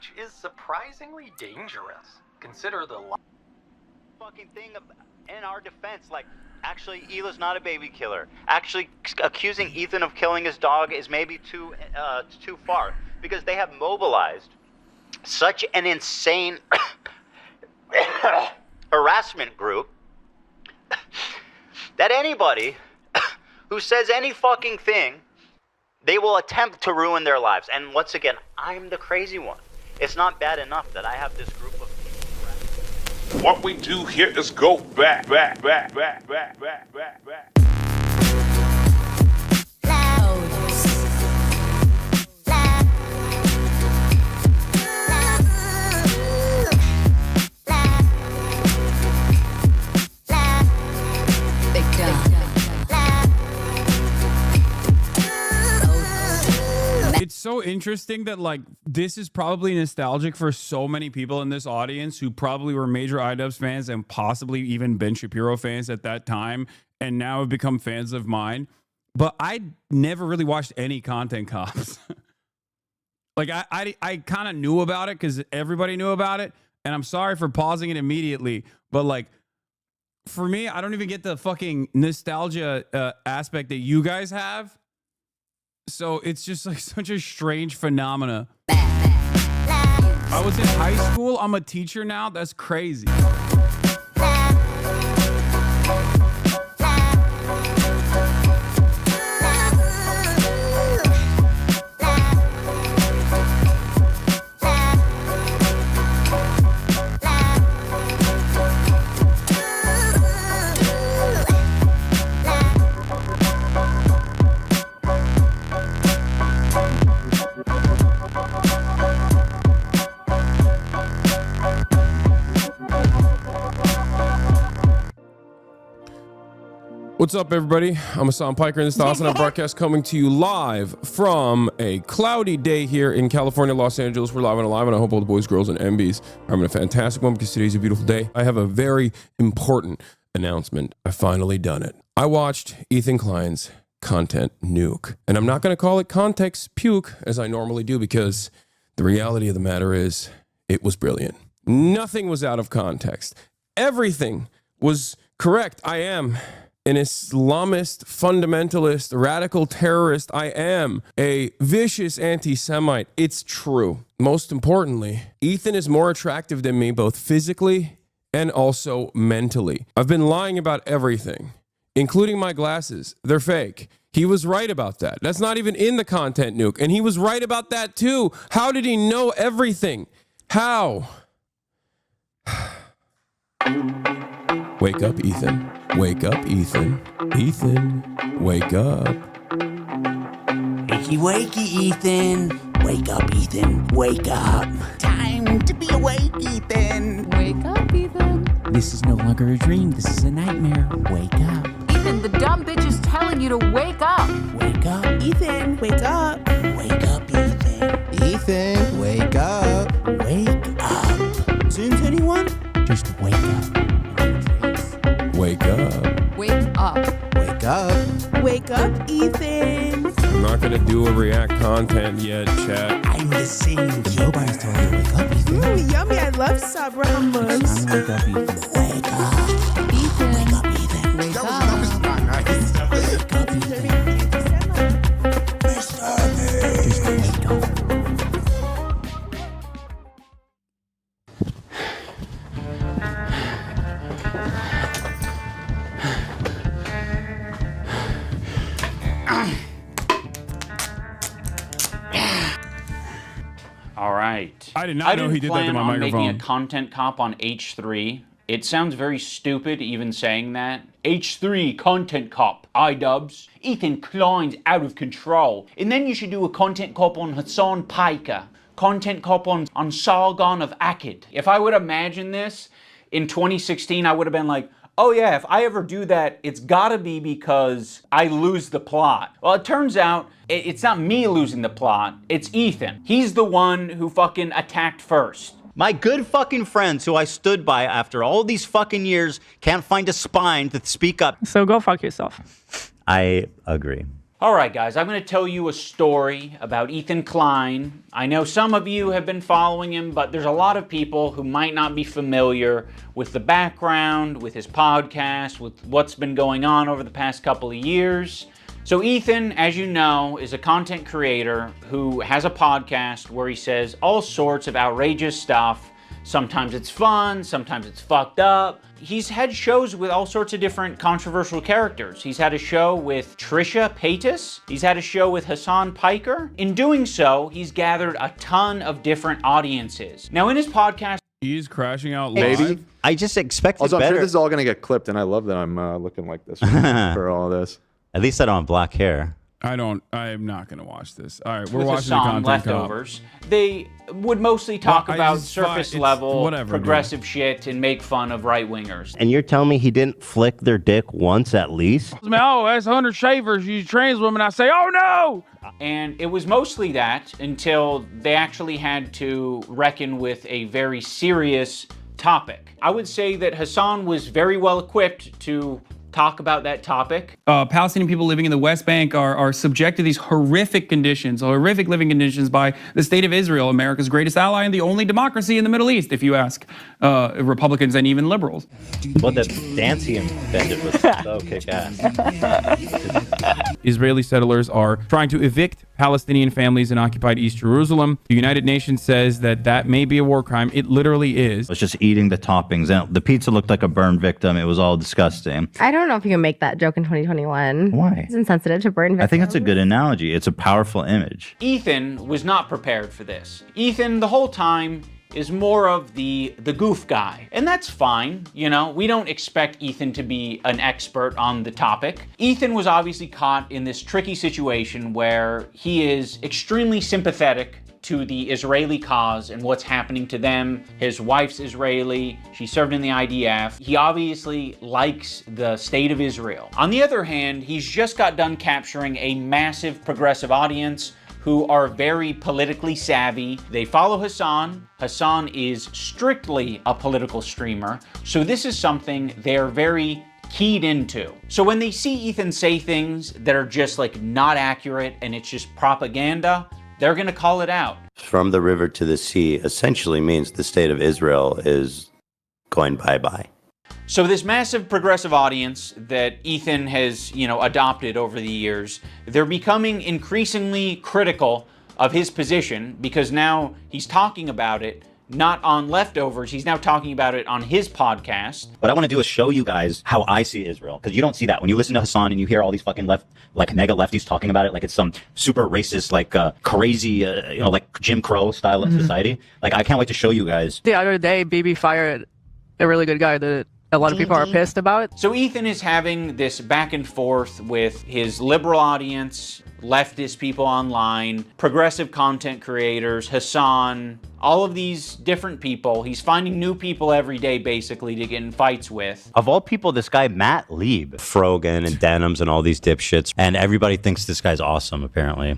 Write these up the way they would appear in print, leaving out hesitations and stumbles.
which is surprisingly dangerous. Consider the fucking thing in our defense, like, actually, Hila's not a baby killer. Actually, accusing Ethan of killing his dog is maybe too far, because they have mobilized such an insane harassment group that anybody who says any fucking thing, they will attempt to ruin their lives. And once again, I'm the crazy one. It's not bad enough that I have this group of people. What we do here is go back. It's so interesting that, like, this is probably nostalgic for so many people in this audience who probably were major IDubbbz fans and possibly even Ben Shapiro fans at that time and now have become fans of mine. But I never really watched any Content Cops. Like, I kind of knew about it because everybody knew about it. And I'm sorry for pausing it immediately. But, like, for me, I don't even get the fucking nostalgia aspect that you guys have. So it's just like such a strange phenomena. I was in high school. I'm a teacher now. That's crazy. What's up, everybody? I'm Hassan Piker, and this is the Hasanabi broadcast coming to you live from a cloudy day here in California, Los Angeles. We're live and alive, and I hope all the boys, girls, and MBs are having a fantastic one because today's a beautiful day. I have a very important announcement. I've finally done it. I watched Ethan Klein's Content Nuke, and I'm not going to call it Context Puke as I normally do because the reality of the matter is it was brilliant. Nothing was out of context. Everything was correct. I am an Islamist, fundamentalist, radical terrorist. I am a vicious anti-Semite. It's true. Most importantly, Ethan is more attractive than me, both physically and also mentally. I've been lying about everything, including my glasses. They're fake. He was right about that. That's not even in the Content Nuke. And he was right about that too. How did he know everything? How? Wake up, Ethan. Wake up, Ethan. Ethan, wake up. Wakey, wakey, Ethan. Wake up, Ethan. Wake up. Time to be awake, Ethan. Wake up, Ethan. This is no longer a dream. This is a nightmare. Wake up. Ethan, the dumb bitch is telling you to wake up. Wake up. Ethan, wake up. Wake up, Ethan. Ethan, wake up. Wake up. Zooms, anyone? Just wake up. Wake up. Wake up. Wake up. Wake up, Ethan. I'm not going to do a react content yet, chat. I'm the same kid. Nobody's telling you to wake up, Ethan. Yummy, I love Sabra hummus. Wake up, Ethan. Wake up. Ethan. Wake up, Ethan. Wake up. Wake up, Ethan. Just wake up. All right. I did not know he did that to my I didn't plan on microphone. making a content cop on H3. It sounds very stupid even saying that. H3, content cop, IDubbbz. Ethan Klein's out of control. And then you should do a content cop on Hassan Piker. Content cop on Sargon of Akkad. If I would imagine this in 2016, I would have been like, oh yeah, if I ever do that, it's gotta be because I lose the plot. Well, it turns out it's not me losing the plot, it's Ethan. He's the one who fucking attacked first. My good fucking friends who I stood by after all these fucking years can't find a spine to speak up. So go fuck yourself. I agree. All right, guys, I'm going to tell you a story about Ethan Klein. I know some of you have been following him, but there's a lot of people who might not be familiar with the background, with his podcast, with what's been going on over the past couple of years. So Ethan, as you know, is a content creator who has a podcast where he says all sorts of outrageous stuff. Sometimes it's fun, sometimes it's fucked up. He's had shows with all sorts of different controversial characters. He's had a show with Trisha Paytas. He's had a show with Hassan Piker. In doing so, he's gathered a ton of different audiences. Now in his podcast, he's crashing out Maybe. live. I just expected Also, I'm better. sure this is all going to get clipped, and I love that I'm looking like this for all this. At least I don't have black hair. I am not going to watch this. All right, we're with watching the Hassan content leftovers, they would mostly talk Well, I about just surface it's level whatever, progressive shit and make fun of right-wingers. And you're telling me he didn't flick their dick once at least? Oh, that's 100 shavers. You trans women. I say, oh no! And it was mostly that until they actually had to reckon with a very serious topic. I would say that Hassan was very well equipped to talk about that topic. Palestinian people living in the West Bank are subject to these horrific conditions, horrific living conditions by the state of Israel, America's greatest ally and the only democracy in the Middle East, if you ask Republicans and even liberals. Well, the dance he invented was so kick-ass. Israeli settlers are trying to evict Palestinian families in occupied East Jerusalem. The United Nations says that may be a war crime. It literally is. I was just eating the toppings, and the pizza looked like a burn victim. It was all disgusting. I don't know if you can make that joke in 2021. Why? It's insensitive to burn victims. I think it's a good analogy. It's a powerful image. Ethan was not prepared for this. Ethan, the whole time, is more of the goof guy. And that's fine, you know, we don't expect Ethan to be an expert on the topic. Ethan was obviously caught in this tricky situation where he is extremely sympathetic to the Israeli cause and what's happening to them. His wife's Israeli, she served in the IDF. He obviously likes the state of Israel. On the other hand, he's just got done capturing a massive progressive audience who are very politically savvy. They follow Hassan. Hassan is strictly a political streamer, so this is something they're very keyed into. So when they see Ethan say things that are just like not accurate and it's just propaganda, they're gonna call it out. From the river to the sea essentially means the state of Israel is going bye-bye. So this massive progressive audience that Ethan has, adopted over the years, they're becoming increasingly critical of his position because now he's talking about it not on Leftovers, he's now talking about it on his podcast. What I want to do is show you guys how I see Israel, because you don't see that. When you listen to Hassan and you hear all these fucking mega lefties talking about it like it's some super racist, crazy, like Jim Crow style of society. Like, I can't wait to show you guys. The other day, Bibi fired a really good guy that a lot of people are pissed about. So Ethan is having this back and forth with his liberal audience, leftist people online, progressive content creators, Hassan, all of these different people. He's finding new people every day, basically, to get in fights with. Of all people, this guy, Matt Lieb. Frogan and Denims and all these dipshits. And everybody thinks this guy's awesome, apparently.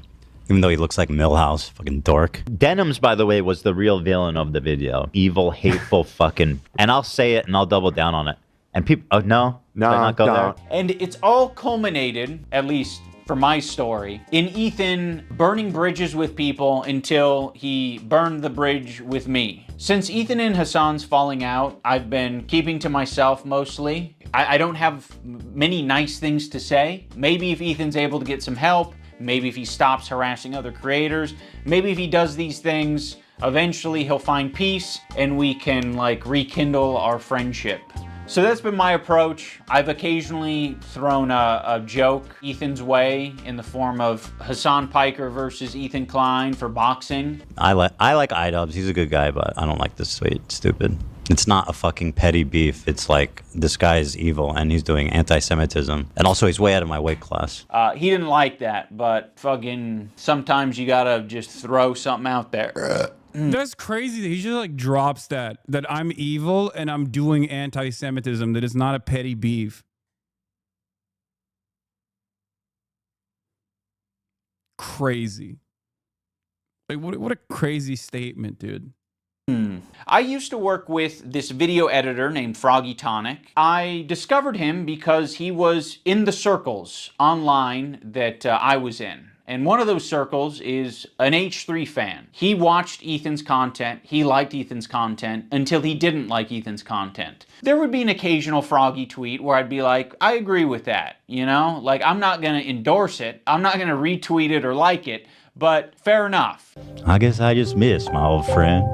Even though he looks like Millhouse, fucking dork. Denims, by the way, was the real villain of the video. Evil, hateful, fucking... And I'll say it and I'll double down on it. And people... Oh, no? Did I not go there? And it's all culminated, at least for my story, in Ethan burning bridges with people until he burned the bridge with me. Since Ethan and Hassan's falling out, I've been keeping to myself mostly. I don't have many nice things to say. Maybe if Ethan's able to get some help, maybe if he stops harassing other creators, maybe if he does these things, eventually he'll find peace and we can rekindle our friendship. So that's been my approach. I've occasionally thrown a joke Ethan's way in the form of Hassan Piker versus Ethan Klein for boxing. I like Idubbbbz. He's a good guy, but I don't like this stupid. It's not a fucking petty beef. It's like, this guy is evil and he's doing anti-Semitism. And also he's way out of my weight class. He didn't like that, but fucking sometimes you gotta just throw something out there. That's crazy that he just drops that I'm evil and I'm doing anti-Semitism, that it's not a petty beef. Crazy. What a crazy statement, dude. I used to work with this video editor named Froggy Tonic. I discovered him because he was in the circles online that I was in. And one of those circles is an H3 fan. He watched Ethan's content, he liked Ethan's content, until he didn't like Ethan's content. There would be an occasional Froggy tweet where I'd be like, I agree with that, you know? Like, I'm not gonna endorse it, I'm not gonna retweet it or like it, but fair enough. I guess I just missed my old friend.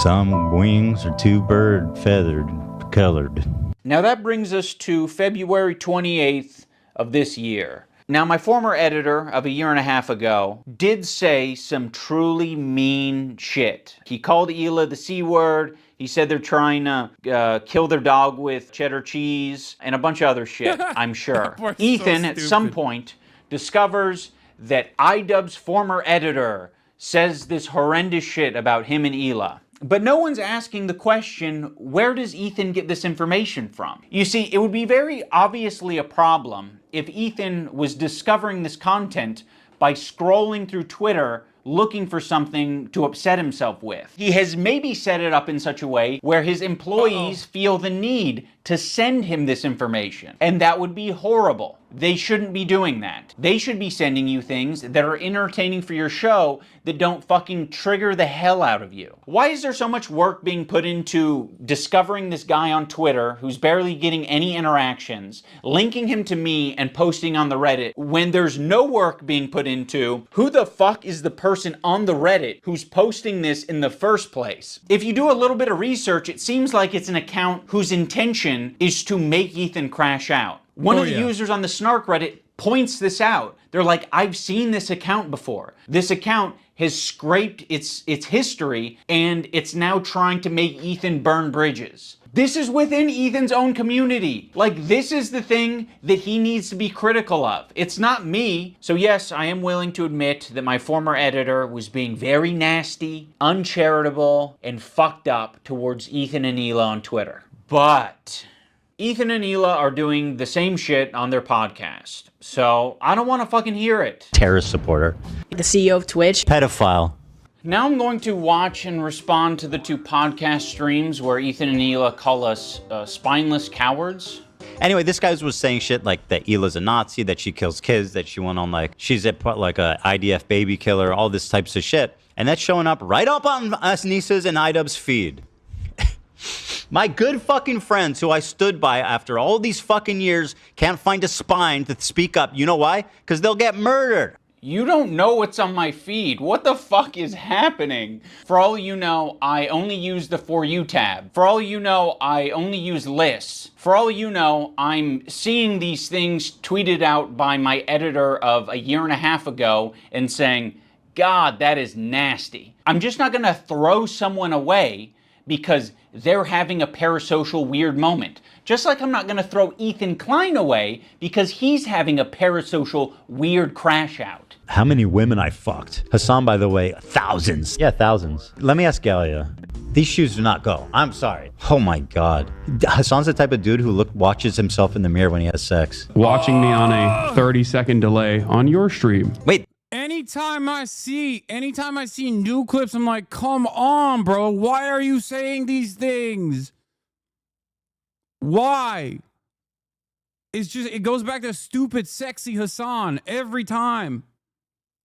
Some wings are too bird feathered colored. Now that brings us to February 28th of this year. Now, my former editor of a year and a half ago did say some truly mean shit. He called Hila the C word. He said they're trying to kill their dog with cheddar cheese and a bunch of other shit, I'm sure. Ethan, at some point, discovers that IDUBBBZ's former editor says this horrendous shit about him and Hila. But no one's asking the question, where does Ethan get this information from? You see, it would be very obviously a problem if Ethan was discovering this content by scrolling through Twitter looking for something to upset himself with. He has maybe set it up in such a way where his employees feel the need to send him this information. And that would be horrible. They shouldn't be doing that. They should be sending you things that are entertaining for your show that don't fucking trigger the hell out of you. Why is there so much work being put into discovering this guy on Twitter who's barely getting any interactions, linking him to me and posting on the Reddit, when there's no work being put into who the fuck is the person on the Reddit who's posting this in the first place? If you do a little bit of research, it seems like it's an account whose intention is to make Ethan crash out. One of the users on the Snark Reddit points this out. They're like, I've seen this account before. This account has scraped its history, and it's now trying to make Ethan burn bridges. This is within Ethan's own community. Like, this is the thing that he needs to be critical of. It's not me. So yes, I am willing to admit that my former editor was being very nasty, uncharitable, and fucked up towards Ethan and Hila on Twitter. But Ethan and Hila are doing the same shit on their podcast. So I don't want to fucking hear it. Terrorist supporter. The CEO of Twitch. Pedophile. Now I'm going to watch and respond to the two podcast streams where Ethan and Hila call us spineless cowards. Anyway, this guy was saying shit like that Hila's a Nazi, that she kills kids, that she went on like, she's a IDF baby killer, all this types of shit. And that's showing up right up on us Nisa's and IDUBBBZ's feed. My good fucking friends who I stood by after all these fucking years can't find a spine to speak up. You know why? Because they'll get murdered. You don't know what's on my feed. What the fuck is happening? For all you know, I only use the For You tab. For all you know, I only use lists. For all you know, I'm seeing these things tweeted out by my editor of a year and a half ago and saying, God, that is nasty. I'm just not gonna throw someone away because they're having a parasocial weird moment. Just like I'm not gonna throw Ethan Klein away because he's having a parasocial weird crash out. How many women I fucked? Hassan, by the way, thousands. Yeah, thousands. Let me ask Galia. These shoes do not go. I'm sorry. Oh my God. Hassan's the type of dude who watches himself in the mirror when he has sex. Watching me on a 30-second delay on your stream. Wait. Anytime I see new clips, I'm like, come on, bro. Why are you saying these things? Why? It goes back to stupid, sexy Hassan every time.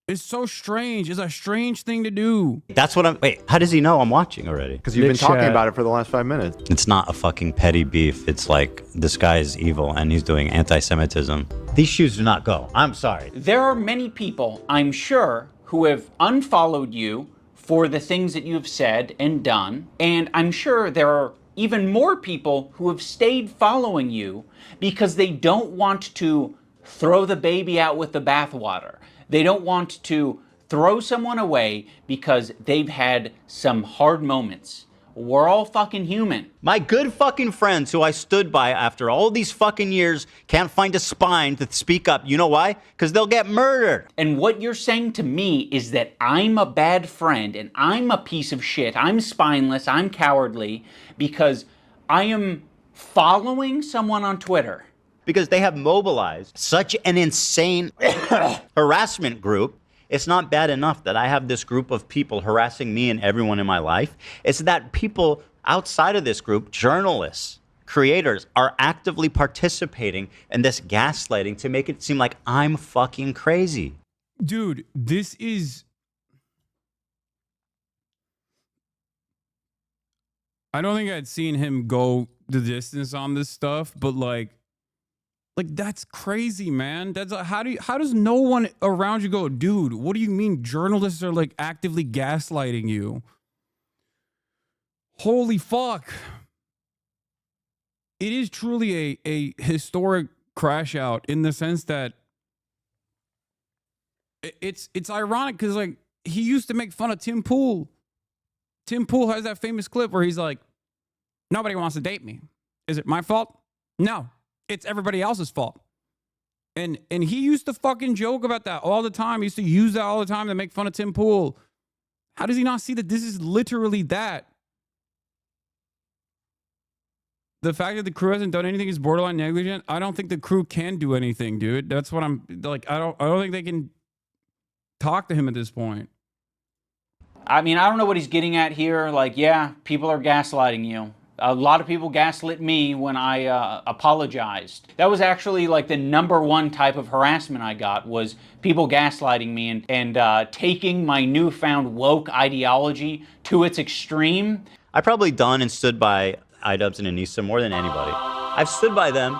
It's so strange. It's a strange thing to do. That's what wait, how does he know I'm watching already? Because you've been talking about it for the last 5 minutes. It's not a fucking petty beef. It's like, this guy is evil and he's doing anti-Semitism. These shoes do not go. I'm sorry. There are many people, I'm sure, who have unfollowed you for the things that you've said and done. And I'm sure there are even more people who have stayed following you because they don't want to throw the baby out with the bathwater. They don't want to throw someone away because they've had some hard moments. We're all fucking human. My good fucking friends who I stood by after all these fucking years can't find a spine to speak up. You know why? Because they'll get murdered. And what you're saying to me is that I'm a bad friend and I'm a piece of shit. I'm spineless. I'm cowardly because I am following someone on Twitter. Because they have mobilized such an insane harassment group It's not bad enough that I have this group of people harassing me and everyone in my life. It's that people outside of this group, journalists, creators, are actively participating in this gaslighting to make it seem like I'm fucking crazy. Dude, this is... I don't think I'd seen him go the distance on this stuff, but like that's crazy, man. That's how does no one around you go, dude, what do you mean journalists are like actively gaslighting you? Holy fuck. It is truly a historic crash out in the sense that it's ironic because like he used to make fun of Tim Pool. Tim Pool has that famous clip where he's like, nobody wants to date me. Is it my fault? No, it's everybody else's fault. And he used to fucking joke about that all the time. He used to use that all the time to make fun of Tim Pool. How does he not see that this is literally that? The fact that the crew hasn't done anything is borderline negligent. I don't think the crew can do anything, dude. That's what I'm like. I don't think they can talk to him at this point. I mean, I don't know what he's getting at here. Like, yeah, people are gaslighting you. A lot of people gaslit me when I apologized. That was actually like the #1 type of harassment I got, was people gaslighting me and taking my newfound woke ideology to its extreme. I probably done and stood by Idubbz and Anissa more than anybody. I've stood by them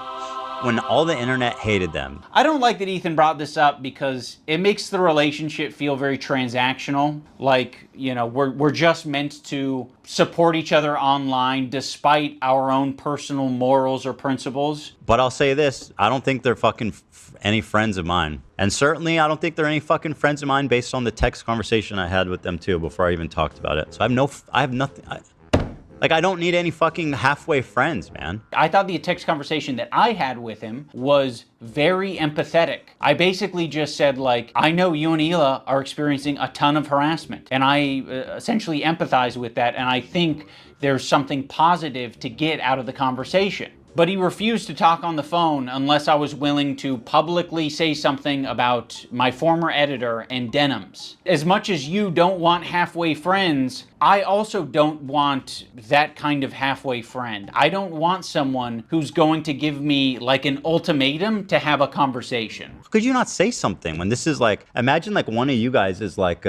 when all the internet hated them. I don't like that Ethan brought this up because it makes the relationship feel very transactional. Like, you know, we're just meant to support each other online despite our own personal morals or principles. But I'll say this, I don't think they're fucking any friends of mine. And certainly I don't think they're any fucking friends of mine based on the text conversation I had with them too before I even talked about it. So I have nothing. Like, I don't need any fucking halfway friends, man. I thought the text conversation that I had with him was very empathetic. I basically just said, like, I know you and Hila are experiencing a ton of harassment, and I essentially empathize with that, and I think there's something positive to get out of the conversation. But he refused to talk on the phone unless I was willing to publicly say something about my former editor and denims. As much as you don't want halfway friends, I also don't want that kind of halfway friend. I don't want someone who's going to give me like an ultimatum to have a conversation. Could you not say something when this is like, imagine like one of you guys is like,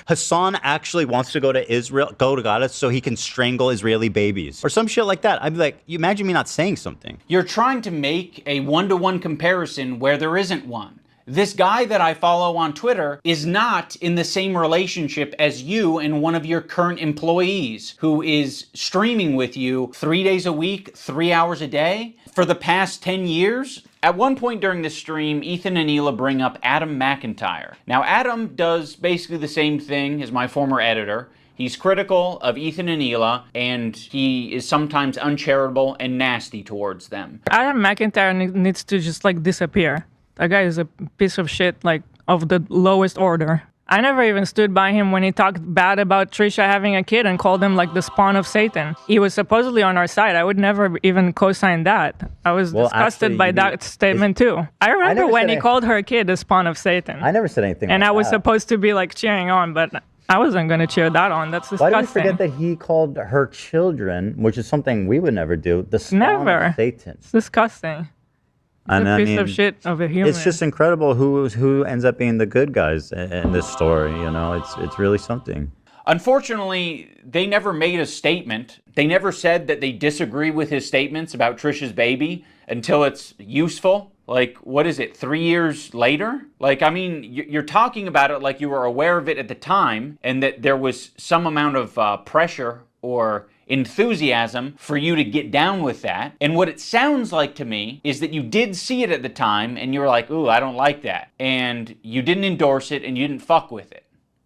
Hassan actually wants to go to Gaza so he can strangle Israeli babies or some shit like that. I'd be like, you imagine me not saying something. You're trying to make a one-to-one comparison where there isn't one. This guy that I follow on Twitter is not in the same relationship as you and one of your current employees who is streaming with you 3 days a week, 3 hours a day for the past 10 years. At one point during the stream, Ethan and Hila bring up Adam McIntyre. Now, Adam does basically the same thing as my former editor. He's critical of Ethan and Hila, and he is sometimes uncharitable and nasty towards them. Adam McIntyre needs to just like disappear. That guy is a piece of shit, like of the lowest order. I never even stood by him when he talked bad about Trisha having a kid and called him like the spawn of Satan. He was supposedly on our side. I would never even co-sign that. I was disgusted by that statement too. I remember when he called her kid the spawn of Satan. I never said anything and like I was that. supposed to be like cheering on, but I wasn't going to cheer that on. That's disgusting. Why do we forget that he called her children, which is something we would never do, the spawn of Satan? It's disgusting. And a piece of shit of a human. It's just incredible who ends up being the good guys in this story. You know, it's really something. Unfortunately, they never made a statement. They never said that they disagree with his statements about Trisha's baby until it's useful. Like, what is it, 3 years later? Like, I mean, you're talking about it like you were aware of it at the time and that there was some amount of pressure or enthusiasm for you to get down with that. And what it sounds like to me is that you did see it at the time and you were like, ooh, I don't like that. And you didn't endorse it and you didn't fuck with it.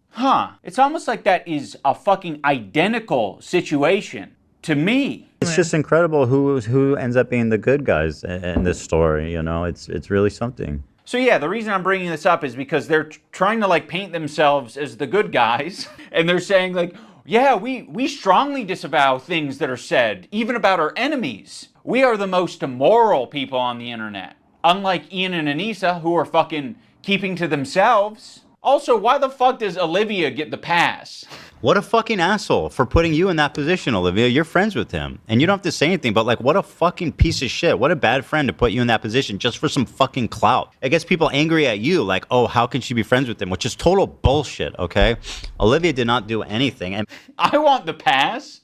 Huh. It's almost like that is a fucking identical situation to me. It's just incredible who ends up being the good guys in this story. You know, it's really something. So yeah, the reason I'm bringing this up is because they're trying to like paint themselves as the good guys. And they're saying like, yeah, we strongly disavow things that are said, even about our enemies. We are the most immoral people on the internet. Unlike Ian and Anissa, who are fucking keeping to themselves. Also, why the fuck does Olivia get the pass? What a fucking asshole for putting you in that position, Olivia. You're friends with him. And you don't have to say anything, but like, what a fucking piece of shit. What a bad friend to put you in that position just for some fucking clout. It gets people angry at you, like, oh, how can she be friends with him? Which is total bullshit, okay? Olivia did not do anything. And I want the pass.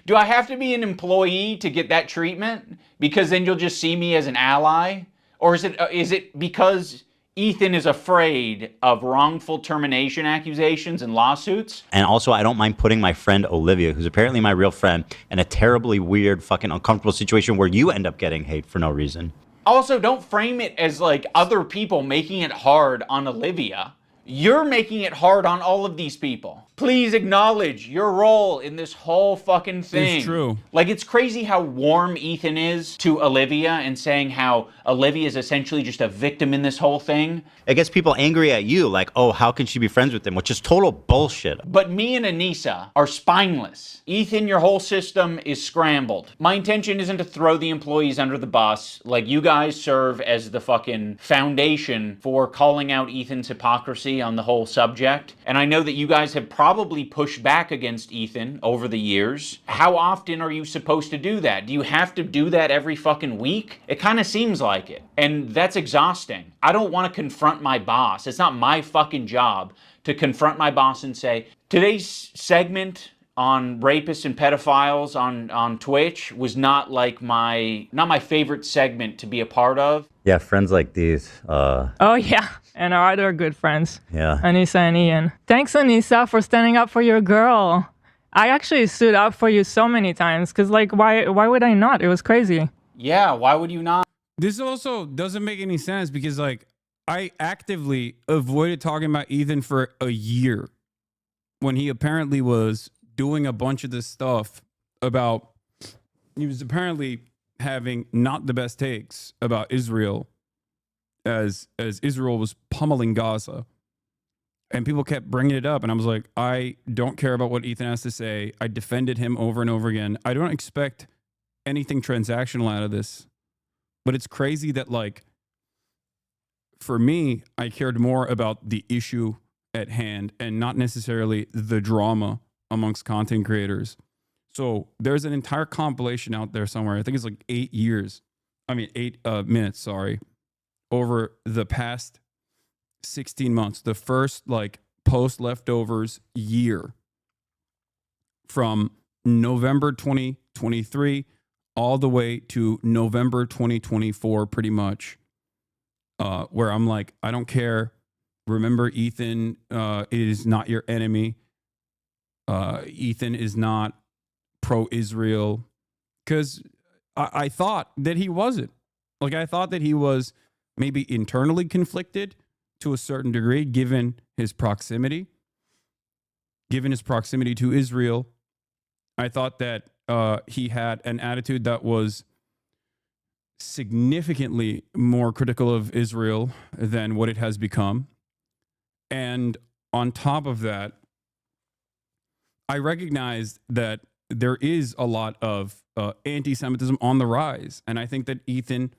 Do I have to be an employee to get that treatment? Because then you'll just see me as an ally? Or is it because Ethan is afraid of wrongful termination accusations and lawsuits? And also, I don't mind putting my friend Olivia, who's apparently my real friend, in a terribly weird, fucking uncomfortable situation where you end up getting hate for no reason. Also, don't frame it as like other people making it hard on Olivia. You're making it hard on all of these people. Please acknowledge your role in this whole fucking thing. It's true. Like, it's crazy how warm Ethan is to Olivia and saying how Olivia is essentially just a victim in this whole thing. It gets people angry at you, like, oh, how can she be friends with him? Which is total bullshit. But me and Anissa are spineless. Ethan, your whole system is scrambled. My intention isn't to throw the employees under the bus. Like, you guys serve as the fucking foundation for calling out Ethan's hypocrisy on the whole subject. And I know that you guys have probably pushed back against Ethan over the years. How often are you supposed to do that? Do you have to do that every fucking week? It kind of seems like it. And that's exhausting. I don't want to confront my boss. It's not my fucking job to confront my boss and say, today's segment on rapists and pedophiles on Twitch was not my favorite segment to be a part of. Yeah, friends like these. Oh, yeah. And our other good friends. Yeah. Anissa and Ian. Thanks, Anissa, for standing up for your girl. I actually stood up for you so many times because, like, why would I not? It was crazy. Yeah, why would you not? This also doesn't make any sense because, like, I actively avoided talking about Ethan for a year when he apparently was doing a bunch of this stuff about, he was apparently having not the best takes about Israel as Israel was pummeling Gaza. And people kept bringing it up. And I was like, I don't care about what Ethan has to say. I defended him over and over again. I don't expect anything transactional out of this. But it's crazy that, like, for me, I cared more about the issue at hand and not necessarily the drama amongst content creators. So there's an entire compilation out there somewhere. I think it's like 8 minutes, sorry, over the past 16 months. The first, like, post leftovers year from November 2023 all the way to November 2024, pretty much, where I'm like, I don't care. Remember, Ethan is not your enemy. Ethan is not pro-Israel. Because I thought that he wasn't. Like, I thought that he was maybe internally conflicted to a certain degree, given his proximity to Israel. I thought that he had an attitude that was significantly more critical of Israel than what it has become. And on top of that, I recognized that there is a lot of anti-Semitism on the rise. And I think that Ethan,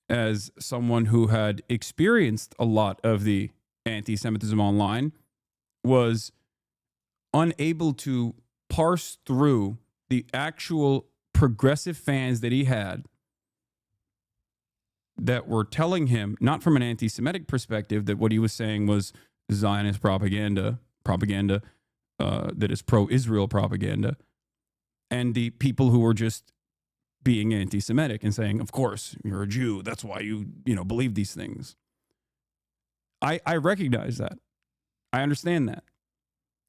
as someone who had experienced a lot of the anti-Semitism online, was unable to parse through the actual progressive fans that he had that were telling him, not from an anti-Semitic perspective, that what he was saying was Zionist propaganda that is pro-Israel propaganda, and the people who were just being anti-Semitic and saying, of course, you're a Jew, that's why you believe these things. I recognize that. I understand that.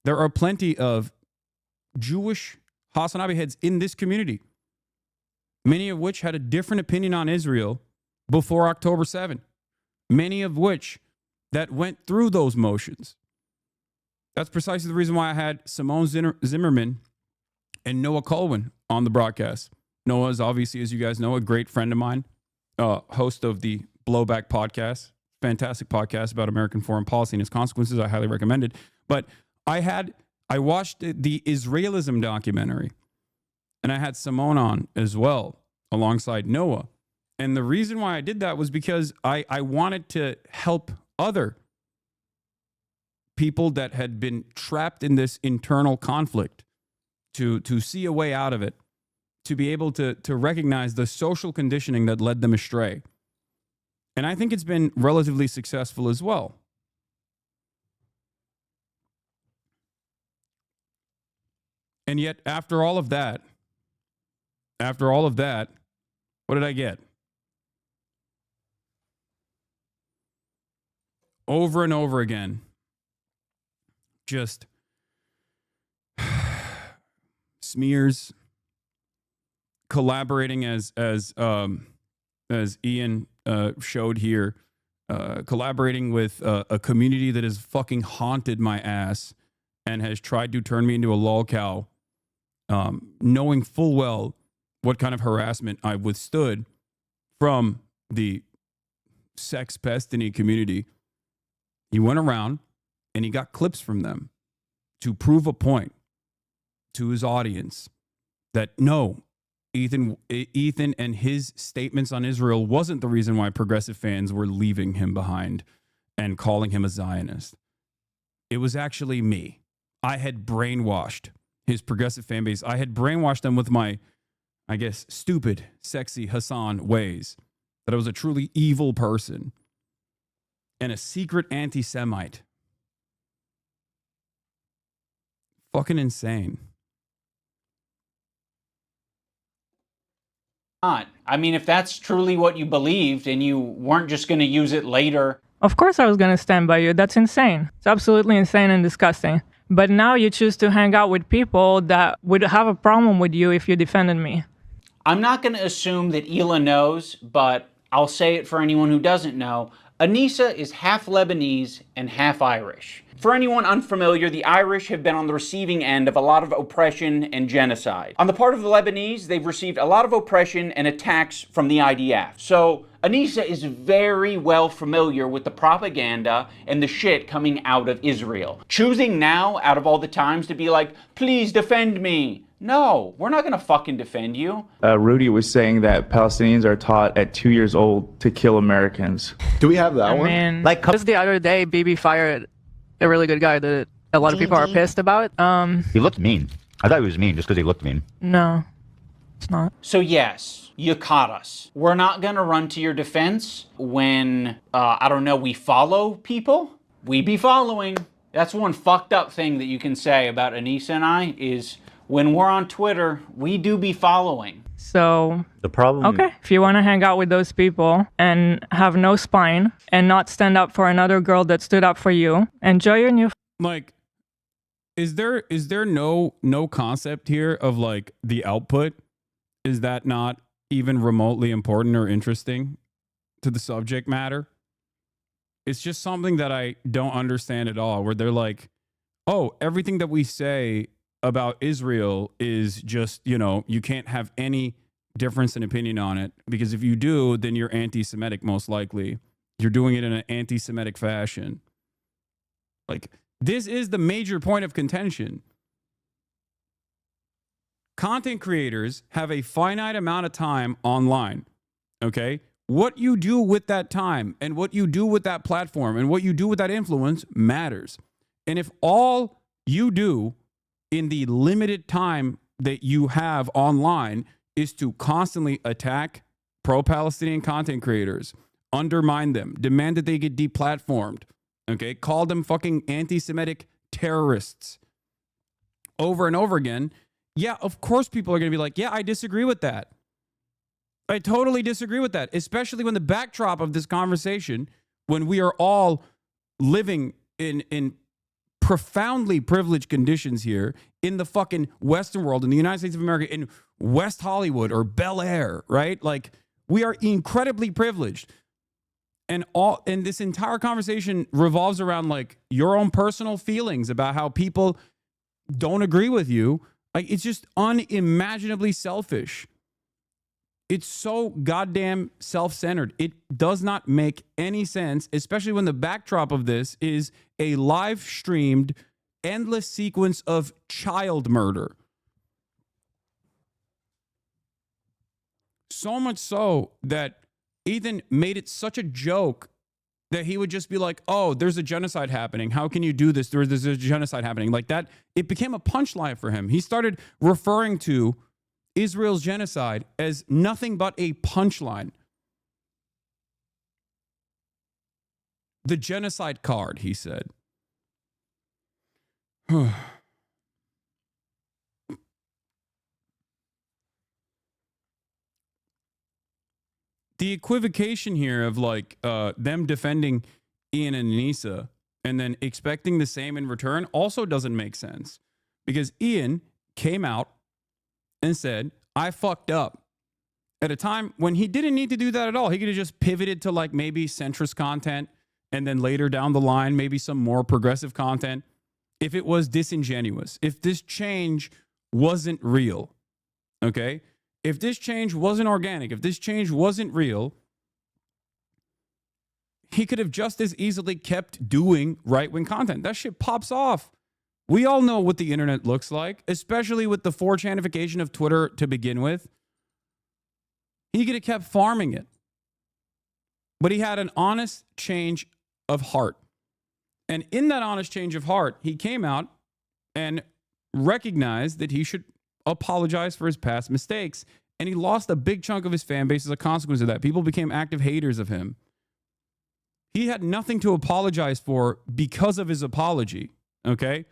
There are plenty of Jewish Hasanabi heads in this community, many of which had a different opinion on Israel before October 7, many of which that went through those motions. That's precisely the reason why I had Simone Zimmerman and Noah Colwin on the broadcast. Noah is obviously, as you guys know, a great friend of mine, host of the Blowback podcast, fantastic podcast about American foreign policy and its consequences. I highly recommend it. But I watched the Israelism documentary, and I had Simone on as well alongside Noah. And the reason why I did that was because I wanted to help other people that had been trapped in this internal conflict to see a way out of it, to be able to recognize the social conditioning that led them astray. And I think it's been relatively successful as well. And yet, after all of that, what did I get? Over and over again, just smears, collaborating as Ian showed here, collaborating with a community that has fucking haunted my ass and has tried to turn me into a lolcow, knowing full well what kind of harassment I withstood from the sex pestiny community. He went around and he got clips from them to prove a point to his audience that no, Ethan and his statements on Israel wasn't the reason why progressive fans were leaving him behind and calling him a Zionist. It was actually me. I had brainwashed his progressive fan base. I had brainwashed them with my, I guess, stupid, sexy Hassan ways, that I was a truly evil person and a secret anti-Semite. Fucking insane. Not. I mean, if that's truly what you believed and you weren't just going to use it later. Of course I was going to stand by you. That's insane. It's absolutely insane and disgusting. But now you choose to hang out with people that would have a problem with you if you defended me. I'm not going to assume that Hila knows, but I'll say it for anyone who doesn't know. Anissa is half Lebanese and half Irish. For anyone unfamiliar, the Irish have been on the receiving end of a lot of oppression and genocide. On the part of the Lebanese, they've received a lot of oppression and attacks from the IDF. So Anissa is very well familiar with the propaganda and the shit coming out of Israel. Choosing now, out of all the times, to be like, please defend me. No, we're not going to fucking defend you. Rudy was saying that Palestinians are taught at 2 years old to kill Americans. Do we have that I one? mean, Like just the other day, BB fired a really good guy that a lot of people are pissed about. He looked mean. I thought he was mean just because he looked mean. No, it's not. So yes, you caught us. We're not going to run to your defense when, I don't know, we follow people. We be following. That's one fucked up thing that you can say about Anissa and I is when we're on Twitter, we do be following. So, The problem. okay, if you want to hang out with those people and have no spine and not stand up for another girl that stood up for you, enjoy your new... Like, is there no concept here of like the output? Is that not even remotely important or interesting to the subject matter? It's just something that I don't understand at all, where they're like, oh, everything that we say about Israel is just, you know, you can't have any difference in opinion on it, because if you do, then you're anti-Semitic, most likely. You're doing it in an anti-Semitic fashion. Like, this is the major point of contention. Content creators have a finite amount of time online, okay? What you do with that time and what you do with that platform and what you do with that influence matters. And if all you do in the limited time that you have online is to constantly attack pro-Palestinian content creators, undermine them, demand that they get deplatformed, okay, call them fucking anti-Semitic terrorists over and over again, yeah, of course people are going to be like, yeah, I disagree with that. I totally disagree with that, especially when the backdrop of this conversation, when we are all living in profoundly privileged conditions here in the fucking Western world, in the United States of America, in West Hollywood or Bel Air, right? Like, we are incredibly privileged. And this entire conversation revolves around like your own personal feelings about how people don't agree with you. Like, it's just unimaginably selfish. It's so goddamn self-centered. It does not make any sense, especially when the backdrop of this is a live-streamed, endless sequence of child murder. So much so that Ethan made it such a joke that he would just be like, oh, there's a genocide happening. How can you do this? There's a genocide happening. Like that, it became a punchline for him. He started referring to Israel's genocide as nothing but a punchline. The genocide card, he said. The equivocation here of like them defending Ian and Anissa and then expecting the same in return also doesn't make sense, because Ian came out and said, I fucked up, at a time when he didn't need to do that at all. He could have just pivoted to like maybe centrist content and then later down the line maybe some more progressive content if it was disingenuous, if this change wasn't real. Okay? If this change wasn't organic, if this change wasn't real, he could have just as easily kept doing right-wing content. That shit pops off. We all know what the internet looks like, especially with the 4chanification of Twitter to begin with. He could have kept farming it. But he had an honest change of heart. And in that honest change of heart, he came out and recognized that he should apologize for his past mistakes. And he lost a big chunk of his fan base as a consequence of that. People became active haters of him. He had nothing to apologize for because of his apology, okay?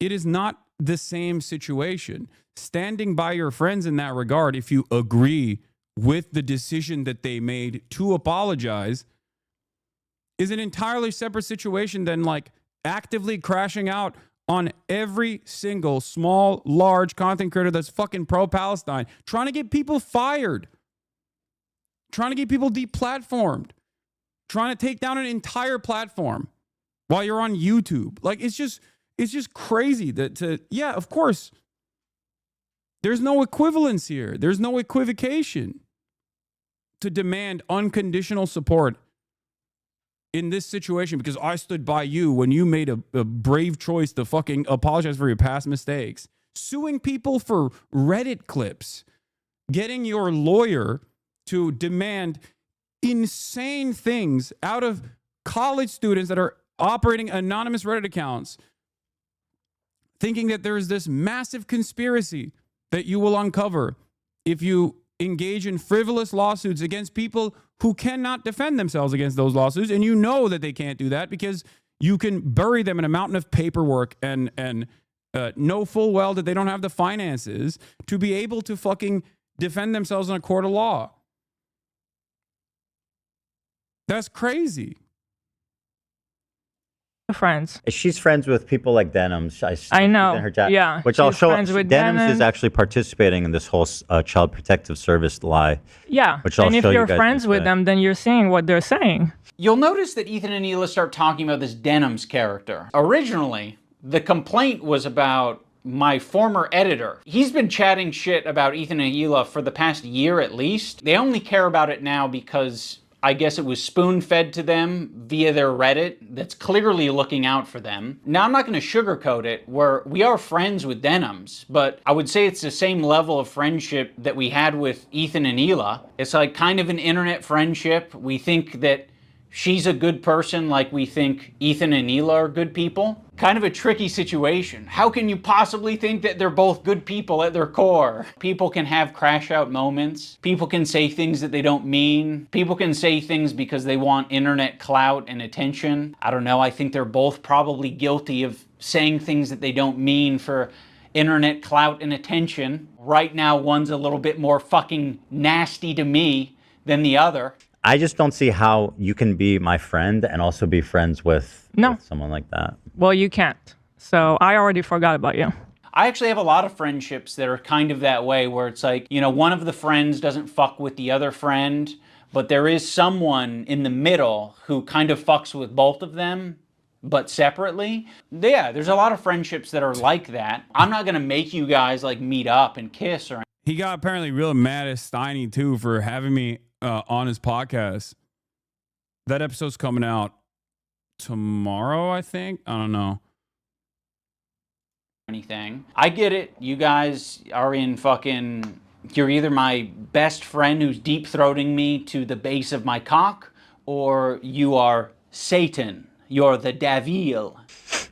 It is not the same situation. Standing by your friends in that regard, if you agree with the decision that they made to apologize, is an entirely separate situation than like actively crashing out on every single small, large content creator that's fucking pro-Palestine, trying to get people fired, trying to get people deplatformed, trying to take down an entire platform while you're on YouTube. Like, it's just crazy that yeah, of course, there's no equivalence here. There's no equivocation to demand unconditional support in this situation because I stood by you when you made a brave choice to fucking apologize for your past mistakes. Suing people for Reddit clips, getting your lawyer to demand insane things out of college students that are operating anonymous Reddit accounts, thinking that there's this massive conspiracy that you will uncover if you engage in frivolous lawsuits against people who cannot defend themselves against those lawsuits. And you know that they can't do that because you can bury them in a mountain of paperwork and know full well that they don't have the finances to be able to fucking defend themselves in a court of law. That's crazy. Friends. She's friends with people like Denims. I know. Yeah. Which I'll she's show. friends with Denims is actually participating in this whole Child Protective Service lie. Yeah. Which I'll and if show you're you guys friends with them, then you're saying what they're saying. You'll notice that Ethan and Hila start talking about this Denims character. Originally, the complaint was about my former editor. He's been chatting shit about Ethan and Hila for the past year at least. They only care about it now because I guess it was spoon-fed to them via their Reddit that's clearly looking out for them. Now, I'm not going to sugarcoat it, we are friends with Denims, but I would say it's the same level of friendship that we had with Ethan and Hila. It's like kind of an internet friendship. We think that she's a good person like we think Ethan and Hila are good people. Kind of a tricky situation. How can you possibly think that they're both good people at their core? People can have crash out moments. People can say things that they don't mean. People can say things because they want internet clout and attention. I don't know, I think they're both probably guilty of saying things that they don't mean for internet clout and attention. Right now, one's a little bit more fucking nasty to me than the other. I just don't see how you can be my friend and also be friends with someone like that. Well, you can't. So I already forgot about you. I actually have a lot of friendships that are kind of that way where it's like, you know, one of the friends doesn't fuck with the other friend, but there is someone in the middle who kind of fucks with both of them, but separately. Yeah, there's a lot of friendships that are like that. I'm not going to make you guys like meet up and kiss or anything. He got apparently real mad at Steiny too for having me on his podcast. That episode's coming out tomorrow, I think. I don't know. Anything. I get it. You guys are in fucking... You're either my best friend who's deep-throating me to the base of my cock, or you are Satan. You're the devil.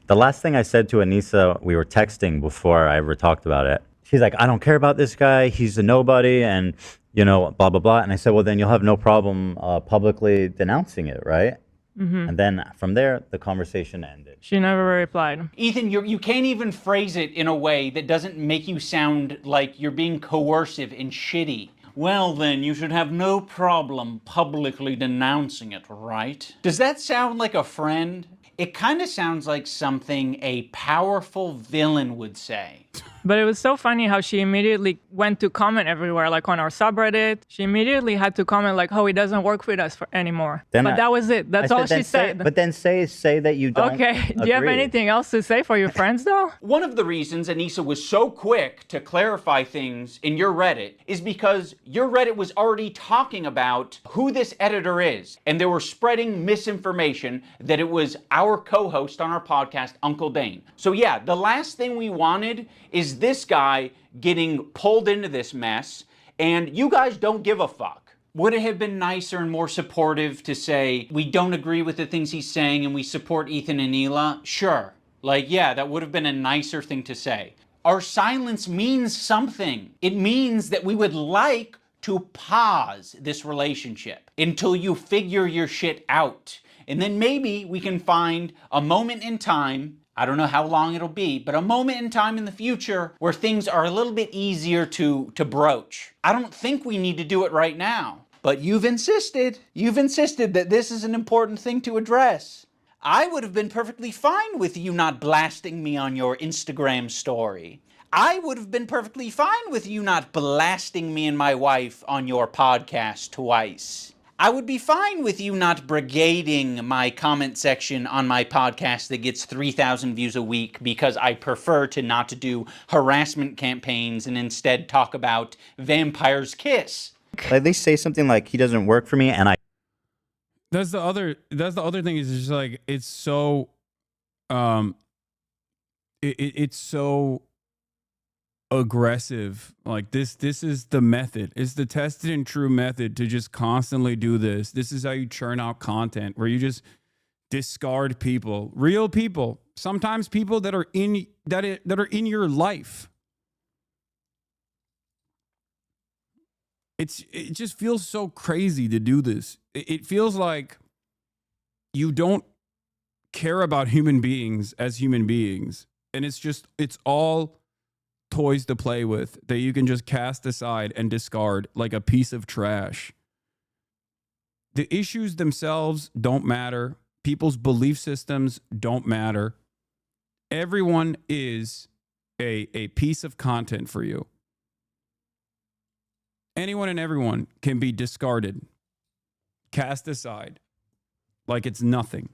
The last thing I said to Anissa, we were texting before I ever talked about it. She's like, I don't care about this guy. He's a nobody. And, you know, blah, blah, blah. And I said, well, then you'll have no problem publicly denouncing it, right? Mm-hmm. And then from there, the conversation ended. She never replied. Ethan, you can't even phrase it in a way that doesn't make you sound like you're being coercive and shitty. Well, then, you should have no problem publicly denouncing it, right? Does that sound like a friend? It kind of sounds like something a powerful villain would say. But it was so funny how she immediately went to comment everywhere, like on our subreddit. She immediately had to comment like, oh, he doesn't work with us anymore. Then but that was it. That's all she said. But then say that you don't Okay, do you have agree. anything else to say for your friends though? One of the reasons Anissa was so quick to clarify things in your Reddit is because your Reddit was already talking about who this editor is. And they were spreading misinformation that it was our co-host on our podcast, Uncle Dane. So yeah, the last thing we wanted is this guy getting pulled into this mess, and you guys don't give a fuck. Would it have been nicer and more supportive to say, we don't agree with the things he's saying and we support Ethan and Hila? Sure. Like, yeah, that would have been a nicer thing to say. Our silence means something. It means that we would like to pause this relationship until you figure your shit out. And then maybe we can find a moment in time, I don't know how long it'll be, but a moment in time in the future where things are a little bit easier to broach. I don't think we need to do it right now, but you've insisted that this is an important thing to address. I would have been perfectly fine with you not blasting me on your Instagram story. I would have been perfectly fine with you not blasting me and my wife on your podcast twice. I would be fine with you not brigading my comment section on my podcast that gets 3,000 views a week because I prefer to not do harassment campaigns and instead talk about Vampire's Kiss. Like they say something like he doesn't work for me, and I. That's the other thing is just like it's so it's so aggressive. Like this is the method. It's the tested and true method to just constantly do this. This is how you churn out content where you just discard people, real people, sometimes people that are in your life. It just feels so crazy to do this. It feels like you don't care about human beings as human beings. And it's all toys to play with that you can just cast aside and discard like a piece of trash. The issues themselves don't matter. People's belief systems don't matter. Everyone is a piece of content for you. Anyone and everyone can be discarded, cast aside, like it's nothing.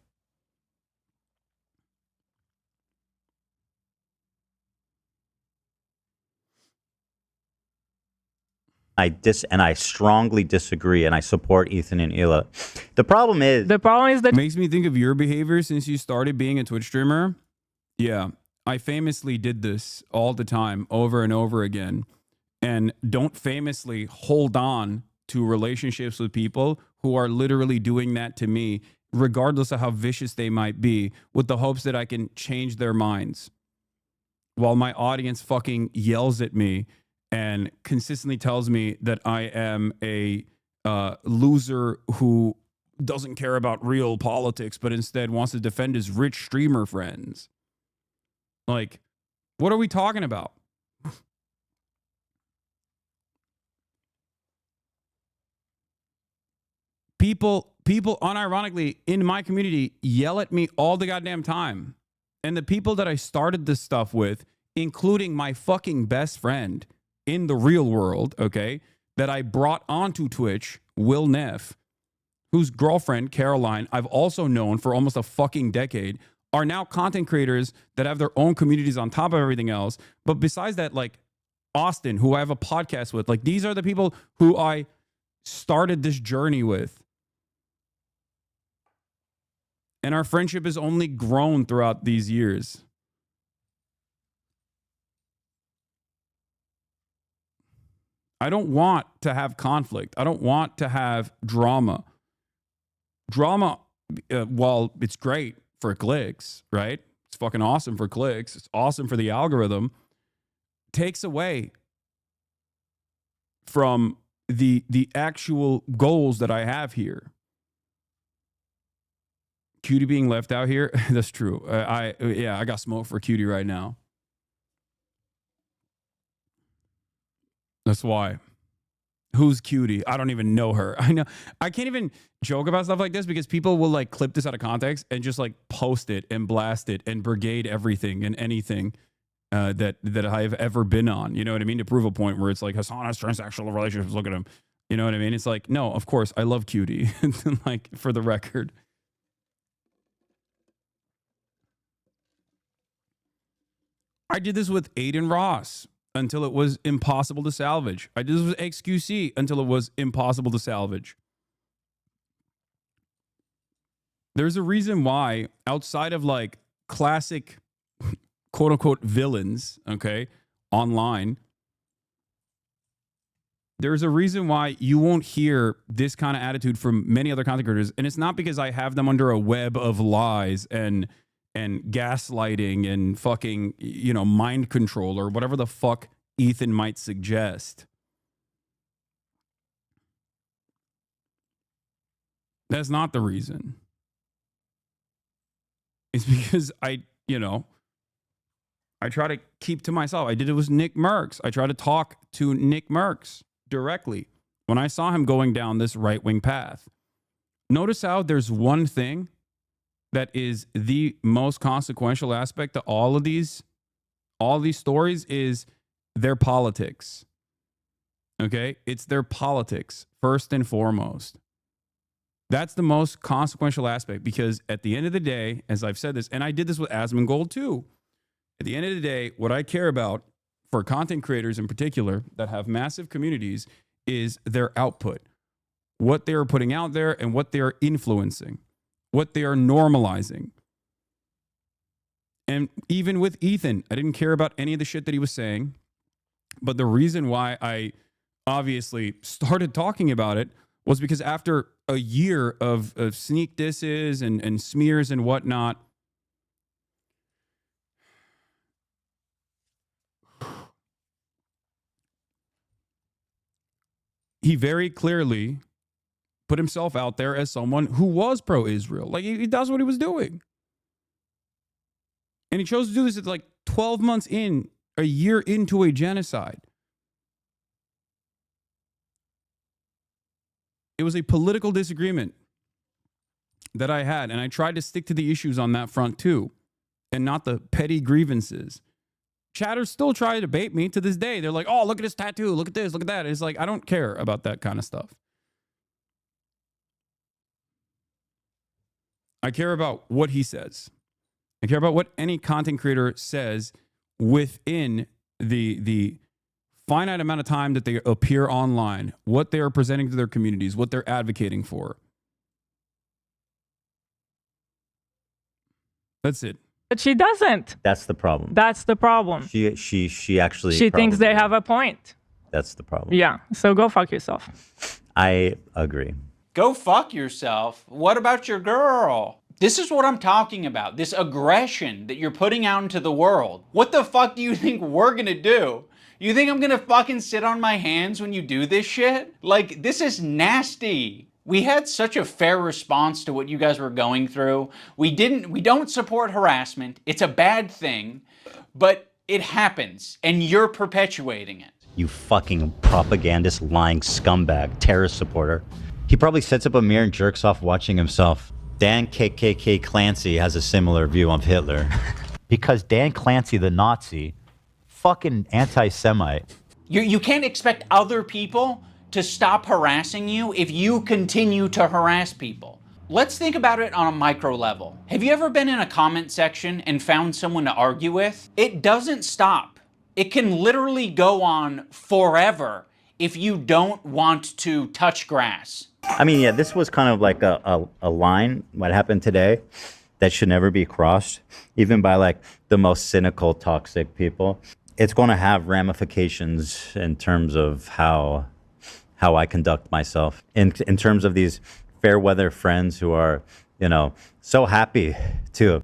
I strongly disagree, and I support Ethan and Hila. The problem is that makes me think of your behavior since you started being a Twitch streamer. Yeah, I famously did this all the time, over and over again, and don't famously hold on to relationships with people who are literally doing that to me, regardless of how vicious they might be, with the hopes that I can change their minds, while my audience fucking yells at me and consistently tells me that I am a loser who doesn't care about real politics, but instead wants to defend his rich streamer friends. Like, what are we talking about? People unironically in my community yell at me all the goddamn time. And the people that I started this stuff with, including my fucking best friend in the real world, okay, that I brought onto Twitch, Will Neff, whose girlfriend, Caroline, I've also known for almost a fucking decade, are now content creators that have their own communities on top of everything else. But besides that, like Austin, who I have a podcast with, like these are the people who I started this journey with. And our friendship has only grown throughout these years. I don't want to have conflict. I don't want to have drama. drama, while it's great for clicks, right? It's fucking awesome for clicks. It's awesome for the algorithm. Takes away from the actual goals that I have here. Cutie being left out here. That's true. I got smoke for Cutie right now. That's why. Who's Cutie? I don't even know her. I know I can't even joke about stuff like this because people will like clip this out of context and just like post it and blast it and brigade everything and anything that I've ever been on. You know what I mean? To prove a point where it's like Hassan has transsexual relationships. Look at him. You know what I mean? It's like, no, of course I love Cutie. Like, for the record. I did this with Aiden Ross until it was impossible to salvage. I did this with XQC until it was impossible to salvage. There's a reason why, outside of like classic quote unquote villains, okay, online, there's a reason why you won't hear this kind of attitude from many other content creators. And it's not because I have them under a web of lies and gaslighting and fucking, you know, mind control or whatever the fuck Ethan might suggest. That's not the reason. It's because I try to keep to myself. I did it with Nick Merckx. I try to talk to Nick Merckx directly when I saw him going down this right-wing path. Notice how there's one thing that is the most consequential aspect to all these stories is their politics. Okay? It's their politics, first and foremost. That's the most consequential aspect because at the end of the day, as I've said this, and I did this with Asmongold too, at the end of the day, what I care about for content creators in particular that have massive communities is their output, what they are putting out there and what they are influencing, what they are normalizing. And even with Ethan, I didn't care about any of the shit that he was saying. But the reason why I obviously started talking about it was because after a year of sneak disses and smears and whatnot, he very clearly put himself out there as someone who was pro-Israel. Like, he does what he was doing. And he chose to do this at like 12 months in, a year into a genocide. It was a political disagreement that I had, and I tried to stick to the issues on that front too, and not the petty grievances. Chatters still try to debate me to this day. They're like, oh, look at his tattoo, look at this, look at that. And it's like, I don't care about that kind of stuff. I care about what he says. I care about what any content creator says within the finite amount of time that they appear online, what they are presenting to their communities, what they're advocating for. That's it. But she doesn't. That's the problem. That's the problem. She actually. She thinks they have a point. That's the problem. Yeah. So go fuck yourself. I agree. Go fuck yourself. What about your girl? This is what I'm talking about. This aggression that you're putting out into the world. What the fuck do you think we're gonna do? You think I'm gonna fucking sit on my hands when you do this shit? Like, this is nasty. We had such a fair response to what you guys were going through. We don't support harassment. It's a bad thing, but it happens and you're perpetuating it. You fucking propagandist, lying scumbag, terrorist supporter. He probably sets up a mirror and jerks off watching himself. Dan KKK Clancy has a similar view of Hitler. Because Dan Clancy, the Nazi, fucking anti-Semite. You can't expect other people to stop harassing you if you continue to harass people. Let's think about it on a micro level. Have you ever been in a comment section and found someone to argue with? It doesn't stop. It can literally go on forever if you don't want to touch grass. I mean, yeah, this was kind of like a line, what happened today, that should never be crossed, even by like the most cynical, toxic people. It's going to have ramifications in terms of how I conduct myself. In terms of these fair weather friends who are, so happy to.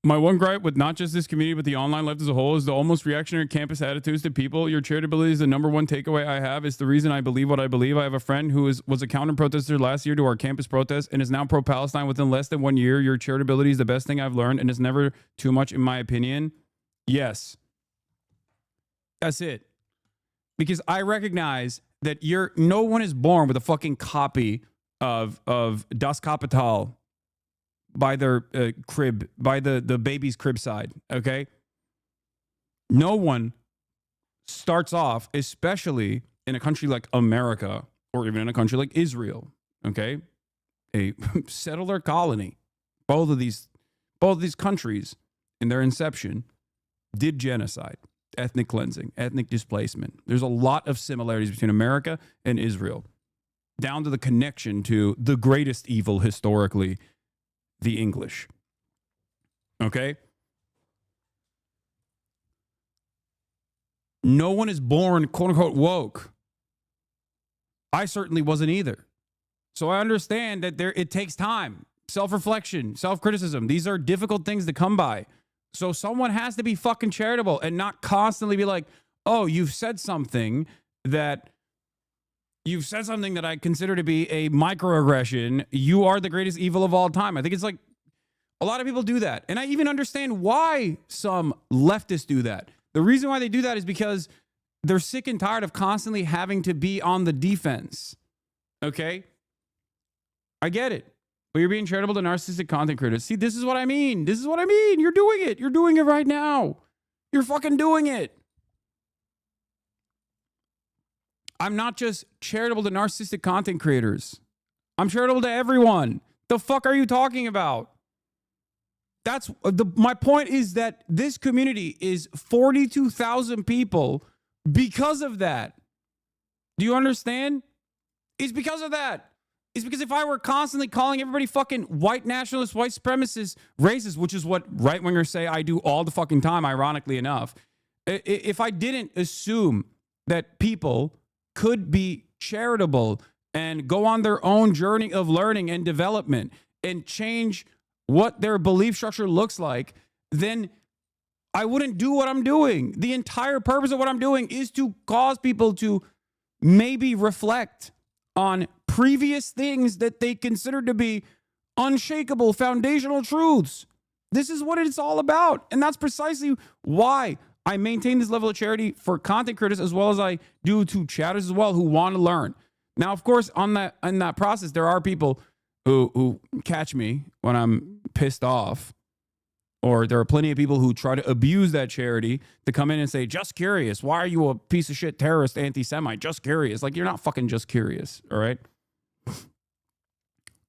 My one gripe with not just this community, but the online life as a whole is the almost reactionary campus attitudes to people. Your charitability is the number one takeaway I have. It's the reason I believe what I believe. I have a friend who was a counter-protester last year to our campus protest and is now pro-Palestine within less than 1 year. Your charitability is the best thing I've learned, and it's never too much in my opinion. Yes. That's it. Because I recognize that no one is born with a fucking copy of Das Kapital by their crib, by the baby's crib side, okay? No one starts off, especially in a country like America or even in a country like Israel, okay? A settler colony. Both of these countries in their inception did genocide, ethnic cleansing, ethnic displacement. There's a lot of similarities between America and Israel, down to the connection to the greatest evil historically, the English. Okay? No one is born, quote unquote, woke. I certainly wasn't either. So I understand that it takes time, self-reflection, self-criticism. These are difficult things to come by. So someone has to be fucking charitable and not constantly be like, oh, you've said something that I consider to be a microaggression. You are the greatest evil of all time. I think it's like a lot of people do that. And I even understand why some leftists do that. The reason why they do that is because they're sick and tired of constantly having to be on the defense. Okay? I get it. But you're being charitable to narcissistic content creators. See, this is what I mean. This is what I mean. You're doing it. You're doing it right now. You're fucking doing it. I'm not just charitable to narcissistic content creators. I'm charitable to everyone. The fuck are you talking about? My point is that this community is 42,000 people because of that. Do you understand? It's because of that. It's because if I were constantly calling everybody fucking white nationalists, white supremacists, racist, which is what right-wingers say I do all the fucking time, ironically enough, if I didn't assume that people could be charitable and go on their own journey of learning and development and change what their belief structure looks like, then I wouldn't do what I'm doing. The entire purpose of what I'm doing is to cause people to maybe reflect on previous things that they consider to be unshakable foundational truths. This is what it's all about. And that's precisely why I maintain this level of charity for content creators as well as I do to chatters as well who want to learn. Now, of course, in that process, there are people who catch me when I'm pissed off, or there are plenty of people who try to abuse that charity to come in and say, just curious, why are you a piece of shit terrorist anti-Semite? Just curious. Like, you're not fucking just curious, all right?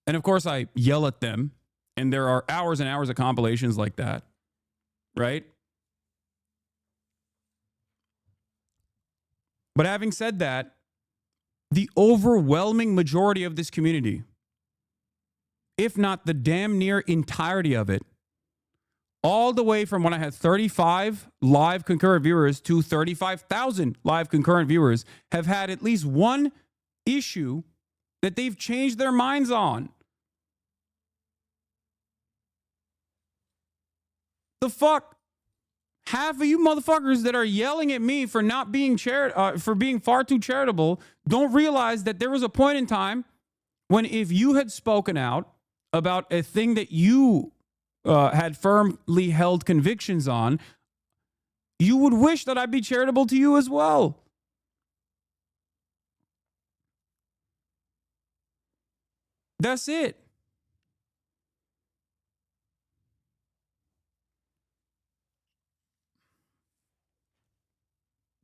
And of course, I yell at them, and there are hours and hours of compilations like that, right? But having said that, the overwhelming majority of this community, if not the damn near entirety of it, all the way from when I had 35 live concurrent viewers to 35,000 live concurrent viewers, have had at least one issue that they've changed their minds on. The fuck? Half of you motherfuckers that are yelling at me for not being for being far too charitable don't realize that there was a point in time when if you had spoken out about a thing that you had firmly held convictions on, you would wish that I'd be charitable to you as well. That's it.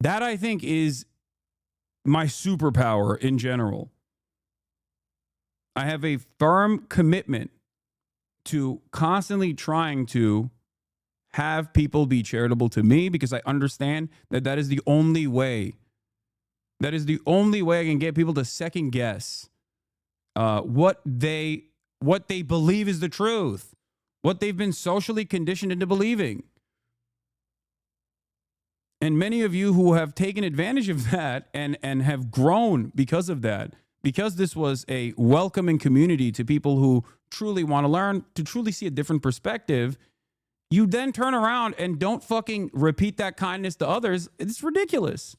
That, I think, is my superpower in general. I have a firm commitment to constantly trying to have people be charitable to me because I understand that that is the only way. That is the only way I can get people to second guess what they believe is the truth, what they've been socially conditioned into believing. And many of you who have taken advantage of that and have grown because of that, because this was a welcoming community to people who truly want to learn, to truly see a different perspective, you then turn around and don't fucking repeat that kindness to others. It's ridiculous.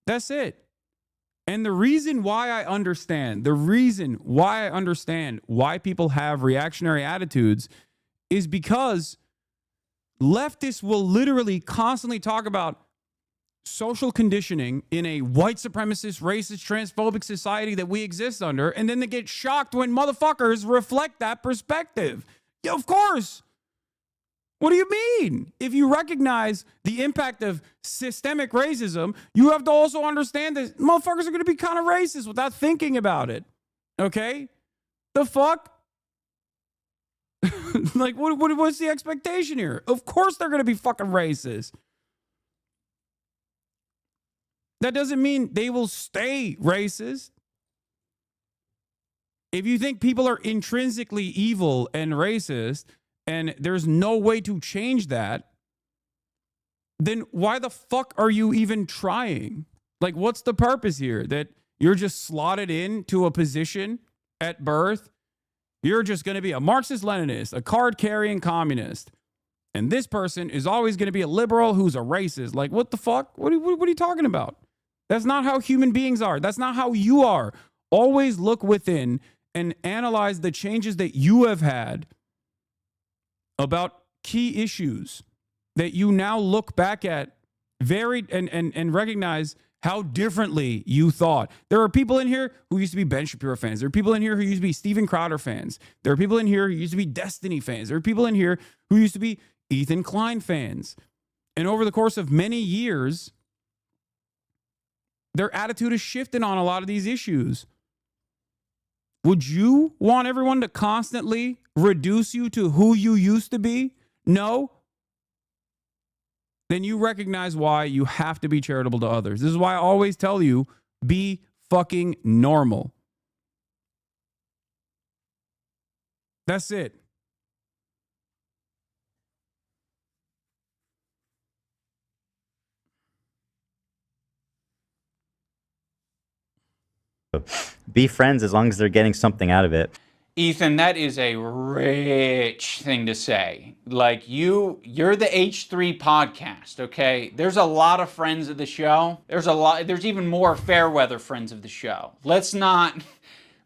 That's it. And the reason why I understand why people have reactionary attitudes is because leftists will literally constantly talk about social conditioning in a white supremacist, racist, transphobic society that we exist under, and then they get shocked when motherfuckers reflect that perspective. Yeah, of course. What do you mean? If you recognize the impact of systemic racism, you have to also understand that motherfuckers are going to be kind of racist without thinking about it. Okay? The fuck? Like, what's the expectation here? Of course they're going to be fucking racist. That doesn't mean they will stay racist. If you think people are intrinsically evil and racist, and there's no way to change that, then why the fuck are you even trying? Like, what's the purpose here? That you're just slotted into a position at birth? You're just going to be a Marxist-Leninist, a card-carrying communist. And this person is always going to be a liberal who's a racist. Like, what the fuck? What are you talking about? That's not how human beings are. That's not how you are. Always look within and analyze the changes that you have had about key issues that you now look back at and recognize how differently you thought. There are people in here who used to be Ben Shapiro fans. There are people in here who used to be Steven Crowder fans. There are people in here who used to be Destiny fans. There are people in here who used to be Ethan Klein fans. And over the course of many years, their attitude has shifted on a lot of these issues. Would you want everyone to constantly reduce you to who you used to be? No. Then you recognize why you have to be charitable to others. This is why I always tell you, be fucking normal. That's it. Be friends as long as they're getting something out of it. Ethan, that is a rich thing to say. Like, you're the H3 podcast, okay? There's a lot of friends of the show. There's even more fair weather friends of the show. Let's not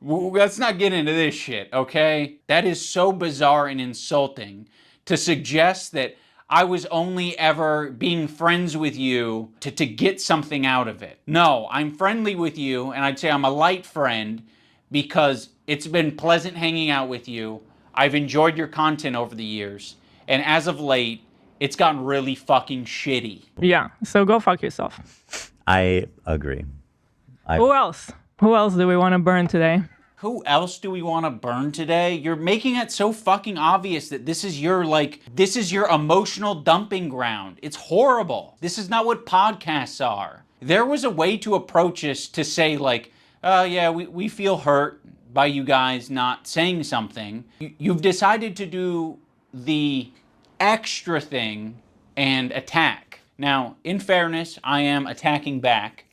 get into this shit, okay? That is so bizarre and insulting to suggest that I was only ever being friends with you to get something out of it. No, I'm friendly with you, and I'd say I'm a light friend because it's been pleasant hanging out with you. I've enjoyed your content over the years, and as of late, it's gotten really fucking shitty. Yeah, so go fuck yourself. I agree. Who else? Who else do we want to burn today? Who else do we want to burn today? You're making it so fucking obvious that this is your emotional dumping ground. It's horrible. This is not what podcasts are. There was a way to approach this to say like, yeah, we feel hurt by you guys not saying something. You've decided to do the extra thing and attack. Now, in fairness, I am attacking back,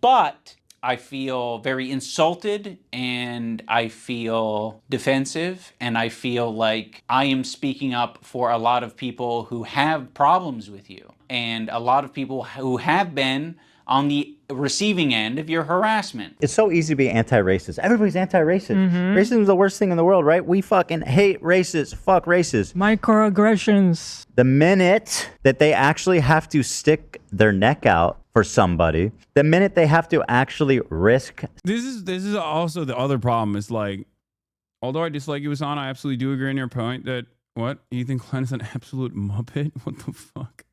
but I feel very insulted and I feel defensive and I feel like I am speaking up for a lot of people who have problems with you and a lot of people who have been on the receiving end of your harassment. It's so easy to be anti-racist. Everybody's anti-racist. Racism is the worst thing in the world, right? We fucking hate racists. Fuck racists. Microaggressions. The minute that they actually have to stick their neck out for somebody, the minute they have to actually risk. This is also the other problem. Is like, although I dislike you, Hassan, I absolutely do agree on your point that Ethan Klein is an absolute muppet. What the fuck?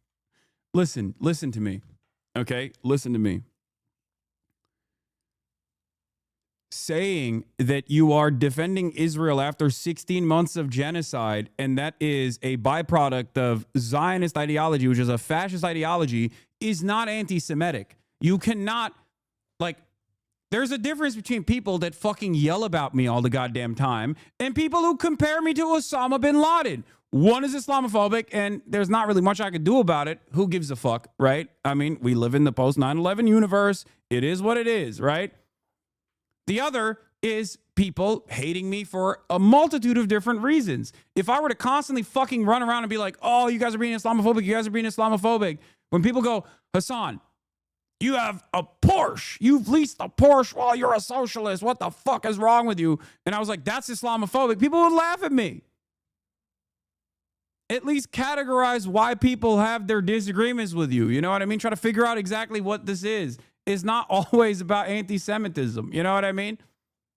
Listen to me. Okay, listen to me. Saying that you are defending Israel after 16 months of genocide, and that is a byproduct of Zionist ideology, which is a fascist ideology, is not anti-Semitic. You cannot, there's a difference between people that fucking yell about me all the goddamn time and people who compare me to Osama bin Laden. One is Islamophobic, and there's not really much I could do about it. Who gives a fuck, right? I mean, we live in the post 9/11 universe. It is what it is, right? The other is people hating me for a multitude of different reasons. If I were to constantly fucking run around and be like, oh, you guys are being Islamophobic, you guys are being Islamophobic. When people go, Hassan, you have a Porsche. You've leased a Porsche while you're a socialist. What the fuck is wrong with you? And I was like, that's Islamophobic. People would laugh at me. At least categorize why people have their disagreements with you. You know what I mean? Try to figure out exactly what this is. It's not always about anti-Semitism. You know what I mean?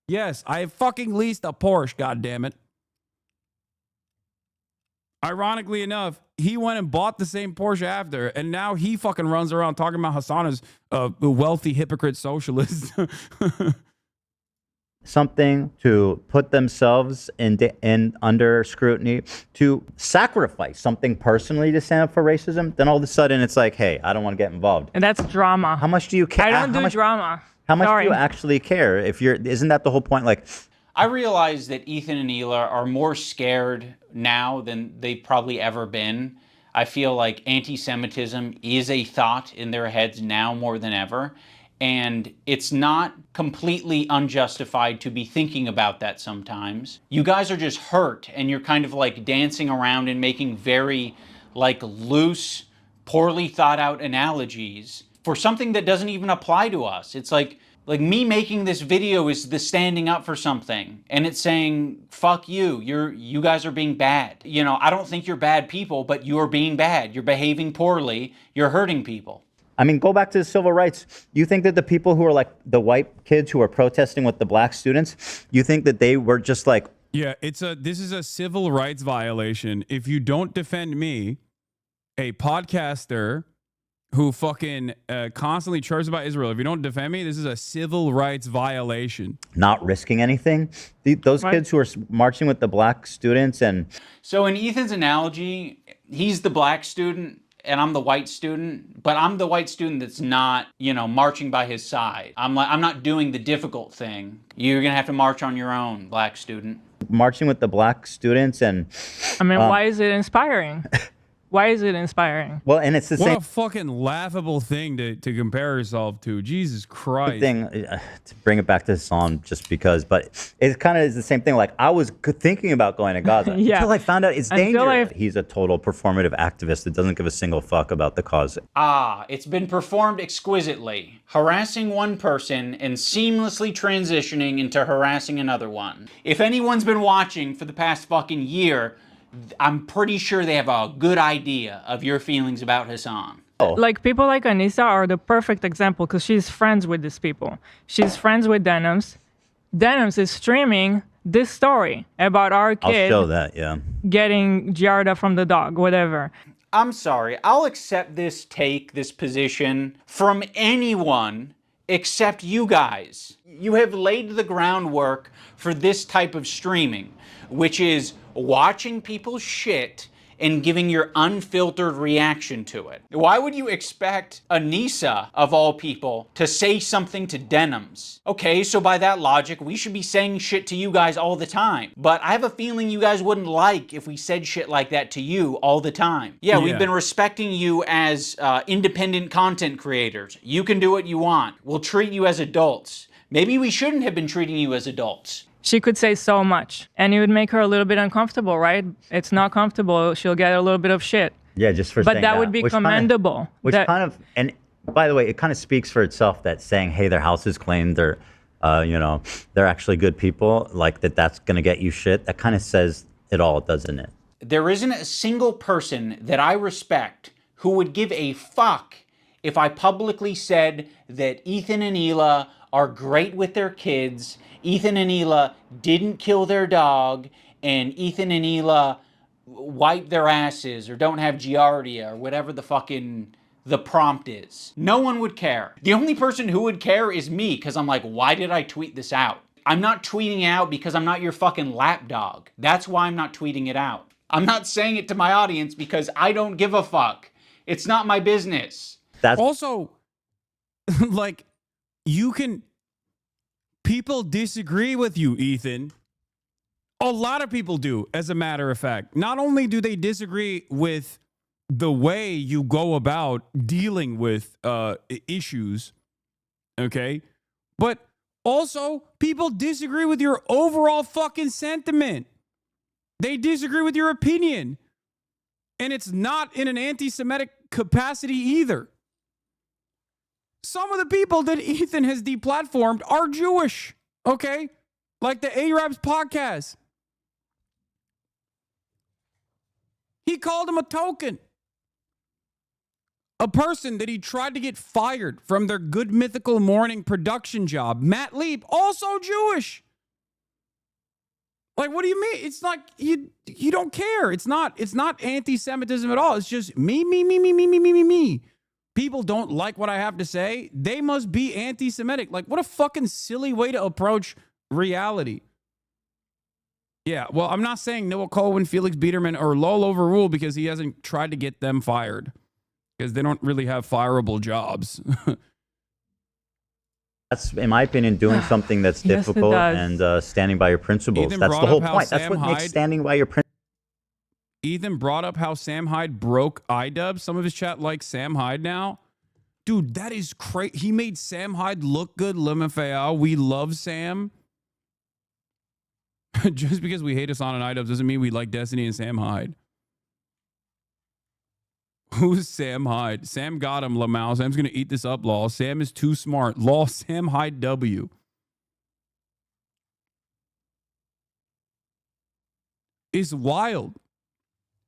Yes, I fucking leased a Porsche, goddammit. Ironically enough, he went and bought the same Porsche after, and now he fucking runs around talking about Hassan as a wealthy hypocrite socialist. Something to put themselves in under scrutiny, to sacrifice something personally to stand up for racism, then all of a sudden it's like, hey, I don't want to get involved. And that's drama. How much do you care? I don't do drama. How much Sorry. do you actually care? Isn't that the whole point? Like, I realize that Ethan and Hila are more scared now than they've probably ever been. I feel like anti-Semitism is a thought in their heads now more than ever. And it's not completely unjustified to be thinking about that sometimes. You guys are just hurt, and you're kind of like dancing around and making very like loose, poorly thought out analogies for something that doesn't even apply to us. It's like me making this video is the standing up for something, and it's saying, fuck you, you guys are being bad. You know, I don't think you're bad people, but you're being bad. You're behaving poorly. You're hurting people. I mean, go back to the civil rights. You think that the people who are like the white kids who are protesting with the black students, you think that they were just like... Yeah, this is a civil rights violation. If you don't defend me, a podcaster who fucking constantly chirps about Israel, if you don't defend me, this is a civil rights violation. Not risking anything. Those kids who are marching with the black students and... So in Ethan's analogy, he's the black student and I'm the white student, but I'm the white student that's not, you know, marching by his side. I'm not doing the difficult thing. You're gonna have to march on your own, black student. Marching with the black students and... I mean, why is it inspiring? Why is it inspiring? Well, and it's the same... What a fucking laughable thing to compare yourself to. Jesus Christ. Thing, to bring it back to Hassan just because, but it kind of is the same thing. Like, I was thinking about going to Gaza until I found out it's dangerous. He's a total performative activist that doesn't give a single fuck about the cause. It's been performed exquisitely. Harassing one person and seamlessly transitioning into harassing another one. If anyone's been watching for the past fucking year, I'm pretty sure they have a good idea of your feelings about Hassan. Like, people like Anissa are the perfect example because she's friends with these people. She's friends with Denims. Denims is streaming this story about our kid I'll show that, yeah. getting Giarda from the dog, whatever. I'm sorry, I'll accept this position from anyone except you guys. You have laid the groundwork for this type of streaming, which is watching people's shit and giving your unfiltered reaction to it. Why would you expect Anissa, of all people, to say something to Denims? Okay, so by that logic, we should be saying shit to you guys all the time. But I have a feeling you guys wouldn't like if we said shit like that to you all the time. Yeah, we've been respecting you as independent content creators. You can do what you want. We'll treat you as adults. Maybe we shouldn't have been treating you as adults. She could say so much, and it would make her a little bit uncomfortable, right? It's not comfortable. She'll get a little bit of shit. Yeah, just for saying that. But that would be commendable. And by the way, it kind of speaks for itself that saying, hey, their house is clean, they're actually good people, like that's going to get you shit. That kind of says it all, doesn't it? There isn't a single person that I respect who would give a fuck if I publicly said that Ethan and Hila are great with their kids, Ethan and Hila didn't kill their dog, and Ethan and Hila wipe their asses or don't have giardia or whatever the prompt is. No one would care. The only person who would care is me, because I'm like, why did I tweet this out? I'm not tweeting out because I'm not your fucking lapdog. That's why I'm not tweeting it out. I'm not saying it to my audience because I don't give a fuck. It's not my business. Also, like, people disagree with you, Ethan, A lot of people do, as a matter of fact. Not only do they disagree with the way you go about dealing with issues, okay, but also people disagree with your overall fucking sentiment. They disagree with your opinion. And it's not in an anti-Semitic capacity either. Some of the people that Ethan has deplatformed are Jewish, okay? Like the Arabs podcast. He called him a token. A person that he tried to get fired from their Good Mythical Morning production job. Matt Leap, also Jewish. Like, what do you mean? It's like you don't care. It's not anti-Semitism at all. It's just me. People don't like what I have to say. They must be anti-Semitic. Like, what a fucking silly way to approach reality. Yeah, well, I'm not saying Noah Colwyn, Felix Biederman, or Lowell overruled because he hasn't tried to get them fired. Because they don't really have fireable jobs. That's, in my opinion, doing something that's Yes, it difficult does. and standing by your principles. Ethan That's brought the whole up how point. That's Sam what makes Hyde- standing by your principles. Ethan brought up how Sam Hyde broke IDUBBZ. Some of his chat likes Sam Hyde now. Dude, that is crazy. He made Sam Hyde look good. Lemafayal. We love Sam. Just because we hate Hassan and IDUBBZ doesn't mean we like Destiny and Sam Hyde. Who's Sam Hyde? Sam got him, Lamau. Sam's going to eat this up, Law. Sam is too smart. Law, Sam Hyde W. It's wild.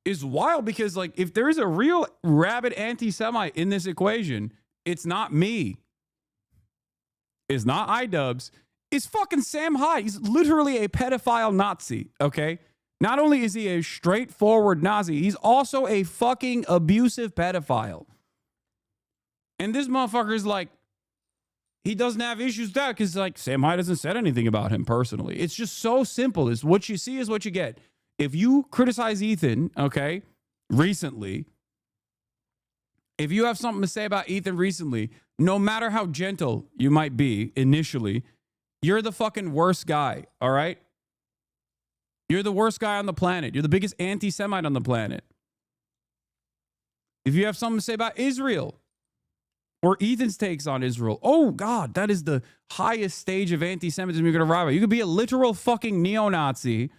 It's wild because, like, if there's a real rabid anti-Semite in this equation, it's not me. It's not IDUBBZ. It's fucking Sam Hyde. He's literally a pedophile Nazi, okay? Not only is he a straightforward Nazi, he's also a fucking abusive pedophile. And this motherfucker is like, he doesn't have issues with that because, like, Sam Hyde hasn't said anything about him personally. It's just so simple. It's what you see is what you get. If you criticize Ethan, okay, recently, if you have something to say about Ethan recently, no matter how gentle you might be initially, you're the fucking worst guy, all right? You're the worst guy on the planet. You're the biggest anti-Semite on the planet. If you have something to say about Israel or Ethan's takes on Israel, oh, God, that is the highest stage of anti-Semitism you could arrive at. You could be a literal fucking neo-Nazi.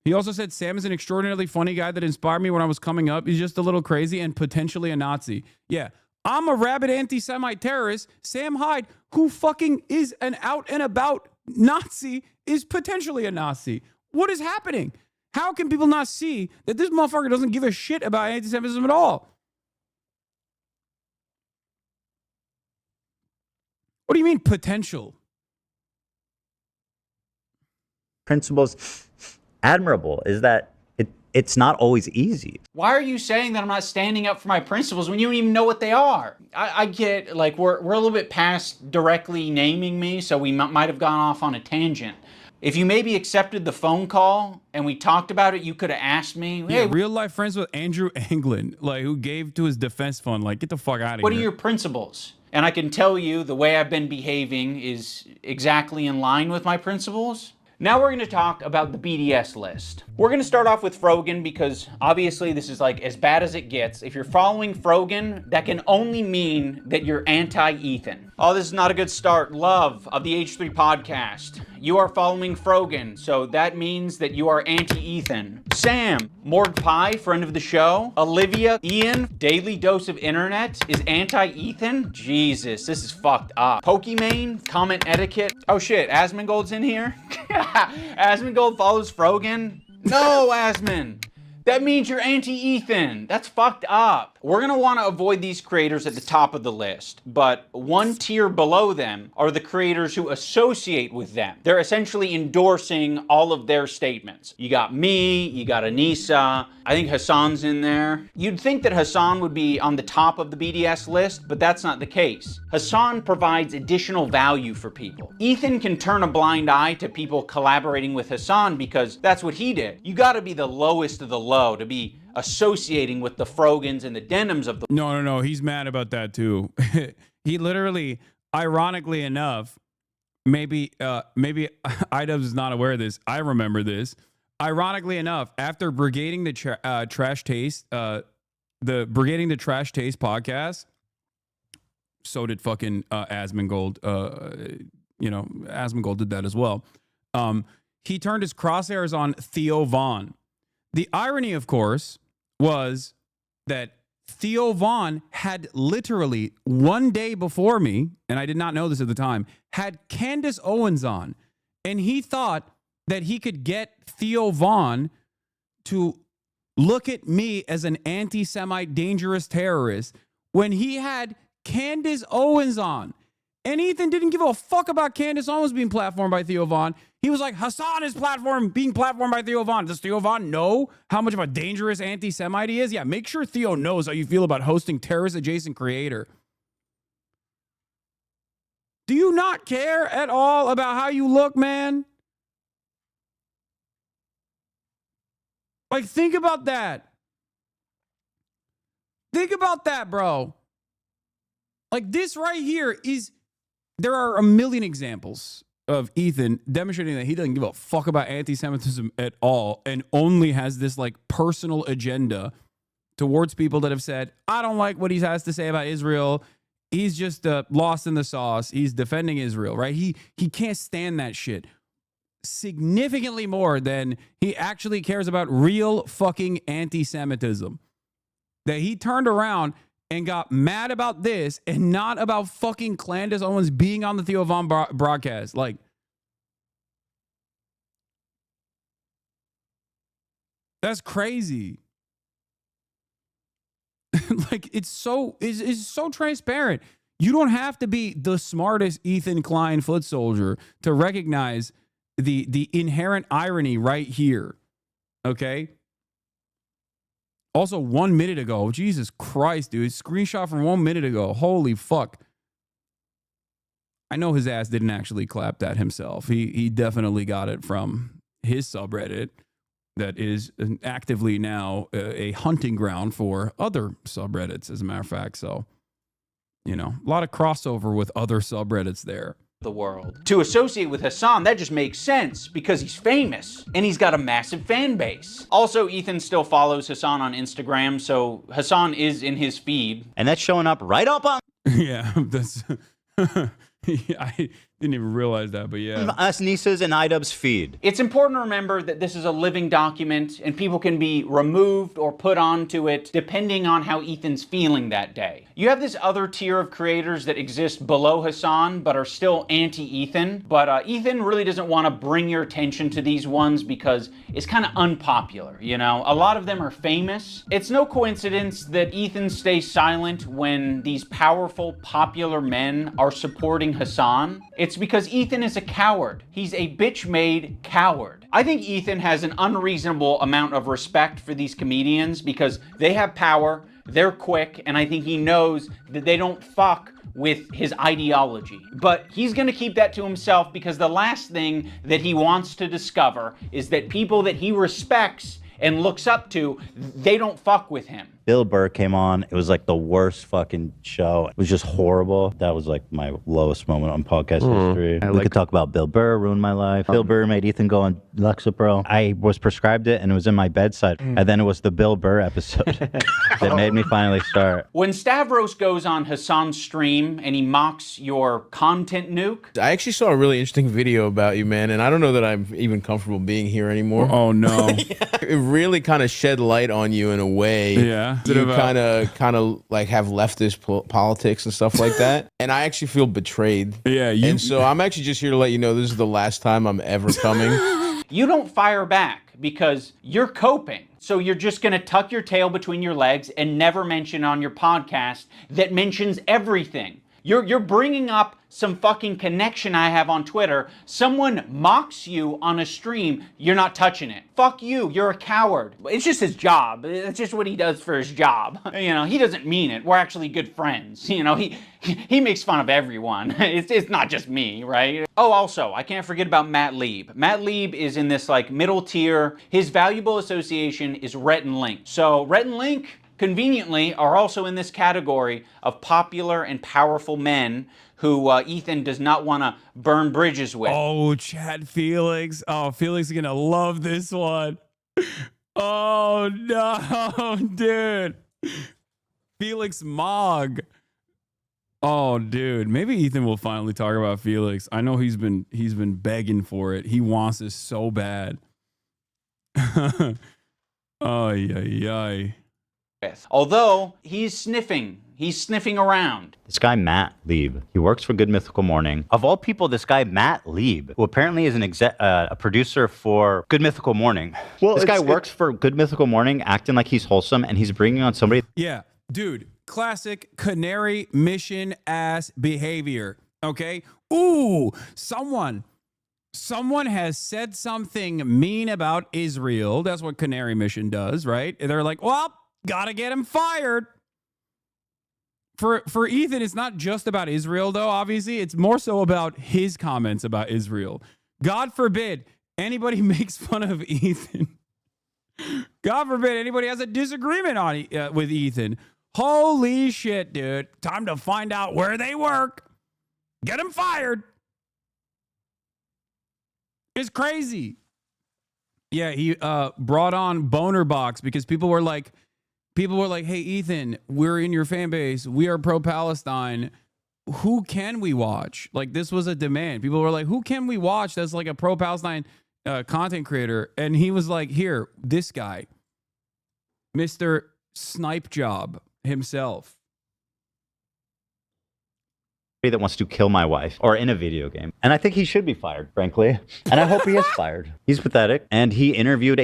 He also said Sam is an extraordinarily funny guy that inspired me when I was coming up. He's just a little crazy and potentially a Nazi. Yeah, I'm a rabid anti-Semite terrorist. Sam Hyde, who fucking is an out and about Nazi, is potentially a Nazi. What is happening? How can people not see that this motherfucker doesn't give a shit about anti-Semitism at all? What do you mean potential? Principles admirable is that it's not always easy. Why are you saying that I'm not standing up for my principles when you don't even know what they are? I get, like, we're a little bit past directly naming me, so we might have gone off on a tangent. If you maybe accepted the phone call and we talked about it, you could have asked me, hey, yeah, real life friends with Andrew Anglin, like, who gave to his defense fund. Like, get the fuck out of here. What are your principles? And I can tell you the way I've been behaving is exactly in line with my principles. Now we're going to talk about the BDS list. We're going to start off with Frogan because obviously this is like as bad as it gets. If you're following Frogan, that can only mean that you're anti-Ethan. Oh, this is not a good start. Love of the H3 podcast. You are following Frogan, so that means that you are anti-Ethan. Sam, Morg Pie, friend of the show. Olivia, Ian, Daily Dose of Internet is anti-Ethan? Jesus, this is fucked up. Pokimane, comment etiquette. Oh shit, Asmongold's in here? Asmongold follows Frogan? No, Asmon. That means you're anti-Ethan. That's fucked up. We're gonna wanna avoid these creators at the top of the list, but one tier below them are the creators who associate with them. They're essentially endorsing all of their statements. You got me, you got Anissa, I think Hassan's in there. You'd think that Hassan would be on the top of the BDS list, but that's not the case. Hassan provides additional value for people. Ethan can turn a blind eye to people collaborating with Hassan because that's what he did. You gotta be the lowest of the low to be associating with the Frogans and the Denims of the... No. He's mad about that too. He literally, ironically enough, maybe Idubbbz is not aware of this. I remember this. Ironically enough, after brigading the trash taste, the brigading the trash taste podcast, so did fucking Asmongold. Asmongold did that as well. He turned his crosshairs on Theo Von. The irony, of course, was that Theo Von had literally 1 day before me, and I did not know this at the time, had Candace Owens on. And he thought that he could get Theo Von to look at me as an anti-Semite dangerous terrorist when he had Candace Owens on. And Ethan didn't give a fuck about Candace Owens being platformed by Theo Von. He was like, Hassan is being platformed by Theo Von. Does Theo Von know how much of a dangerous anti-Semite he is? Yeah, make sure Theo knows how you feel about hosting terrorist-adjacent creator. Do you not care at all about how you look, man? Like, think about that. Think about that, bro. Like, this right here is... There are a million examples of Ethan demonstrating that he doesn't give a fuck about anti-Semitism at all and only has this like personal agenda towards people that have said, I don't like what he has to say about Israel. He's just lost in the sauce. He's defending Israel, right? He can't stand that shit significantly more than he actually cares about real fucking anti-Semitism. That he turned around and got mad about this and not about fucking Candace Owens being on the Theo Von broadcast. Like, that's crazy. Like, it's so transparent. You don't have to be the smartest Ethan Klein foot soldier to recognize the inherent irony right here. Okay? Also, 1 minute ago, Jesus Christ, dude, screenshot from 1 minute ago. Holy fuck. I know his ass didn't actually clap that himself. He definitely got it from his subreddit that is actively now a hunting ground for other subreddits, as a matter of fact. So, you know, a lot of crossover with other subreddits there. The world. To associate with Hassan, that just makes sense because he's famous and he's got a massive fan base. Also, Ethan still follows Hassan on Instagram, so Hassan is in his feed. And that's showing up right up on... Yeah, that's... I didn't even realize that, but yeah. Us nieces and Idubbbz feed. It's important to remember that this is a living document and people can be removed or put onto it depending on how Ethan's feeling that day. You have this other tier of creators that exist below Hassan but are still anti-Ethan, but Ethan really doesn't want to bring your attention to these ones because it's kind of unpopular, you know? A lot of them are famous. It's no coincidence that Ethan stays silent when these powerful, popular men are supporting Hassan. It's because Ethan is a coward. He's a bitch-made coward. I think Ethan has an unreasonable amount of respect for these comedians because they have power, they're quick, and I think he knows that they don't fuck with his ideology. But he's gonna keep that to himself because the last thing that he wants to discover is that people that he respects and looks up to, they don't fuck with him. Bill Burr came on. It was like the worst fucking show. It was just horrible. That was like my lowest moment on podcast history. We could talk about Bill Burr, ruined my life. Bill Burr made Ethan go on Lexapro. I was prescribed it and it was in my bedside. And then it was the Bill Burr episode that made me finally start. When Stavros goes on Hassan's stream and he mocks your content nuke. I actually saw a really interesting video about you, man, and I don't know that I'm even comfortable being here anymore. Oh no. It really kind of shed light on you in a way. Yeah. You kind of like have leftist politics and stuff like that, and I actually feel betrayed. Yeah, and so I'm actually just here to let you know this is the last time I'm ever coming. You don't fire back because you're coping. So you're just gonna tuck your tail between your legs and never mention on your podcast that mentions everything. You're bringing up some fucking connection I have on Twitter. Someone mocks you on a stream, you're not touching it. Fuck you, you're a coward. It's just his job. It's just what he does for his job. You know, he doesn't mean it. We're actually good friends. You know, he makes fun of everyone. It's not just me, right? Oh, also, I can't forget about Matt Lieb. Matt Lieb is in this like middle tier. His valuable association is Rhett and Link. So Rhett and Link, conveniently are also in this category of popular and powerful men who Ethan does not want to burn bridges with. Oh, Chad Felix. Oh, Felix is going to love this one. Oh, no, dude. Felix Mogg. Oh, dude. Maybe Ethan will finally talk about Felix. I know he's been begging for it. He wants this so bad. Oh, yeah. Although he's sniffing around. This guy, Matt Lieb, he works for Good Mythical Morning. Of all people, this guy, Matt Lieb, who apparently is a producer for Good Mythical Morning. Well, this guy works for Good Mythical Morning, acting like he's wholesome, and he's bringing on somebody. Yeah, dude, classic canary mission ass behavior. Okay. Ooh, someone has said something mean about Israel. That's what Canary Mission does, right? And they're like, well, gotta get him fired. For Ethan, it's not just about Israel, though, obviously. It's more so about his comments about Israel. God forbid anybody makes fun of Ethan. God forbid anybody has a disagreement with Ethan. Holy shit, dude. Time to find out where they work. Get him fired. It's crazy. Yeah, he brought on Boner Box because people were like, hey, Ethan, we're in your fan base. We are pro-Palestine. Who can we watch? Like, this was a demand. People were like, who can we watch that's like a pro-Palestine content creator? And he was like, here, this guy, Mr. Snipe Job himself. That wants to kill my wife or in a video game. And I think he should be fired, frankly. And I hope he is fired. He's pathetic. And he interviewed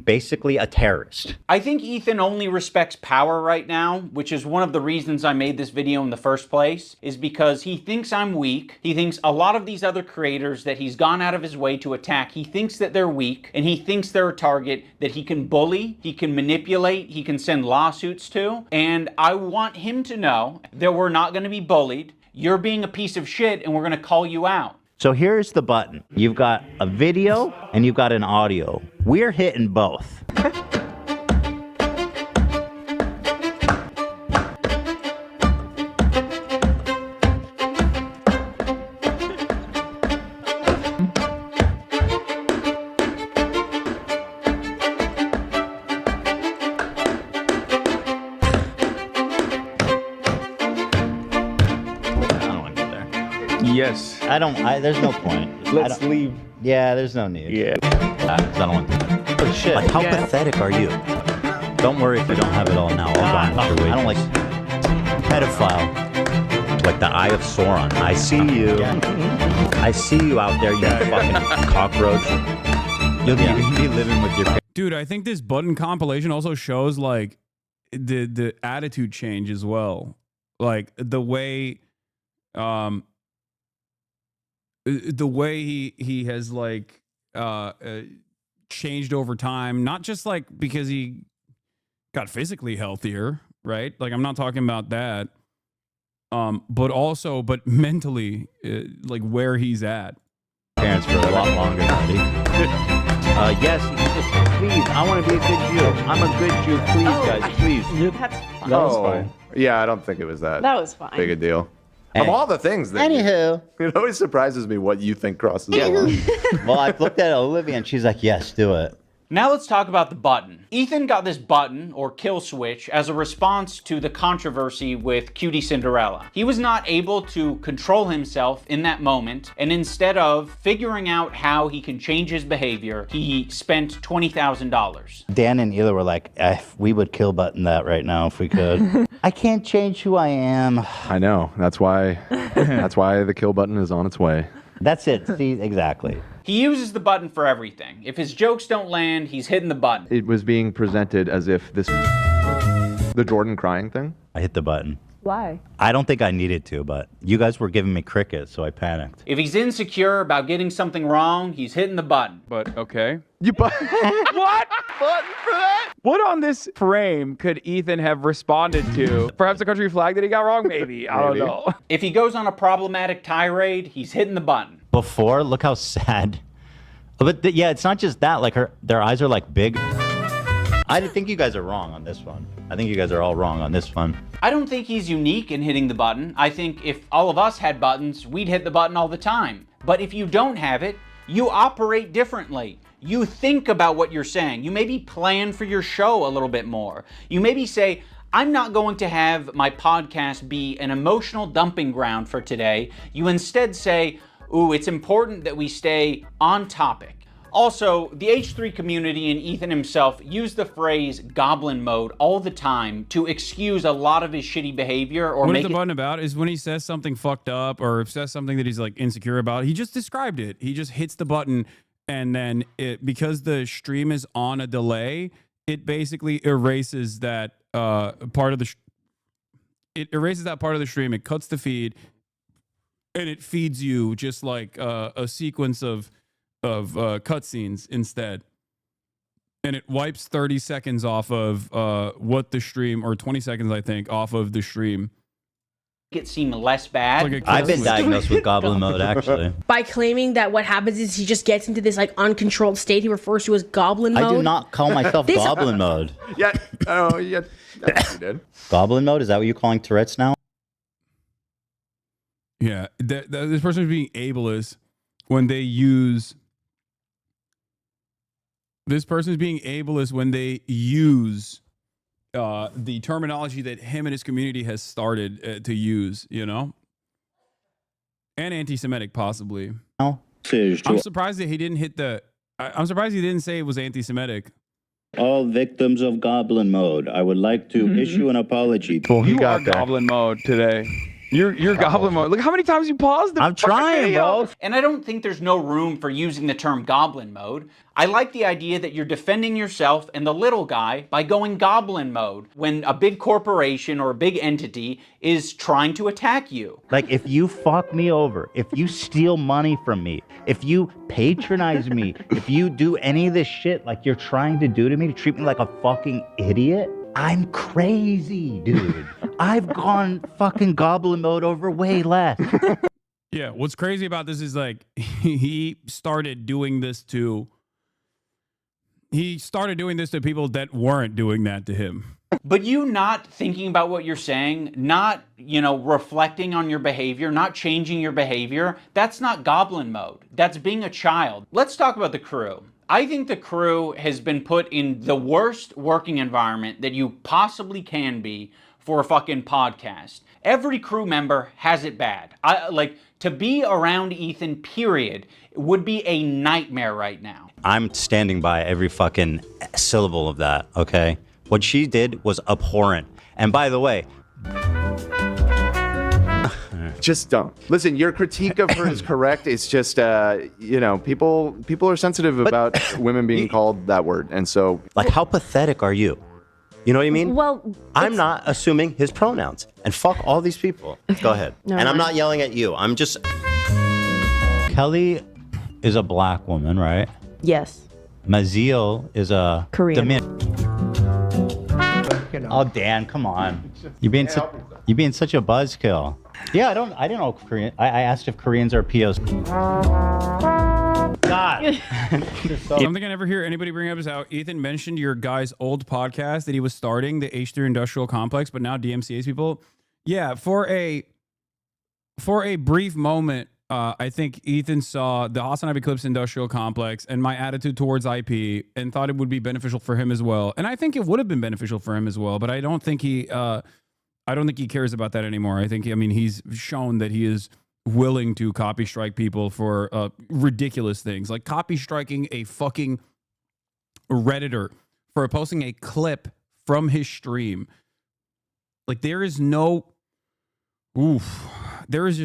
basically a terrorist. I think Ethan only respects power right now, which is one of the reasons I made this video in the first place, is because he thinks I'm weak. He thinks a lot of these other creators that he's gone out of his way to attack, he thinks that they're weak, and he thinks they're a target that he can bully, he can manipulate, he can send lawsuits to. And I want him to know that we're not going to be bullied. You're being a piece of shit and we're going to call you out. So here's the button. You've got a video and you've got an audio. We're hitting both. Yes. There's no point. Let's leave. Yeah, there's no need. Yeah. I don't want to. Oh, shit. Like, how pathetic are you? Don't worry if you don't have it all now. I'll garnish your wages. I don't like pedophile. Like the Eye of Sauron. I see you. I see you out there, you fucking cockroach. You'll be living with your... Dude, I think this button compilation also shows, like, the attitude change as well. Like, the way he has, like, changed over time, not just like because he got physically healthier, right? Like, I'm not talking about that, but mentally, like, where he's at. Parents for a lot longer, buddy. Yes, please, I want to be a good Jew. I'm a good Jew, please, guys, please. That's fine. That was fine. Yeah, I don't think it was that big a deal. Of all the things that it always surprises me what you think crosses the line. Well, I looked at Olivia and she's like, yes, do it. Now let's talk about the button. Ethan got this button, or kill switch, as a response to the controversy with Cutie Cinderella. He was not able to control himself in that moment, and instead of figuring out how he can change his behavior, he spent $20,000. Dan and Ela were like, we would kill button that right now if we could. I can't change who I am. I know. That's why the kill button is on its way. That's it. See, exactly. He uses the button for everything. If his jokes don't land, he's hitting the button. It was being presented as if the Jordan crying thing. I hit the button. Why? I don't think I needed to, but you guys were giving me crickets, so I panicked. If he's insecure about getting something wrong, he's hitting the button. But, okay. What? Button for that? What on this frame could Ethan have responded to? Perhaps the country flag that he got wrong? Maybe. I don't know. If he goes on a problematic tirade, he's hitting the button. Before, look how sad. But yeah, it's not just that. Like their eyes are like big. I think you guys are wrong on this one. I think you guys are all wrong on this one. I don't think he's unique in hitting the button. I think if all of us had buttons, we'd hit the button all the time. But if you don't have it, you operate differently. You think about what you're saying. You maybe plan for your show a little bit more. You maybe say, I'm not going to have my podcast be an emotional dumping ground for today. You instead say, ooh, it's important that we stay on topic. Also, the H3 community and Ethan himself use the phrase goblin mode all the time to excuse a lot of his shitty behavior or what make is the button about is when he says something fucked up or says something that he's like insecure about. He just described it. He just hits the button and then because the stream is on a delay, it basically erases that part of the stream. It cuts the feed and it feeds you just like a sequence of cutscenes instead, and it wipes 30 seconds off of what the stream, or 20 seconds I think, off of the stream. It seem less bad. Like I've been diagnosed with goblin mode actually. By claiming that what happens is he just gets into this like uncontrolled state he refers to as goblin mode. I do not call myself goblin mode. Yeah, oh yeah, you did. Goblin mode? Is that what you're calling Tourette's now? Yeah, this person is being ableist when they use. This person is being ableist when they use the terminology that him and his community has started to use, you know? And anti-Semitic, possibly. No. I'm surprised that he didn't hit the... I'm surprised he didn't say it was anti-Semitic. All victims of goblin mode, I would like to issue an apology. You are goblin mode today. You're goblin mode. Look how many times you paused. I'm trying, bro. And I don't think there's no room for using the term goblin mode. I like the idea that you're defending yourself and the little guy by going goblin mode when a big corporation or a big entity is trying to attack you. Like, if you fuck me over, if you steal money from me, if you patronize me, if you do any of this shit like you're trying to do to me, to treat me like a fucking idiot, I'm crazy, dude. I've gone fucking goblin mode over way less. Yeah, what's crazy about this is like he started doing this to people that weren't doing that to him. But you not thinking about what you're saying, not, reflecting on your behavior, not changing your behavior, that's not goblin mode. That's being a child. Let's talk about the crew. I think the crew has been put in the worst working environment that you possibly can be for a fucking podcast. Every crew member has it bad. To be around Ethan, period, would be a nightmare right now. I'm standing by every fucking syllable of that, okay? What she did was abhorrent. And by the way... Just don't. Listen, your critique of her is correct. It's just, people are sensitive about women being called that word. And so... Like, how pathetic are you? You know what I mean? Well, I'm not assuming his pronouns. And fuck all these people. Okay. Go ahead. No, and I'm not yelling at you. I'm just... Kelly is a black woman, right? Yes. Maziel is a... Korean. Oh, Dan, come on. You're being such a buzzkill. Yeah, I didn't know Korean. I asked if Koreans are POs. God. Something I never hear anybody bring up is how Ethan mentioned your guy's old podcast that he was starting, the H3 Industrial Complex, but now DMCA's people. Yeah, for a brief moment, I think Ethan saw the Hasanabi Clips Industrial Complex and my attitude towards IP and thought it would be beneficial for him as well. And I think it would have been beneficial for him as well, but I don't think he cares about that anymore. He's shown that he is willing to copy strike people for ridiculous things, like copy striking a fucking Redditor for posting a clip from his stream. Like, there is just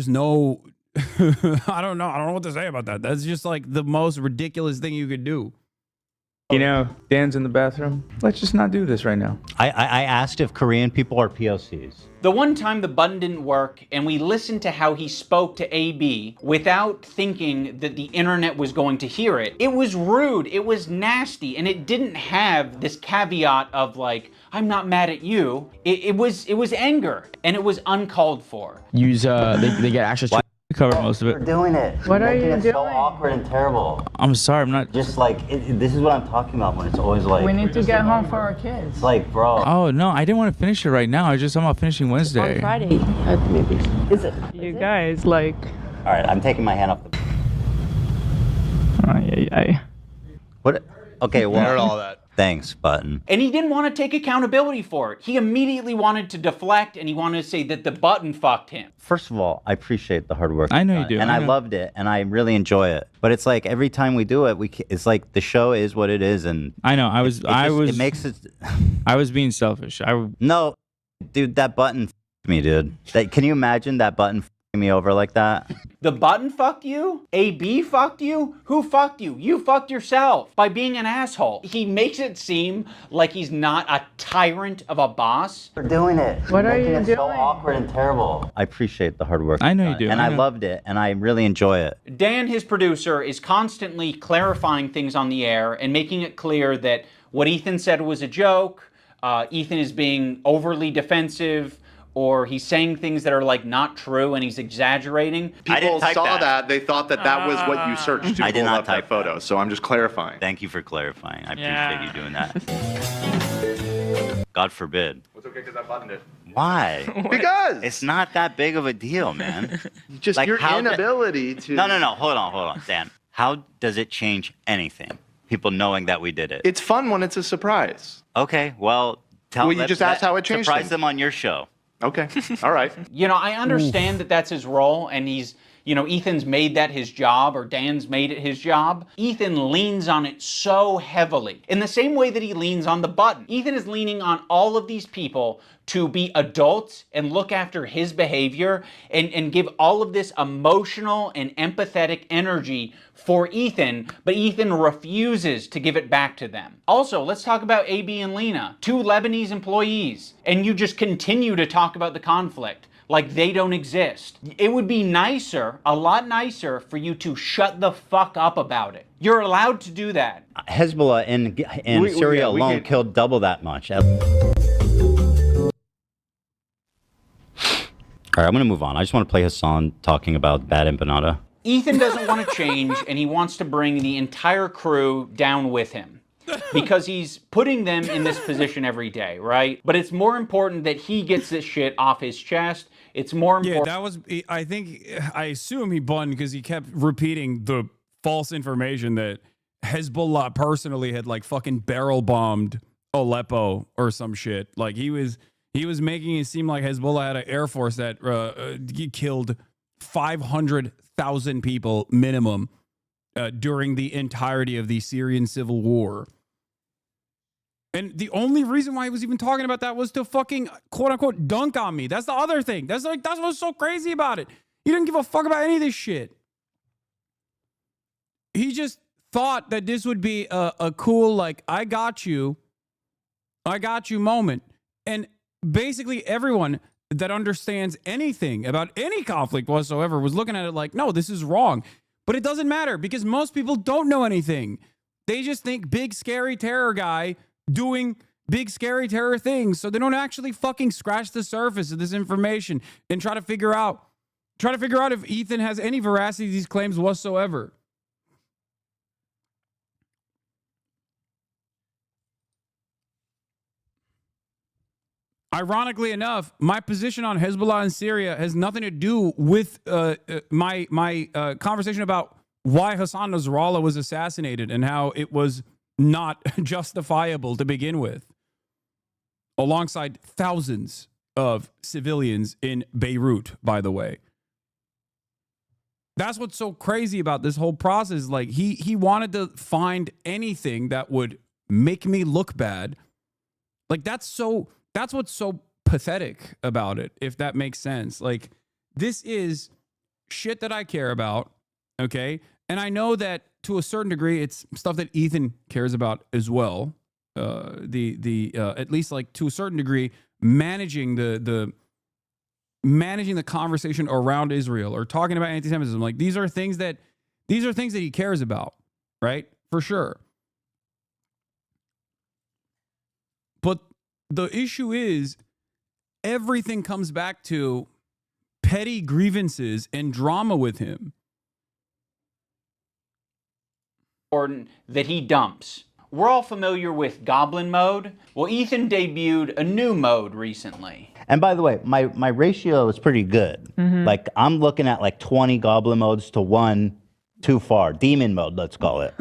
no I don't know what to say about that. That's just like the most ridiculous thing you could do. Dan's in the bathroom. Let's just not do this right now. I asked if Korean people are POCs. The one time the button didn't work and we listened to how he spoke to AB without thinking that the internet was going to hear it, it was rude, it was nasty, and it didn't have this caveat of like, I'm not mad at you. It was anger, and it was uncalled for. They get access to We covered most of We're it. doing it. What are you Making it doing? so awkward and terrible. I'm sorry, I'm not. Just like, this is what I'm talking about when it's always like. We need to get home for our kids. It's like, bro. Oh no, I didn't want to finish it right now. I was just talking about finishing Wednesday. On Friday, maybe. Is it? You guys, like. All right, I'm taking my hand off the. What? Okay, well. Heard all that. Thanks, Button. And he didn't want to take accountability for it. He immediately wanted to deflect, and he wanted to say that the button fucked him. First of all, I appreciate the hard work. I know you've you done, do. and I I know. loved it, and I really enjoy it. But it's like every time we do it, it's like the show is what it is, and I know. it makes it. I was being selfish. No, dude, that button f***ed me, dude. Can you imagine that button f***ing me over like that? The button fucked you? AB fucked you? Who fucked you? You fucked yourself by being an asshole. He makes it seem like he's not a tyrant of a boss. We're doing it. What are Making you it doing? so awkward and terrible. I appreciate the hard work. I know you've you done, do. and I I know. loved it, and I really enjoy it. Dan, his producer, is constantly clarifying things on the air and making it clear that what Ethan said was a joke. Ethan is being overly defensive, or he's saying things that are like not true and he's exaggerating. People saw that. They thought that was what you searched to I did pull not up type that photo. So I'm just clarifying. Thank you for clarifying. I appreciate you doing that. God forbid. It's okay because I buttoned it. Why? Because it's not that big of a deal, man. Just Like, your how inability to. No. Hold on, Dan. How does it change anything? People knowing that we did it. It's fun when it's a surprise. Okay, well, Well, you just asked how it changed Surprise things. them on your show. Okay, all right. You know, I understand that that's his role, and he's, you know, Ethan's made that his job, or Dan's made it his job. Ethan leans on it so heavily, in the same way that he leans on the button. Ethan is leaning on all of these people to be adults and look after his behavior and give all of this emotional and empathetic energy for Ethan, but Ethan refuses to give it back to them. Also, let's talk about AB and Lena, two Lebanese employees, and you just continue to talk about the conflict like they don't exist. It would be nicer, a lot nicer, for you to shut the fuck up about it. You're allowed to do that. Hezbollah in Syria alone killed double that much. All right, I'm going to move on. I just want to play Hassan talking about bad empanada. Ethan doesn't want to change, and he wants to bring the entire crew down with him because he's putting them in this position every day, right? But it's more important that he gets this shit off his chest. It's more important. Yeah, that was, I assume he buttoned because he kept repeating the false information that Hezbollah personally had like fucking barrel bombed Aleppo or some shit. Like he was making it seem like Hezbollah had an air force that killed 500,000 people minimum during the entirety of the Syrian civil war. And the only reason why he was even talking about that was to fucking quote unquote dunk on me. That's the other thing. That's what's so crazy about it. He didn't give a fuck about any of this shit. He just thought that this would be a cool, like, I got you moment. And basically everyone that understands anything about any conflict whatsoever was looking at it like, no, this is wrong. But it doesn't matter because most people don't know anything. They just think big, scary terror guy doing big, scary terror things. So they don't actually fucking scratch the surface of this information and try to figure out if Ethan has any veracity to these claims whatsoever. Ironically enough, my position on Hezbollah in Syria has nothing to do with my conversation about why Hassan Nasrallah was assassinated and how it was not justifiable to begin with, alongside thousands of civilians in Beirut, by the way. That's what's so crazy about this whole process. Like he wanted to find anything that would make me look bad. Like that's what's so pathetic about it, if that makes sense. Like, this is shit that I care about, okay? And I know that to a certain degree, it's stuff that Ethan cares about as well. At least like to a certain degree, managing the conversation around Israel or talking about anti-Semitism. Like these are things that he cares about, right? For sure. But the issue is everything comes back to petty grievances and drama with him. That he dumps. We're all familiar with Goblin mode. Well, Ethan debuted a new mode recently. And by the way, my ratio is pretty good. Like, I'm looking at like 20 Goblin modes to 1 too far. Demon mode, let's call it.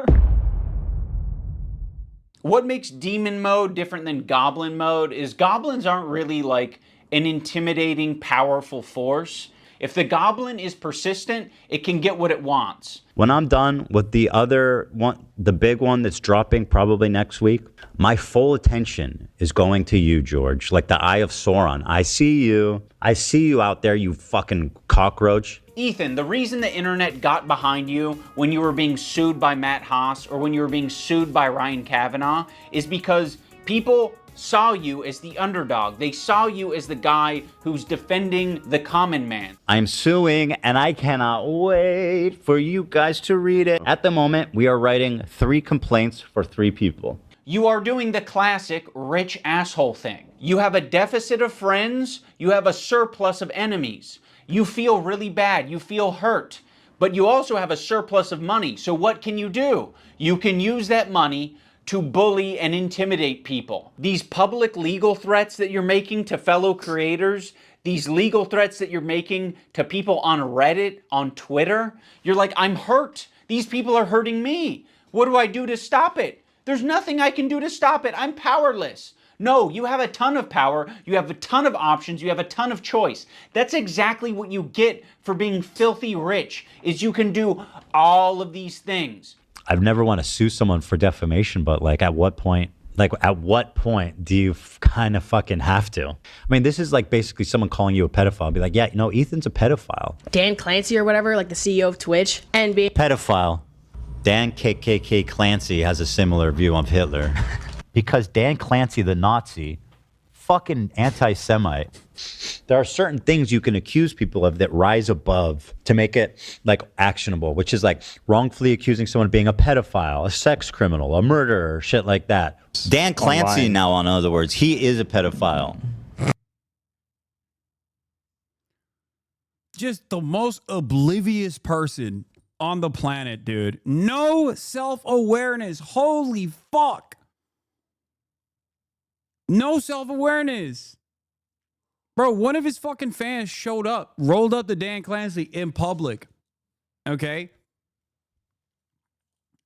What makes Demon mode different than Goblin mode is goblins aren't really like an intimidating, powerful force. If the goblin is persistent, it can get what it wants. When I'm done with the other one, the big one that's dropping probably next week, my full attention is going to you, George. Like the Eye of Sauron. I see you. I see you out there, you fucking cockroach. Ethan, the reason the internet got behind you when you were being sued by Matt Haas or when you were being sued by Ryan Kavanaugh is because people saw you as the underdog. They saw you as the guy who's defending the common man. I'm suing, and I cannot wait for you guys to read it. At the moment, we are writing 3 complaints for 3 people. You are doing the classic rich asshole thing. You have a deficit of friends, you have a surplus of enemies. You feel really bad, you feel hurt, but you also have a surplus of money. So what can you do? You can use that money to bully and intimidate people. These public legal threats that you're making to fellow creators, these legal threats that you're making to people on Reddit, on Twitter, you're like, I'm hurt. These people are hurting me. What do I do to stop it? There's nothing I can do to stop it. I'm powerless. No, you have a ton of power, you have a ton of options, you have a ton of choice. That's exactly what you get for being filthy rich, is you can do all of these things. I've never want to sue someone for defamation, but like at what point do you kind of fucking have to? I mean, this is like basically someone calling you a pedophile. Be like, yeah, you know, Ethan's a pedophile. Dan Clancy or whatever, like the CEO of Twitch, and being pedophile. Dan KKK Clancy has a similar view of Hitler. Because Dan Clancy, the Nazi, fucking anti-Semite. There are certain things you can accuse people of that rise above to make it like actionable, which is like wrongfully accusing someone of being a pedophile, a sex criminal, a murderer, shit like that. Dan Clancy now, in other words, he is a pedophile. Just the most oblivious person on the planet, dude. No self-awareness. Holy fuck. No self-awareness. Bro, one of his fucking fans showed up, rolled up to Dan Clancy in public. Okay?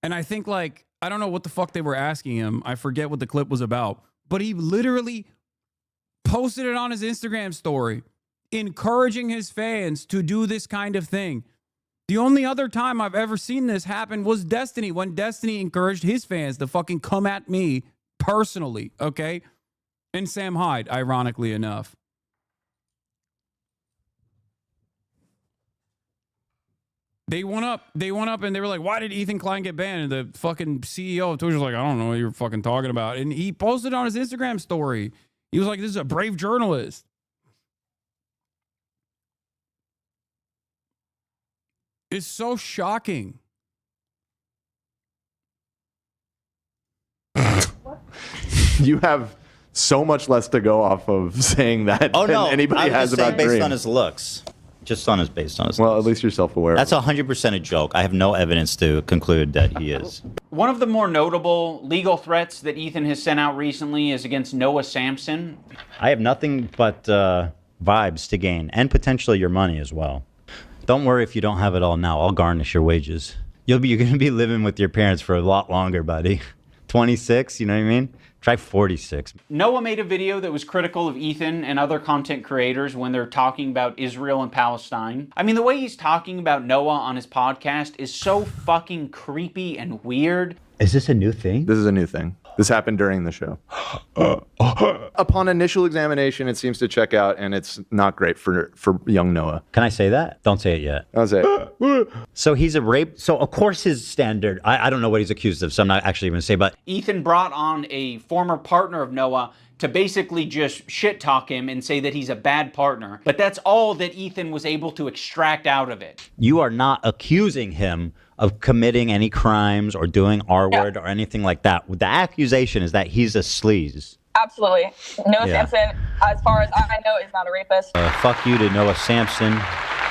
And I think, like, I don't know what the fuck they were asking him. I forget what the clip was about. But he literally posted it on his Instagram story, encouraging his fans to do this kind of thing. The only other time I've ever seen this happen was Destiny, when Destiny encouraged his fans to fucking come at me personally, okay? And Sam Hyde, ironically enough. They went up and they were like, why did Ethan Klein get banned? And the fucking CEO of Twitch was like, I don't know what you're fucking talking about. And he posted on his Instagram story. He was like, this is a brave journalist. It's so shocking. You have so much less to go off of saying that than anybody has about Dream. Based on his looks. Just based on his Well, at least you're self-aware. That's 100% a joke. I have no evidence to conclude that he is. One of the more notable legal threats that Ethan has sent out recently is against Noah Samson. I have nothing but vibes to gain, and potentially your money as well. Don't worry if you don't have it all now. I'll garnish your wages. You're going to be living with your parents for a lot longer, buddy. 26, you know what I mean? Try 46. Noah made a video that was critical of Ethan and other content creators when they're talking about Israel and Palestine. I mean, the way he's talking about Noah on his podcast is so fucking creepy and weird. Is this a new thing? This is a new thing. This happened during the show. Upon initial examination, it seems to check out, and it's not great for young Noah. Can I say that? Don't say it yet. Don't say it. So he's a rape. So of course his standard, I don't know what he's accused of, so I'm not actually going to say, but Ethan brought on a former partner of Noah to basically just shit talk him and say that he's a bad partner. But that's all that Ethan was able to extract out of it. You are not accusing him of committing any crimes or doing R-word or anything like that. The accusation is that he's a sleaze. Absolutely. Noah Sampson, as far as I know, is not a rapist. Fuck you to Noah Sampson,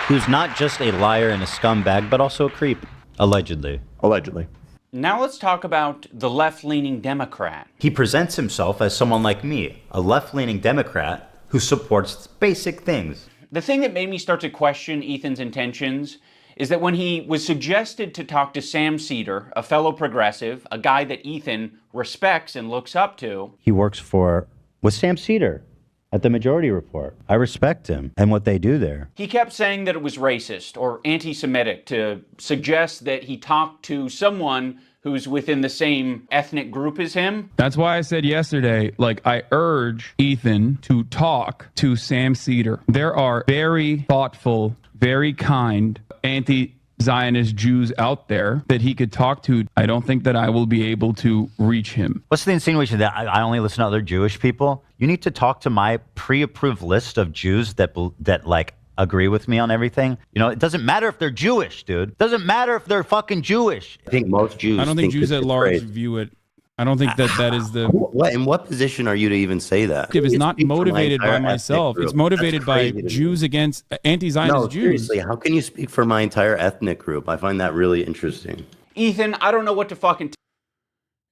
who's not just a liar and a scumbag, but also a creep. Allegedly. Allegedly. Now let's talk about the left-leaning Democrat. He presents himself as someone like me, a left-leaning Democrat who supports basic things. The thing that made me start to question Ethan's intentions is that when he was suggested to talk to Sam Seder, a fellow progressive, a guy that Ethan respects and looks up to. He works with Sam Seder at the Majority Report. I respect him and what they do there. He kept saying that it was racist or anti-Semitic to suggest that he talked to someone who's within the same ethnic group as him. That's why I said yesterday, like, I urge Ethan to talk to Sam Seder. There are very thoughtful, very kind anti-Zionist Jews out there that he could talk to. I don't think that I will be able to reach him. What's the insinuation that I only listen to other Jewish people? You need to talk to my pre-approved list of Jews that like agree with me on everything. You know, it doesn't matter if they're Jewish, dude. It doesn't matter if they're fucking Jewish. I think most Jews. I don't think Jews at large crazy. view it. I don't think that is the. In what position are you to even say that? It's not motivated by myself. It's motivated by Jews against anti-Zionist No, Jews. seriously, how can you speak for my entire ethnic group? I find that really interesting. Ethan, I don't know what to fucking.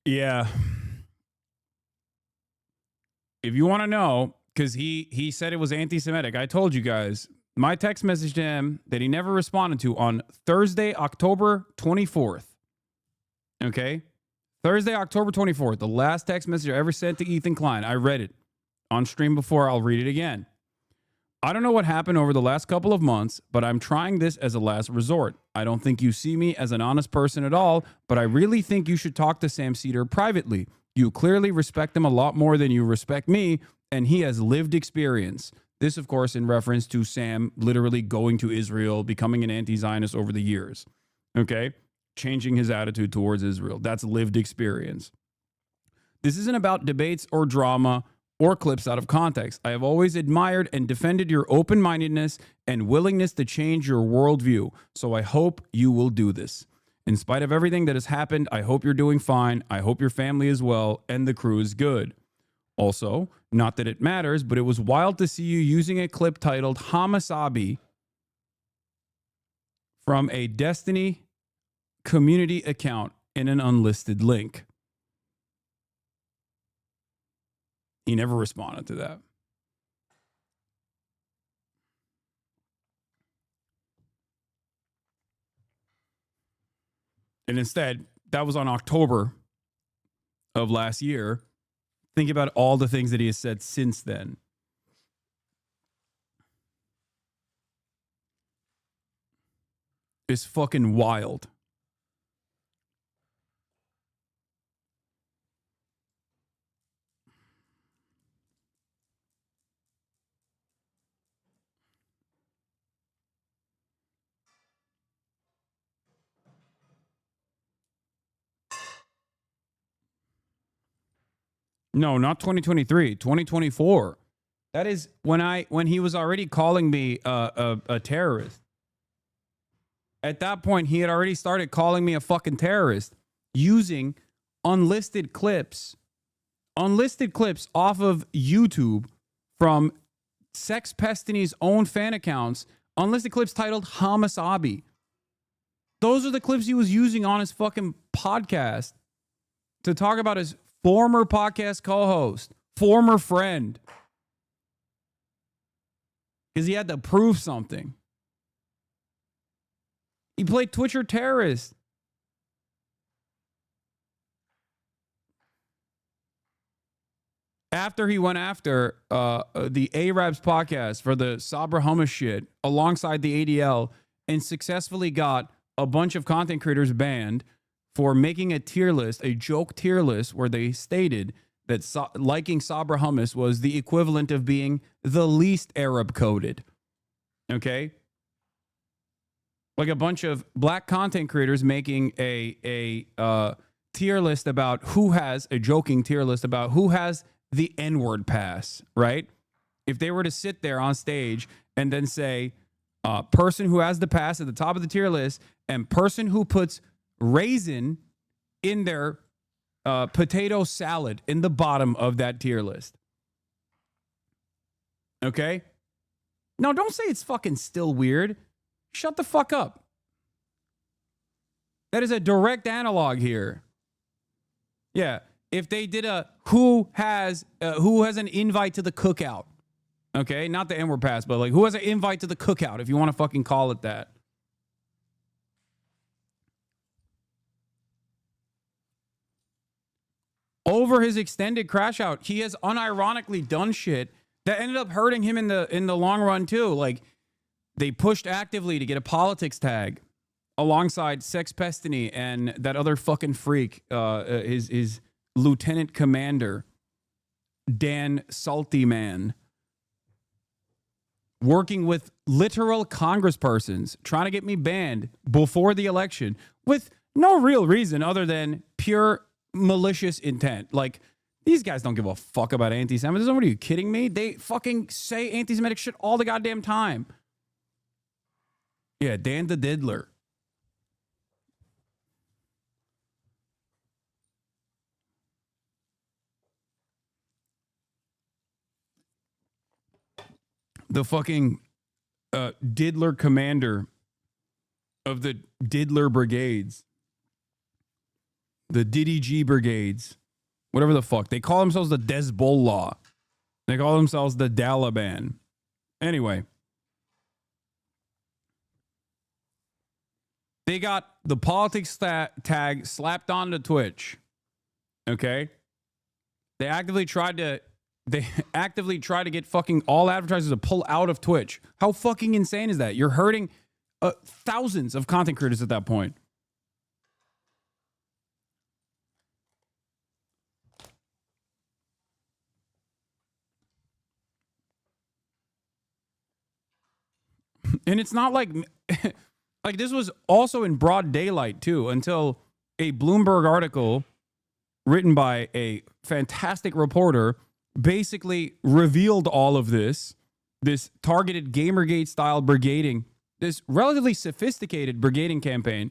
Yeah. If you want to know, because he said it was anti-Semitic, I told you guys. My text message to him that he never responded to on Thursday, October 24th. Okay? Thursday, October 24th, the last text message I ever sent to Ethan Klein. I read it on stream before. I'll read it again. I don't know what happened over the last couple of months, but I'm trying this as a last resort. I don't think you see me as an honest person at all, but I really think you should talk to Sam Seder privately. You clearly respect him a lot more than you respect me, and he has lived experience. This, of course, in reference to Sam literally going to Israel, becoming an anti-Zionist over the years. Okay? Changing his attitude towards Israel. That's lived experience. This isn't about debates or drama or clips out of context. I have always admired and defended your open-mindedness and willingness to change your worldview. So I hope you will do this. In spite of everything that has happened, I hope you're doing fine. I hope your family is well and the crew is good. Also, not that it matters, but it was wild to see you using a clip titled Hasanabi from a Destiny community account in an unlisted link. He never responded to that. And instead, that was on October of last year. Think about all the things that he has said since then. It's fucking wild. No, not 2023, 2024. That is when he was already calling me a terrorist. At that point, he had already started calling me a fucking terrorist using unlisted clips off of YouTube from Sex Pestini's own fan accounts, unlisted clips titled Hasanabi. Those are the clips he was using on his fucking podcast to talk about his former podcast co-host, former friend. Because he had to prove something. He played Twitcher terrorist. After he went after the Arabs podcast for the Sabra Hummus shit alongside the ADL and successfully got a bunch of content creators banned for making a tier list, a joke tier list, where they stated that liking Sabra Hummus was the equivalent of being the least Arab coded. Okay? Like a bunch of black content creators making a tier list about who has, a joking tier list about who has the N-word pass, right? If they were to sit there on stage and then say, person who has the pass at the top of the tier list and person who puts raisin in their potato salad in the bottom of that tier list. Okay? No, don't say it's fucking still weird. Shut the fuck up. That is a direct analog here. Yeah. If they did a who has an invite to the cookout. Okay? Not the N-word pass, but like who has an invite to the cookout, if you want to fucking call it that. Over his extended crash out, he has unironically done shit that ended up hurting him in the long run too. Like they pushed actively to get a politics tag alongside Sex Pestany and that other fucking freak, his lieutenant commander, Dan Salty Man, working with literal congresspersons trying to get me banned before the election with no real reason other than pure malicious intent. Like, these guys don't give a fuck about anti-Semitism. What are you kidding me? They fucking say anti-Semitic shit all the goddamn time. Yeah, Dan the Diddler. The fucking Diddler commander of the Diddler Brigades. The DDG Brigades. Whatever the fuck. They call themselves the Dezbollah. They call themselves the Taliban. Anyway. They got the politics tag slapped onto Twitch. Okay? They actively tried to get fucking all advertisers to pull out of Twitch. How fucking insane is that? You're hurting thousands of content creators at that point. And it's not like like this was also in broad daylight too, until a Bloomberg article written by a fantastic reporter basically revealed all of this targeted Gamergate style brigading, this relatively sophisticated brigading campaign.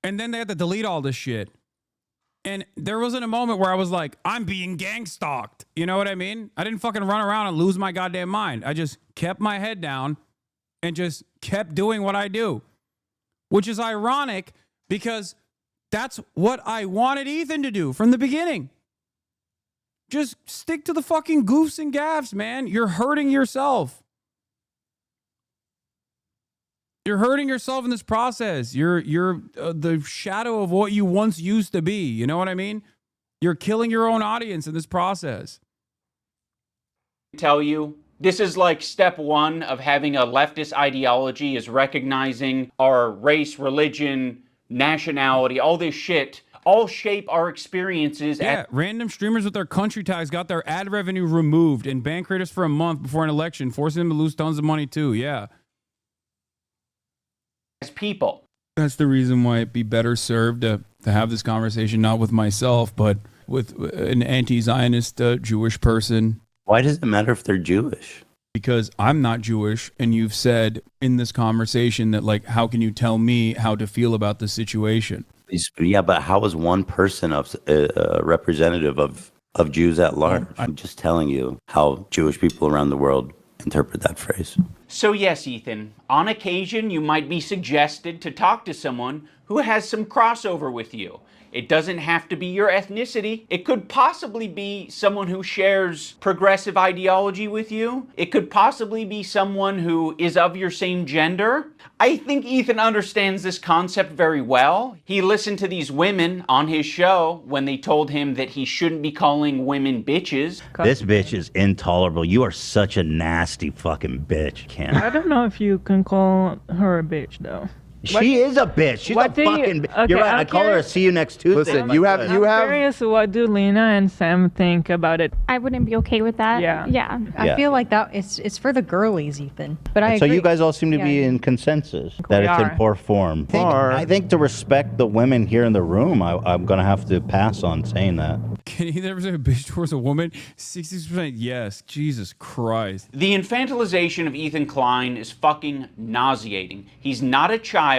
And then they had to delete all this shit. And there wasn't a moment where I was like, I'm being gang stalked. You know what I mean? I didn't fucking run around and lose my goddamn mind. I just kept my head down and just kept doing what I do. Which is ironic because that's what I wanted Ethan to do from the beginning. Just stick to the fucking goofs and gaffs, man. You're hurting yourself. You're hurting yourself in this process. You're the shadow of what you once used to be. You know what I mean? You're killing your own audience in this process. Tell you, this is like step one of having a leftist ideology, is recognizing our race, religion, nationality, all this shit, all shape our experiences. Yeah, random streamers with their country tags got their ad revenue removed and banned creators for a month before an election, forcing them to lose tons of money too. Yeah. As people. That's the reason why it'd be better served to have this conversation not with myself, but with an anti-Zionist Jewish person. Why does it matter if they're Jewish? Because I'm not Jewish, and you've said in this conversation that, like, how can you tell me how to feel about the situation? Yeah, but how is one person a representative of Jews at large? I'm just telling you how Jewish people around the world interpret that phrase. So yes, Ethan, on occasion you might be suggested to talk to someone who has some crossover with you. It doesn't have to be your ethnicity. It could possibly be someone who shares progressive ideology with you. It could possibly be someone who is of your same gender. I think Ethan understands this concept very well. He listened to these women on his show when they told him that he shouldn't be calling women bitches. This bitch is intolerable. You are such a nasty fucking bitch, Ken. I don't know if you can call her a bitch, though. She is a bitch. She's a fucking bitch. Okay, You're right. I'm I call her a see you next Tuesday. Listen, you have. I'm curious, what do Lena and Sam think about it? I wouldn't be okay with that. Yeah. Yeah. Yeah. I feel like that it's for the girlies, Ethan. But I So agree. you guys all seem to be in consensus that We it's in are. poor form. I think to respect the women here in the room, I'm going to have to pass on saying that. Can he ever say a bitch towards a woman? 60% yes. Jesus Christ. The infantilization of Ethan Klein is fucking nauseating. He's not a child.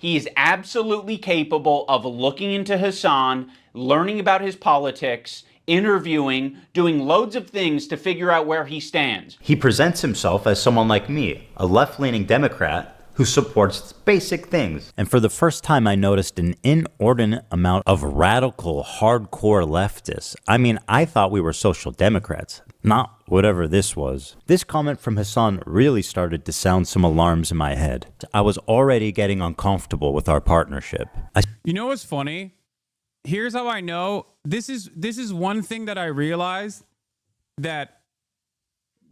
He is absolutely capable of looking into Hassan, learning about his politics, interviewing, doing loads of things to figure out where he stands. He presents himself as someone like me, a left-leaning Democrat who supports basic things. And for the first time, I noticed an inordinate amount of radical, hardcore leftists. I mean, I thought we were social democrats, not whatever this was. This comment from Hassan really started to sound some alarms in my head. I was already getting uncomfortable with our partnership. You know what's funny? Here's how I know. This is one thing that I realized, that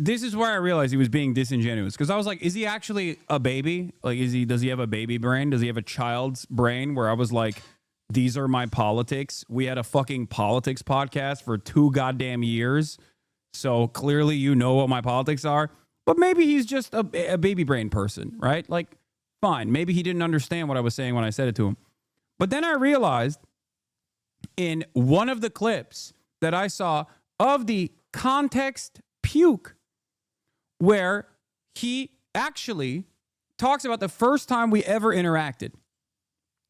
this is where I realized he was being disingenuous. Because I was like, is he actually a baby? Like, does he have a baby brain? Does he have a child's brain? Where I was like, these are my politics. We had a fucking politics podcast for 2 goddamn years. So clearly you know what my politics are. But maybe he's just a baby brain person, right? Like, fine. Maybe he didn't understand what I was saying when I said it to him. But then I realized in one of the clips that I saw of the context puke, where he actually talks about the first time we ever interacted.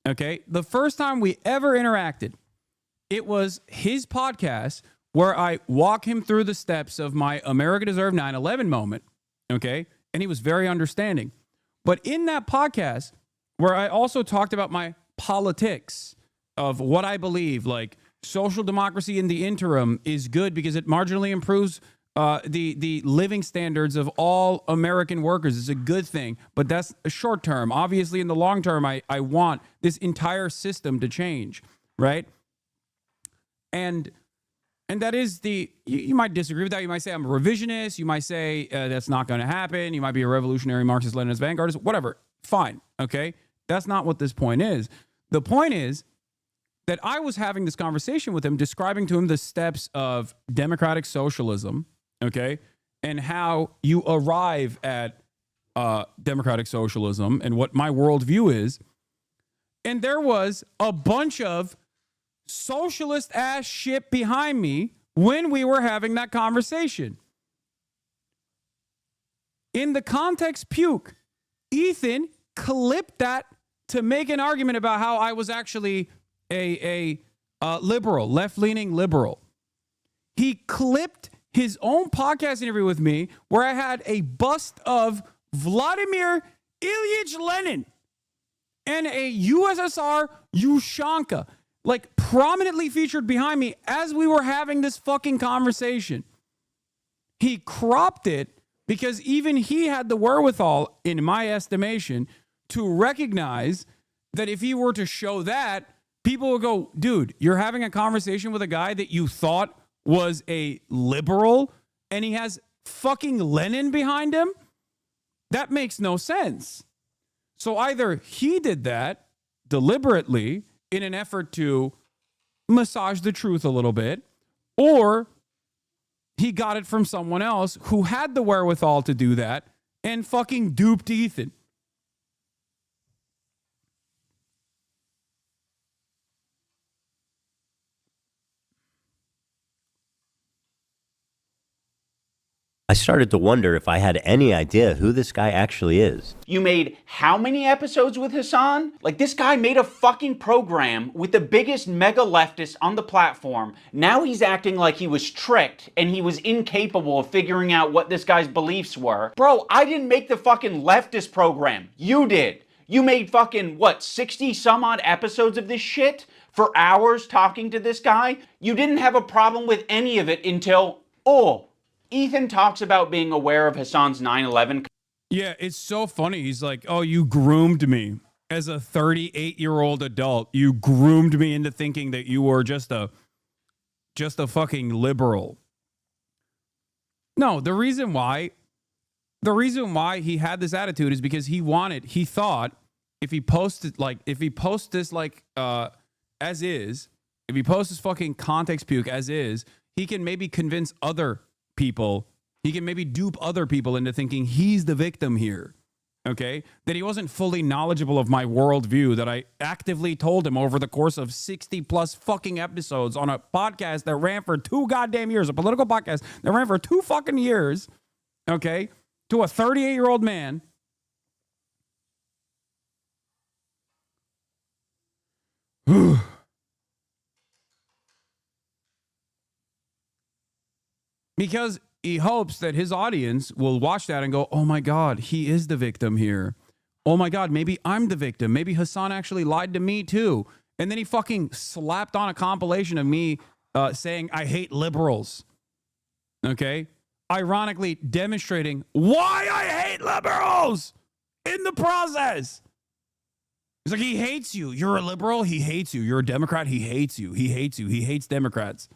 Okay? The first time we ever interacted, it was his podcast where I walk him through the steps of my America Deserved 9/11 moment. Okay? And he was very understanding. But in that podcast, where I also talked about my politics of what I believe, like social democracy in the interim is good because it marginally improves the living standards of all American workers. Is a good thing, but that's a short term. Obviously, in the long term, I want this entire system to change, right? And that is you might disagree with that. You might say I'm a revisionist. You might say that's not going to happen. You might be a revolutionary Marxist-Leninist vanguardist, whatever. Fine, okay? That's not what this point is. The point is that I was having this conversation with him, describing to him the steps of democratic socialism, okay, and how you arrive at democratic socialism and what my worldview is. And there was a bunch of socialist ass shit behind me when we were having that conversation. In the context puke, Ethan clipped that to make an argument about how I was actually a liberal, left-leaning liberal. He clipped his own podcast interview with me where I had a bust of Vladimir Ilyich Lenin and a USSR Ushanka, like prominently featured behind me as we were having this fucking conversation. He cropped it because even he had the wherewithal, in my estimation, to recognize that if he were to show that, people would go, dude, you're having a conversation with a guy that you thought was a liberal and he has fucking Lenin behind him? That makes no sense. So either he did that deliberately in an effort to massage the truth a little bit, or he got it from someone else who had the wherewithal to do that and fucking duped Ethan. I started to wonder if I had any idea who this guy actually is. You made how many episodes with Hassan? Like, this guy made a fucking program with the biggest mega leftist on the platform. Now he's acting like he was tricked and he was incapable of figuring out what this guy's beliefs were. Bro, I didn't make the fucking leftist program. You did. You made fucking, 60 some odd episodes of this shit for hours talking to this guy? You didn't have a problem with any of it until, Ethan talks about being aware of Hassan's 9/11. Yeah, it's so funny. He's like, oh, you groomed me as a 38-year-old adult. You groomed me into thinking that you were just a fucking liberal. No, the reason why he had this attitude is because he thought if he posts this as is, if he posts this fucking context puke as is, he can maybe convince other people, he can maybe dupe other people into thinking he's the victim here, okay? That he wasn't fully knowledgeable of my worldview, that I actively told him over the course of 60 plus fucking episodes on a podcast that ran for 2 goddamn years, a political podcast that ran for 2 fucking years, okay, to a 38-year-old man Because he hopes that his audience will watch that and go, oh my God, he is the victim here. Oh my God, maybe I'm the victim. Maybe Hassan actually lied to me too. And then he fucking slapped on a compilation of me saying, I hate liberals. Okay? Ironically demonstrating why I hate liberals in the process. It's like, he hates you. You're a liberal. He hates you. You're a Democrat. He hates you. He hates you. He hates Democrats.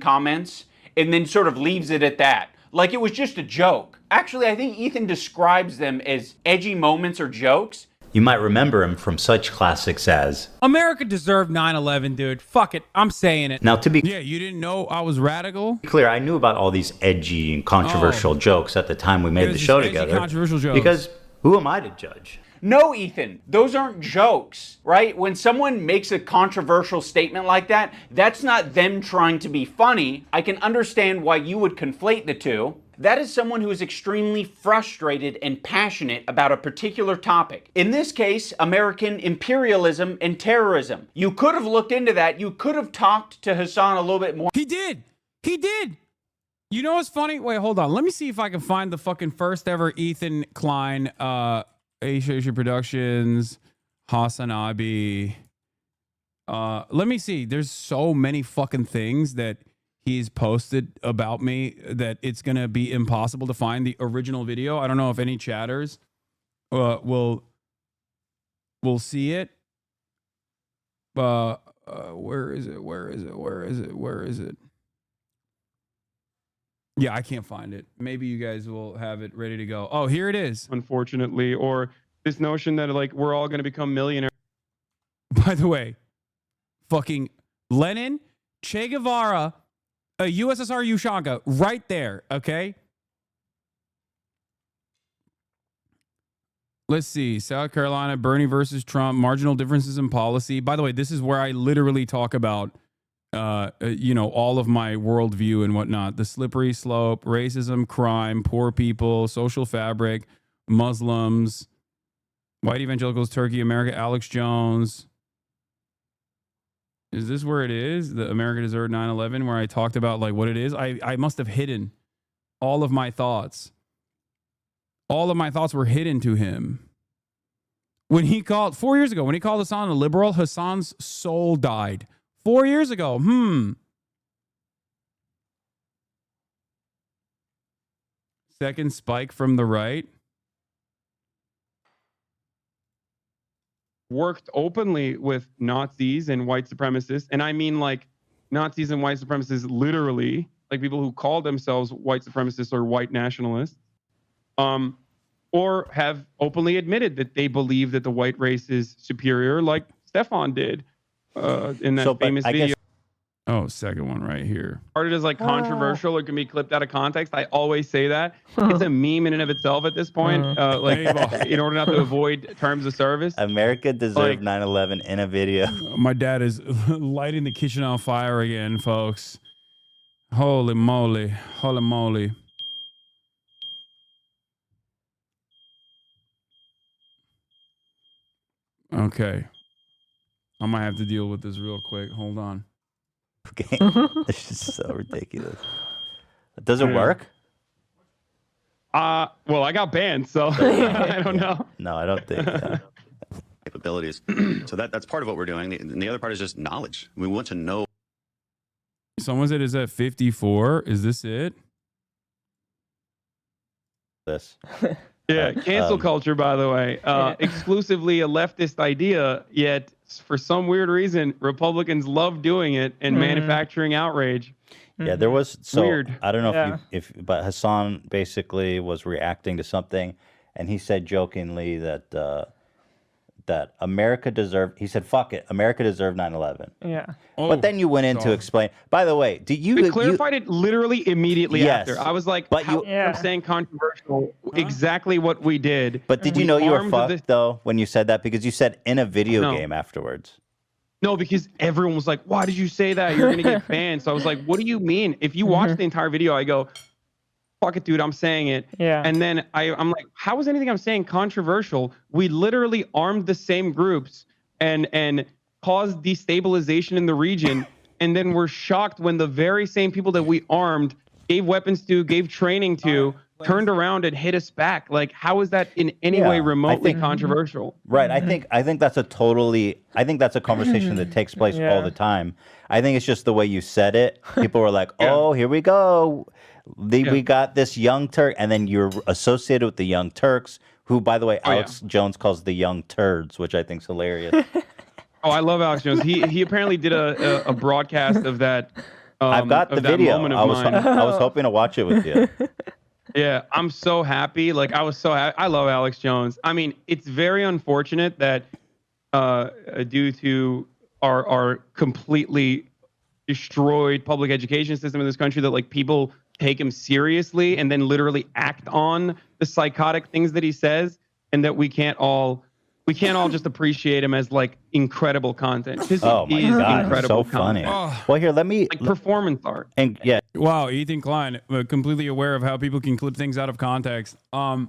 Comments and then sort of leaves it at that. Like it was just a joke. Actually, I think Ethan describes them as edgy moments or jokes. You might remember him from such classics as America deserved 9/11, dude. Fuck it. I'm saying it. Now, to be Yeah, you didn't know I was radical? clear, I knew about all these edgy and controversial jokes at the time we made the show together. Controversial jokes. Because who am I to judge? No, Ethan, those aren't jokes, right? When someone makes a controversial statement like that, that's not them trying to be funny. I can understand why you would conflate the two. That is someone who is extremely frustrated and passionate about a particular topic. In this case, American imperialism and terrorism. You could have looked into that. You could have talked to Hassan a little bit more. He did. He did. You know what's funny? Wait, hold on. Let me see if I can find the fucking first ever Ethan Klein, H3H3 Productions, Hasanabi. Let me see. There's so many fucking things that he's posted about me that it's going to be impossible to find the original video. I don't know if any chatters will see it. Where is it? Where is it? Where is it? Where is it? Yeah, I can't find it. Maybe you guys will have it ready to go. Oh, here it is. Unfortunately, or this notion that like we're all going to become millionaires. By the way, fucking Lenin, Che Guevara, USSR Ushanka, right there, okay? Let's see. South Carolina, Bernie versus Trump, marginal differences in policy. By the way, this is where I literally talk about, all of my worldview and whatnot. The slippery slope, racism, crime, poor people, social fabric, Muslims, white evangelicals, Turkey, America, Alex Jones. Is this where it is? The America Deserved 9/11, where I talked about like what it is? I must have hidden all of my thoughts. All of my thoughts were hidden to him. When he called, 4 years ago, when he called Hassan a liberal, Hassan's soul died. 4 years ago. Second spike from the right. Worked openly with Nazis and white supremacists. And I mean like Nazis and white supremacists literally, like people who call themselves white supremacists or white nationalists, or have openly admitted that they believe that the white race is superior, like Stefan did in that famous video. Oh, second one right here. Started as like controversial or can be clipped out of context. I always say that. It's a meme in and of itself at this point. In order not to avoid terms of service. America deserved 9/11 in a video. My dad is lighting the kitchen on fire again, folks. Holy moly. Holy moly. Okay. I might have to deal with this real quick. Hold on. Okay. It's just so ridiculous. Does it work? Well, I got banned, so I don't know. No, I don't think. Capabilities. So that's part of what we're doing. And the other part is just knowledge. We want to know. Someone said, is that 54? Is this it? This. Yeah, cancel culture, by the way, exclusively a leftist idea, yet for some weird reason, Republicans love doing it and manufacturing outrage. Yeah, there was weird. I don't know but Hassan basically was reacting to something, and he said jokingly that that America deserved. He said, "Fuck it, America deserved 9/11." Yeah. But then you went in to explain. By the way, did you? We clarified it literally immediately Yes. after. I was like, But you- I'm saying controversial, exactly what we did. But did you know you were armed the- fucked though when you said that, because you said in a video No. game afterwards? No, because everyone was like, why did you say that? You're going to get banned. So I was like, what do you mean? If you watch the entire video, I go, fuck it, dude, I'm saying it. Yeah. And then I'm like, how is anything I'm saying controversial? We literally armed the same groups and caused destabilization in the region. and then we're shocked when the very same people that we armed, gave weapons to, gave training to, turned around and hit us back. Like, how is that in any way remotely controversial? Right. I think that's a conversation that takes place all the time. I think it's just the way you said it. People were like, "Oh, here we go. We got this young Turk," and then you're associated with the Young Turks, who, by the way, Alex Jones calls the Young Turds, which I think is hilarious. Oh, I love Alex Jones. He apparently did a broadcast of that. I've got the video. I was hoping to watch it with you. Yeah, I'm so happy. Like, I was so happy. I love Alex Jones. I mean, it's very unfortunate that due to our completely destroyed public education system in this country, that like people take him seriously and then literally act on the psychotic things that he says, and that we can't all just appreciate him as like incredible content. Oh my God, incredible so funny. content. Well, here, let me like performance art. And yeah, wow, Ethan Klein, completely aware of how people can clip things out of context. Where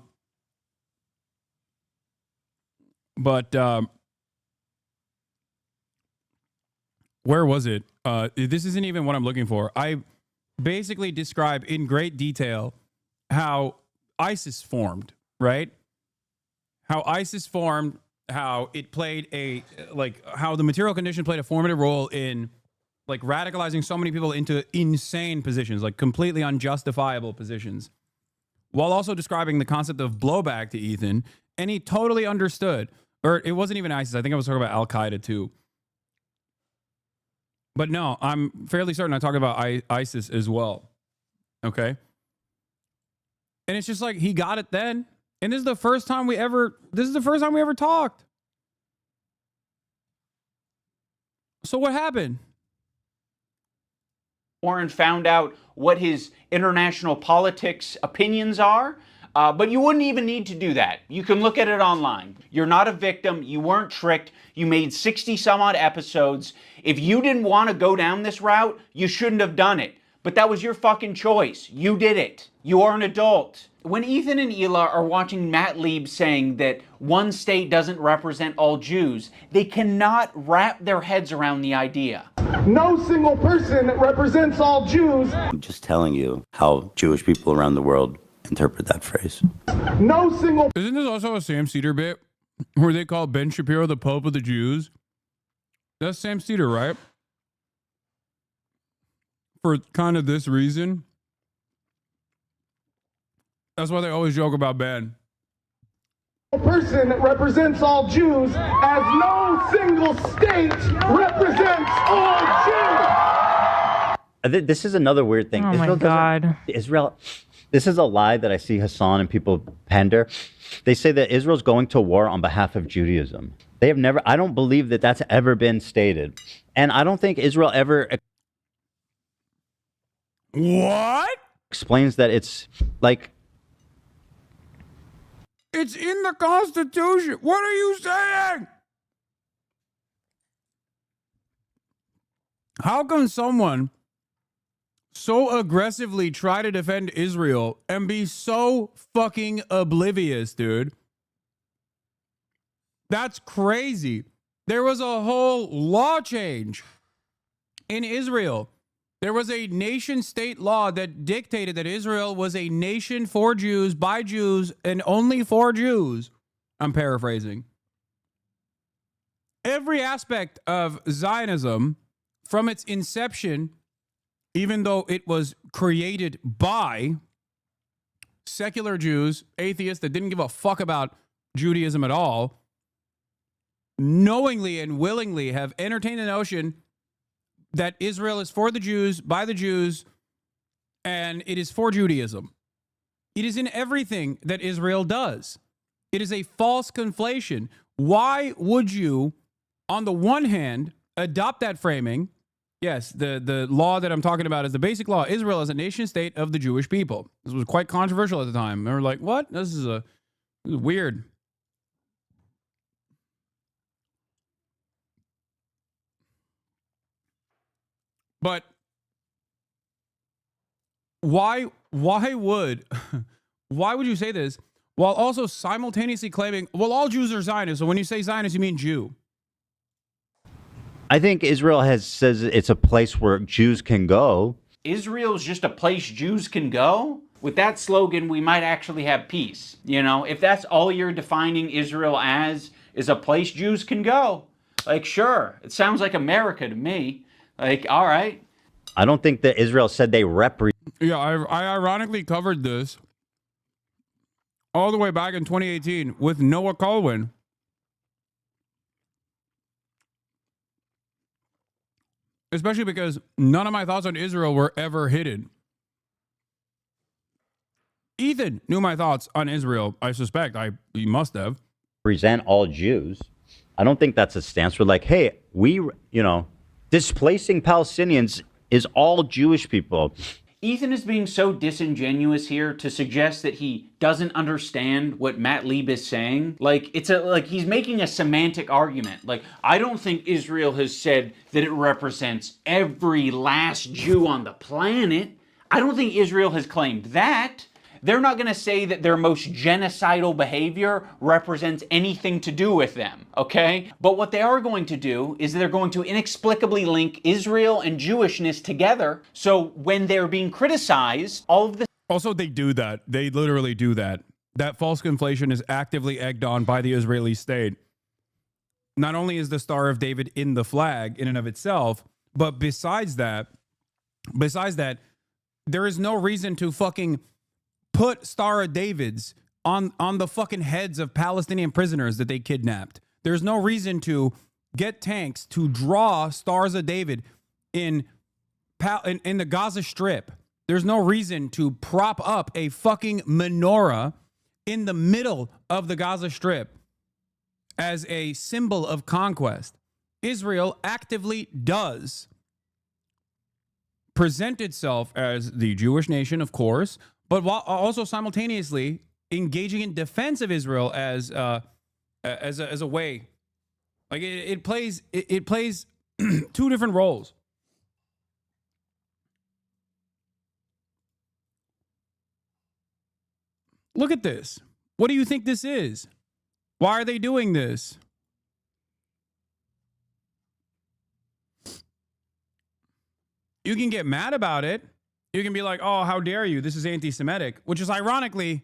was it? This isn't even what I'm looking for. I basically describe in great detail how ISIS formed, right? How ISIS formed, how it played how the material condition played a formative role in like radicalizing so many people into insane positions, like completely unjustifiable positions, while also describing the concept of blowback to Ethan. And he totally understood, or it wasn't even ISIS. I think I was talking about Al-Qaeda too. But no, I'm fairly certain I talked about ISIS as well. Okay. And it's just like, he got it then. And this is the first time we ever talked. So what happened? Warren found out what his international politics opinions are, but you wouldn't even need to do that. You can look at it online. You're not a victim. You weren't tricked. You made 60 some odd episodes. If you didn't want to go down this route, you shouldn't have done it. But that was your fucking choice. You did it. You are an adult. When Ethan and Hila are watching Matt Lieb saying that one state doesn't represent all Jews, they cannot wrap their heads around the idea. No single person represents all Jews. I'm just telling you how Jewish people around the world interpret that phrase. No single. Isn't this also a Sam Cedar bit where they call Ben Shapiro the Pope of the Jews? That's Sam Cedar, right? For kind of this reason. That's why they always joke about Ben. Person represents all Jews, as no single state represents all Jews. This is another weird thing. Oh my God. Israel, this is a lie that I see Hassan and people pander. They say that Israel's going to war on behalf of Judaism. They have never, I don't believe that that's ever been stated. And I don't think Israel ever explains that it's like, it's in the Constitution. What are you saying? How can someone so aggressively try to defend Israel and be so fucking oblivious, dude? That's crazy. There was a whole law change in Israel. There was a nation-state law that dictated that Israel was a nation for Jews, by Jews, and only for Jews. I'm paraphrasing. Every aspect of Zionism, from its inception, even though it was created by secular Jews, atheists that didn't give a fuck about Judaism at all, knowingly and willingly have entertained the notion that Israel is for the Jews, by the Jews, and it is for Judaism. It is in everything that Israel does. It is a false conflation. Why would you, on the one hand, adopt that framing? Yes, the law that I'm talking about is the basic law. Israel is a nation state of the Jewish people. This was quite controversial at the time. They were like, what? This is weird. But why would you say this while also simultaneously claiming, well, all Jews are Zionists. So when you say Zionist, you mean Jew. I think Israel says it's a place where Jews can go. Israel's just a place Jews can go? With that slogan, we might actually have peace. You know, if that's all you're defining Israel as, is a place Jews can go. Like, sure, it sounds like America to me. Like, all right. I don't think that Israel said they represent. Yeah, I ironically covered this all the way back in 2018 with Noah Colwin. Especially because none of my thoughts on Israel were ever hidden. Ethan knew my thoughts on Israel. I suspect he must have. Present all Jews. I don't think that's a stance. We're like, hey, displacing Palestinians is all Jewish people. Ethan is being so disingenuous here to suggest that he doesn't understand what Matt Lieb is saying. Like, he's making a semantic argument. Like, I don't think Israel has said that it represents every last Jew on the planet. I don't think Israel has claimed that. They're not going to say that their most genocidal behavior represents anything to do with them, okay? But what they are going to do is they're going to inexplicably link Israel and Jewishness together. So when they're being criticized, all of this... Also, they do that. They literally do that. That false conflation is actively egged on by the Israeli state. Not only is the Star of David in the flag in and of itself, but besides that, there is no reason to fucking put Star of Davids on the fucking heads of Palestinian prisoners that they kidnapped. There's no reason to get tanks to draw Stars of David in the Gaza Strip. There's no reason to prop up a fucking menorah in the middle of the Gaza Strip as a symbol of conquest. Israel actively does present itself as the Jewish nation, of course, but while also simultaneously engaging in defense of Israel as a way, like it plays two different roles. Look at this. What do you think this is? Why are they doing this? You can get mad about it. You can be like, oh, how dare you? This is anti-Semitic, which is ironically,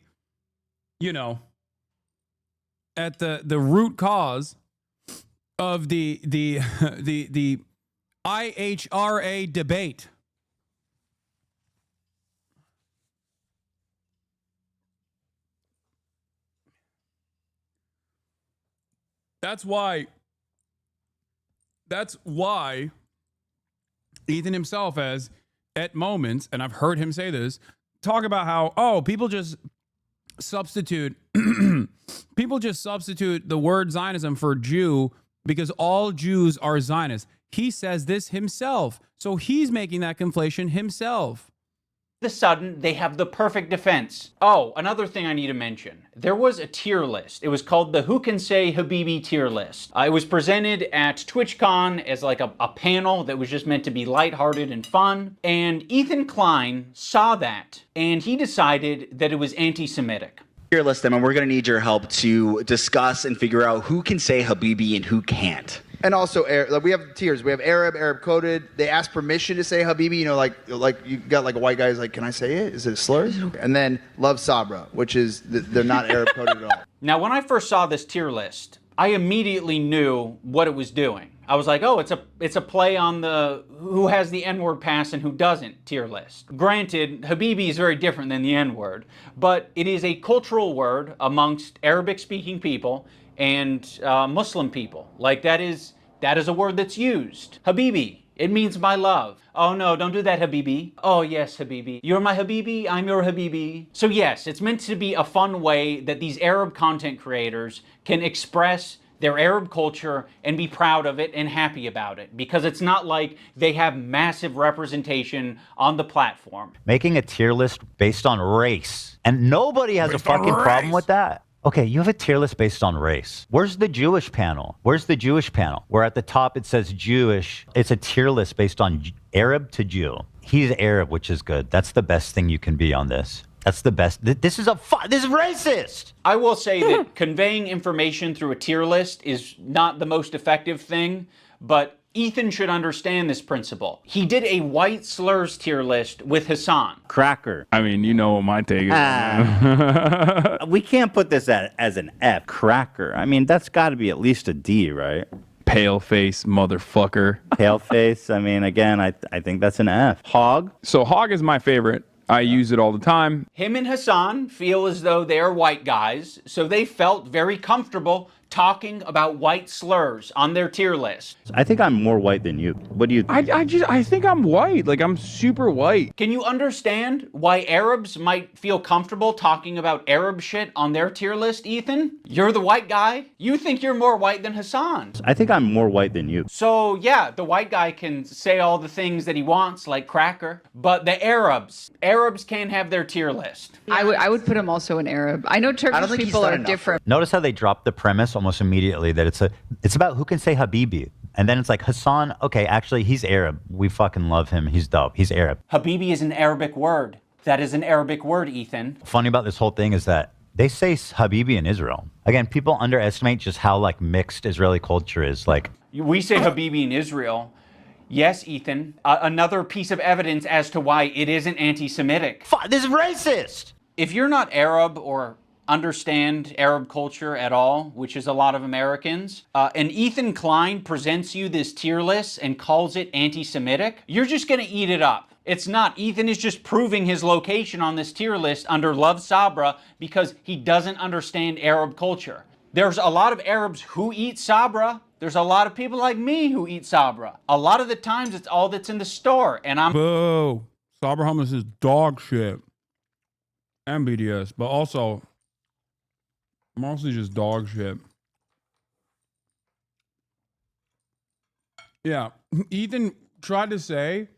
at the root cause of the IHRA debate. That's why Ethan himself has, at moments, and I've heard him say this, talk about how, people just substitute the word Zionism for Jew because all Jews are Zionists. He says this himself. So he's making that conflation himself. All of a sudden, they have the perfect defense. Oh, another thing I need to mention. There was a tier list. It was called the Who Can Say Habibi tier list. It was presented at TwitchCon as like a panel that was just meant to be lighthearted and fun. And Ethan Klein saw that, and he decided that it was anti-Semitic. Tier list them, and we're going to need your help to discuss and figure out who can say Habibi and who can't. And also, we have tiers. We have Arab coded. They ask permission to say Habibi. Like you got like a white guy's like, can I say it? Is it a slur? And then Love Sabra, which is they're not Arab coded at all. Now, when I first saw this tier list, I immediately knew what it was doing. I was like, oh, it's a play on the who has the N-word pass and who doesn't tier list. Granted, Habibi is very different than the N-word, but it is a cultural word amongst Arabic-speaking people and Muslim people. Like that is a word that's used. Habibi, it means my love. Oh no, don't do that, Habibi. Oh yes, Habibi. You're my Habibi, I'm your Habibi. So yes, it's meant to be a fun way that these Arab content creators can express their Arab culture and be proud of it and happy about it. Because it's not like they have massive representation on the platform. Making a tier list based on race. And nobody has a fucking problem with that. Okay, you have a tier list based on race. Where's the Jewish panel? Where's the Jewish panel? Where at the top it says Jewish. It's a tier list based on Arab to Jew. He's Arab, which is good. That's the best thing you can be on this. That's the best. This is racist. I will say that conveying information through a tier list is not the most effective thing, but Ethan should understand this principle. He did a white slurs tier list with Hassan. Cracker. I mean, you know what my take is. We can't put this as an F. Cracker. I mean, that's got to be at least a D, right? Pale face motherfucker. Pale face. I mean, again, I think that's an F. Hog. So hog is my favorite. I use it all the time. Him and Hassan feel as though they are white guys, so they felt very comfortable talking about white slurs on their tier list. I think I'm more white than you. What do you think? I think I'm white. Like, I'm super white. Can you understand why Arabs might feel comfortable talking about Arab shit on their tier list, Ethan? You're the white guy. You think you're more white than Hassan. I think I'm more white than you. So yeah, the white guy can say all the things that he wants, like cracker, but the Arabs can't have their tier list. I would put him also in Arab. I know Turkish people are different. Notice how they dropped the premise almost immediately that it's about who can say Habibi. And then it's like, Hassan, okay, actually, he's Arab. We fucking love him. He's dope. He's Arab. Habibi is an Arabic word. That is an Arabic word, Ethan. Funny about this whole thing is that they say Habibi in Israel. Again, people underestimate just how like mixed Israeli culture is. Like, we say Habibi in Israel. Yes, Ethan. Another piece of evidence as to why it isn't anti-Semitic. This is racist! If you're not Arab or understand Arab culture at all, which is a lot of Americans, and Ethan Klein presents you this tier list and calls it anti-Semitic, you're just gonna eat it up. It's not. Ethan is just proving his location on this tier list under Love Sabra because he doesn't understand Arab culture. There's a lot of Arabs who eat Sabra. There's a lot of people like me who eat Sabra. A lot of the times it's all that's in the store, and I'm— Boo. Sabra hummus is dog shit. And BDS, but also mostly just dog shit. Yeah, Ethan tried to say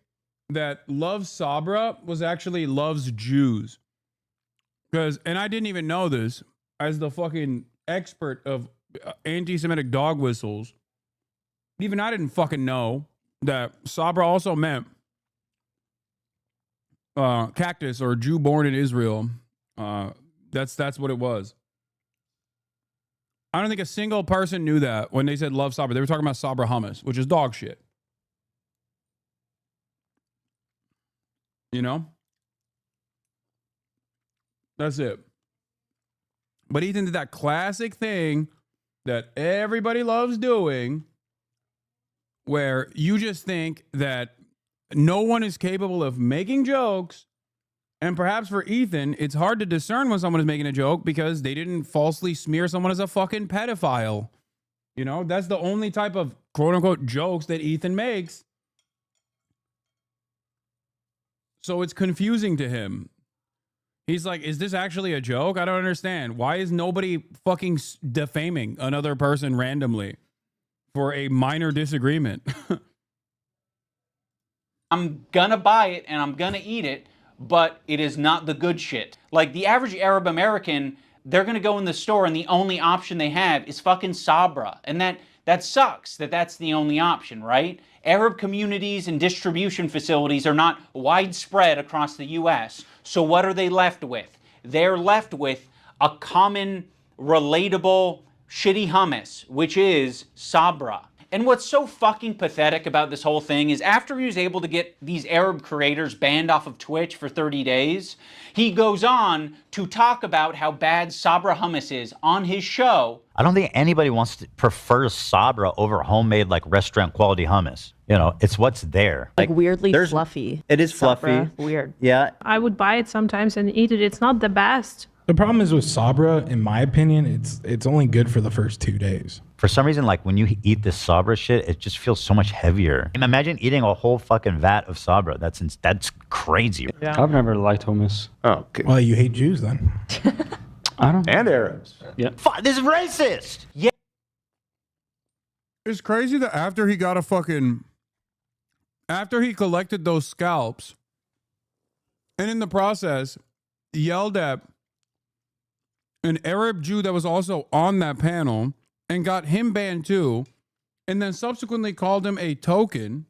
that Love Sabra was actually loves Jews. And I didn't even know this as the fucking expert of anti-Semitic dog whistles. Even I didn't fucking know that Sabra also meant cactus or Jew born in Israel. That's what it was. I don't think a single person knew that when they said love Sabra. They were talking about Sabra hummus, which is dog shit. You know? That's it. But Ethan did that classic thing that everybody loves doing, where you just think that no one is capable of making jokes. And perhaps for Ethan, it's hard to discern when someone is making a joke because they didn't falsely smear someone as a fucking pedophile. You know, that's the only type of quote unquote jokes that Ethan makes. So it's confusing to him. He's like, is this actually a joke? I don't understand. Why is nobody fucking defaming another person randomly for a minor disagreement? I'm gonna buy it and I'm gonna eat it, but it is not the good shit. Like the average Arab American, they're gonna go in the store and the only option they have is fucking Sabra. And that sucks that that's the only option, right? Arab communities and distribution facilities are not widespread across the US. So what are they left with? They're left with a common, relatable, shitty hummus, which is Sabra. And what's so fucking pathetic about this whole thing is after he was able to get these Arab creators banned off of Twitch for 30 days, he goes on to talk about how bad Sabra hummus is on his show. I don't think anybody prefers Sabra over homemade like restaurant quality hummus. You know, it's what's there. Like weirdly fluffy. It is Sabra. fluffy. Weird. Yeah. I would buy it sometimes and eat it. It's not the best. The problem is with Sabra, in my opinion, it's only good for the first 2 days. For some reason, like when you eat this Sabra shit, it just feels so much heavier. And imagine eating a whole fucking vat of Sabra. That's crazy. Yeah. I've never liked hummus. Oh, okay. Well, you hate Jews then. I don't. And Arabs. Yeah. This is racist. Yeah. It's crazy that after he collected those scalps, and in the process, yelled at an Arab Jew that was also on that panel and got him banned too, and then subsequently called him a token,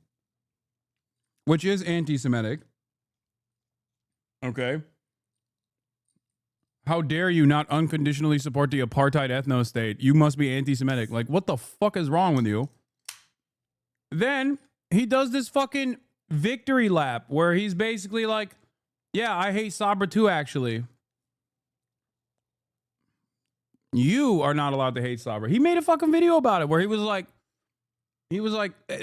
which is anti-Semitic. Okay. How dare you not unconditionally support the apartheid ethno-state? You must be anti-Semitic. Like, what the fuck is wrong with you? Then he does this fucking victory lap where he's basically like, yeah, I hate Sabra too, actually. You are not allowed to hate Sabra. He made a fucking video about it where he was like,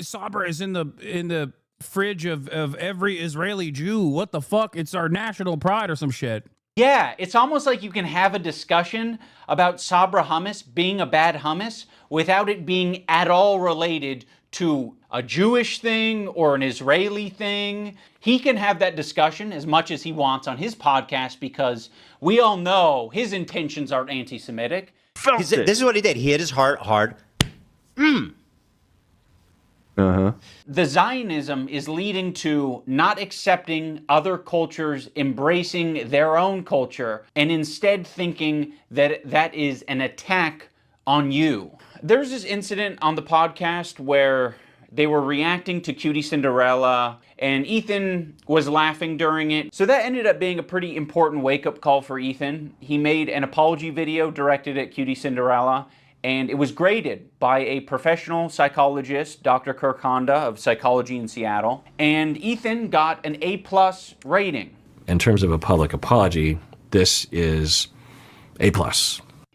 Sabra is in the fridge of every Israeli Jew. What the fuck? It's our national pride or some shit. Yeah, it's almost like you can have a discussion about Sabra hummus being a bad hummus without it being at all related to a Jewish thing or an Israeli thing. He can have that discussion as much as he wants on his podcast because we all know his intentions aren't anti-Semitic. This is what he did. He hit his heart hard. The Zionism is leading to not accepting other cultures, embracing their own culture, and instead thinking that that is an attack on you. There's this incident on the podcast where they were reacting to Cutie Cinderella, and Ethan was laughing during it. So that ended up being a pretty important wake-up call for Ethan. He made an apology video directed at Cutie Cinderella, and it was graded by a professional psychologist, Dr. Kirk Honda of Psychology in Seattle, and Ethan got an A+ rating. In terms of a public apology, this is A+.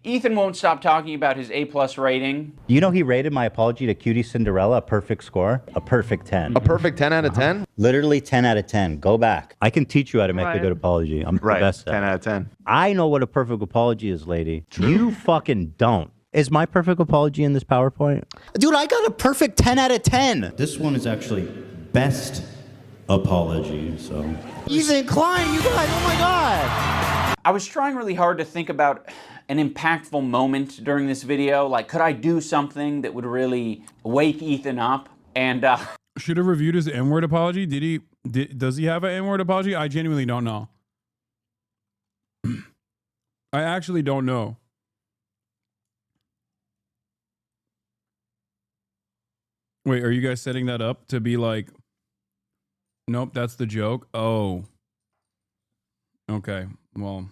Ethan won't stop talking about his A+ rating. You know he rated my apology to Cutie Cinderella a perfect score? A perfect 10. A perfect 10 out of 10? Literally 10 out of 10. Go back. I can teach you how to make a Right. good apology. I'm the best at 10 out of 10. I know what a perfect apology is, lady. You fucking don't. Is my perfect apology in this PowerPoint? Dude, I got a perfect 10 out of 10. This one is actually best apology, so. Ethan Klein, you guys, oh my God. I was trying really hard to think about an impactful moment during this video. Like, could I do something that would really wake Ethan up? And should have reviewed his N-word apology. Does he have an N-word apology? I genuinely don't know. I actually don't know. Wait, are you guys setting that up to be like, nope, that's the joke? Oh. Okay, well.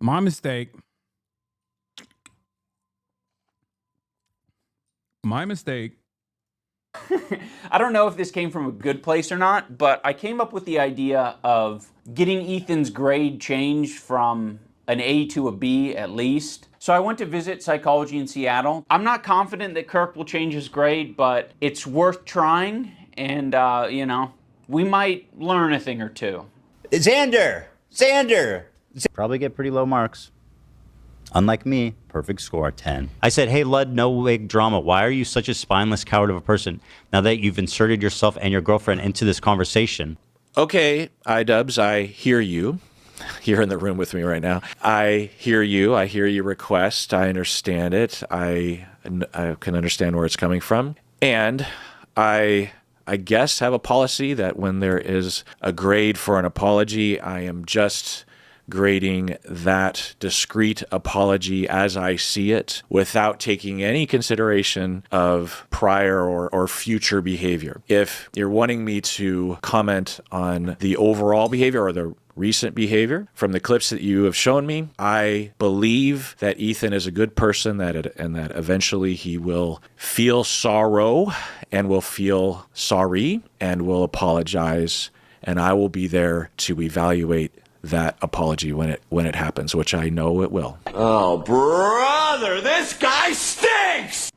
My mistake. My mistake. I don't know if this came from a good place or not, but I came up with the idea of getting Ethan's grade changed from an A to a B at least. So I went to visit Psychology in Seattle. I'm not confident that Kirk will change his grade, but it's worth trying. And, you know, we might learn a thing or two. Xander! Probably get pretty low marks. Unlike me, perfect score, 10. I said, hey, Lud, no wig drama. Why are you such a spineless coward of a person now that you've inserted yourself and your girlfriend into this conversation? Okay, iDubbbz, I hear you. You're in the room with me right now. I hear you. I hear your request. I understand it. I can understand where it's coming from. And I guess have a policy that when there is a grade for an apology, I am just grading that discrete apology as I see it without taking any consideration of prior or future behavior. If you're wanting me to comment on the overall behavior or the recent behavior from the clips that you have shown me, I believe that Ethan is a good person and that eventually he will feel sorrow and will feel sorry and will apologize, and I will be there to evaluate that apology when it happens, which I know it will. Oh, brother, this guy stinks!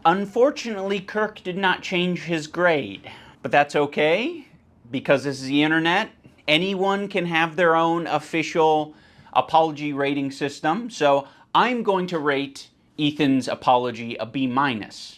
Unfortunately, Kirk did not change his grade, but that's okay because this is the internet. Anyone can have their own official apology rating system. So I'm going to rate Ethan's apology a B-.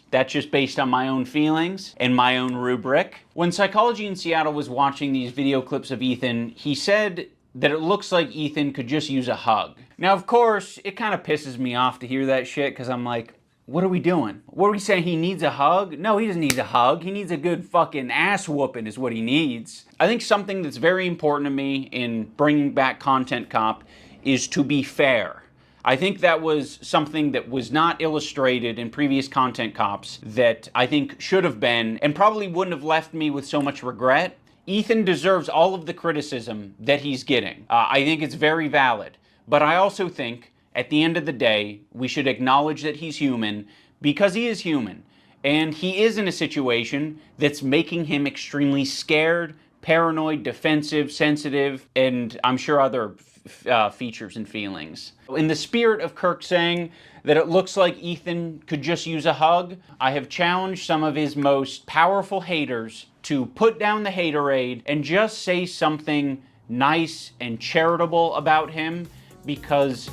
That's just based on my own feelings and my own rubric. When Psychology in Seattle was watching these video clips of Ethan, he said that it looks like Ethan could just use a hug. Now, of course, it kind of pisses me off to hear that shit because I'm like, what are we doing? What are we saying? He needs a hug? No, he doesn't need a hug. He needs a good fucking ass whooping is what he needs. I think something that's very important to me in bringing back Content Cop is to be fair. I think that was something that was not illustrated in previous Content Cops that I think should have been and probably wouldn't have left me with so much regret. Ethan deserves all of the criticism that he's getting. I think it's very valid. But I also think at the end of the day, we should acknowledge that he's human because he is human. And he is in a situation that's making him extremely scared, paranoid, defensive, sensitive, and I'm sure other features and feelings. In the spirit of Kirk saying that it looks like Ethan could just use a hug, I have challenged some of his most powerful haters to put down the haterade and just say something nice and charitable about him, because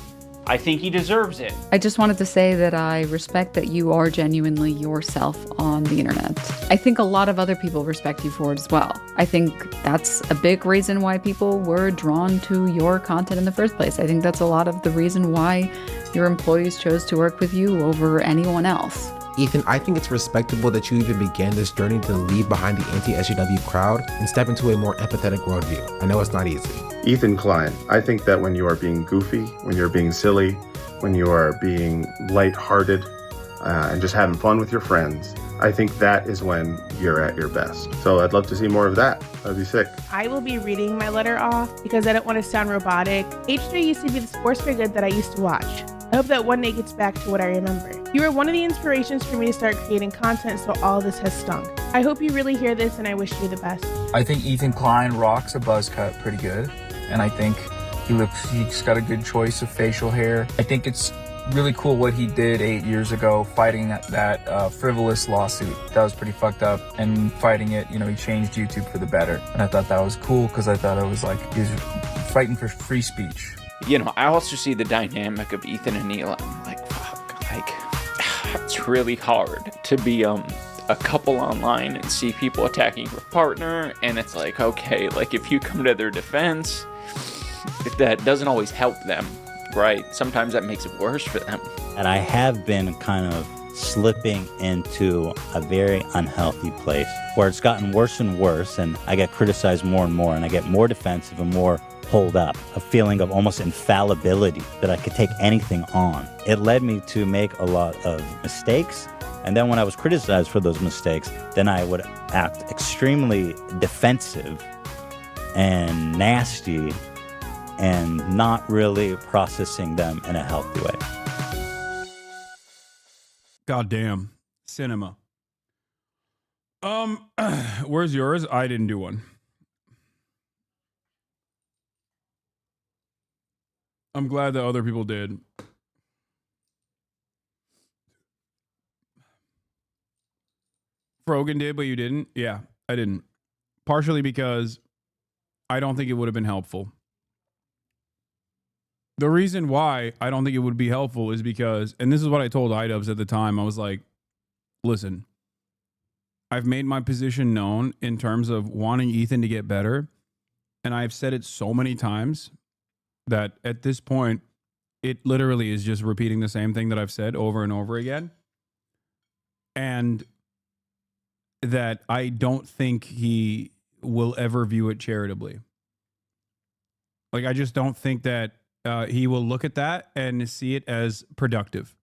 I think he deserves it. I just wanted to say that I respect that you are genuinely yourself on the internet. I think a lot of other people respect you for it as well. I think that's a big reason why people were drawn to your content in the first place. I think that's a lot of the reason why your employees chose to work with you over anyone else. Ethan, I think it's respectable that you even began this journey to leave behind the anti-SJW crowd and step into a more empathetic worldview. I know it's not easy. Ethan Klein, I think that when you are being goofy, when you're being silly, when you are being lighthearted, and just having fun with your friends, I think that is when you're at your best. So I'd love to see more of that. That'd be sick. I will be reading my letter off because I don't want to sound robotic. H3 used to be the sports for good that I used to watch. I hope that one day gets back to what I remember. You were one of the inspirations for me to start creating content, so all this has stung. I hope you really hear this, and I wish you the best. I think Ethan Klein rocks a buzz cut pretty good, and I think he's got a good choice of facial hair. I think it's really cool what he did 8 years ago, fighting that frivolous lawsuit. That was pretty fucked up, and fighting it, you know, he changed YouTube for the better. And I thought that was cool because I thought it was like he was fighting for free speech. You know, I also see the dynamic of Ethan and Neela. I'm like, fuck, like, it's really hard to be a couple online and see people attacking your partner, and it's like, okay, like, if you come to their defense, that doesn't always help them, right? Sometimes that makes it worse for them. And I have been kind of slipping into a very unhealthy place where it's gotten worse and worse, and I get criticized more and more, and I get more defensive and more hold up, a feeling of almost infallibility, that I could take anything on. It led me to make a lot of mistakes, and then when I was criticized for those mistakes, then I would act extremely defensive and nasty and not really processing them in a healthy way. Goddamn. Cinema. Where's yours? I didn't do one. I'm glad that other people did. Frogan did, but you didn't? Yeah, I didn't. Partially because I don't think it would have been helpful. The reason why I don't think it would be helpful is because, and this is what I told IDUBBZ at the time, I was like, listen, I've made my position known in terms of wanting Ethan to get better, and I've said it so many times that at this point, it literally is just repeating the same thing that I've said over and over again. And that I don't think he will ever view it charitably. Like, I just don't think that he will look at that and see it as productive.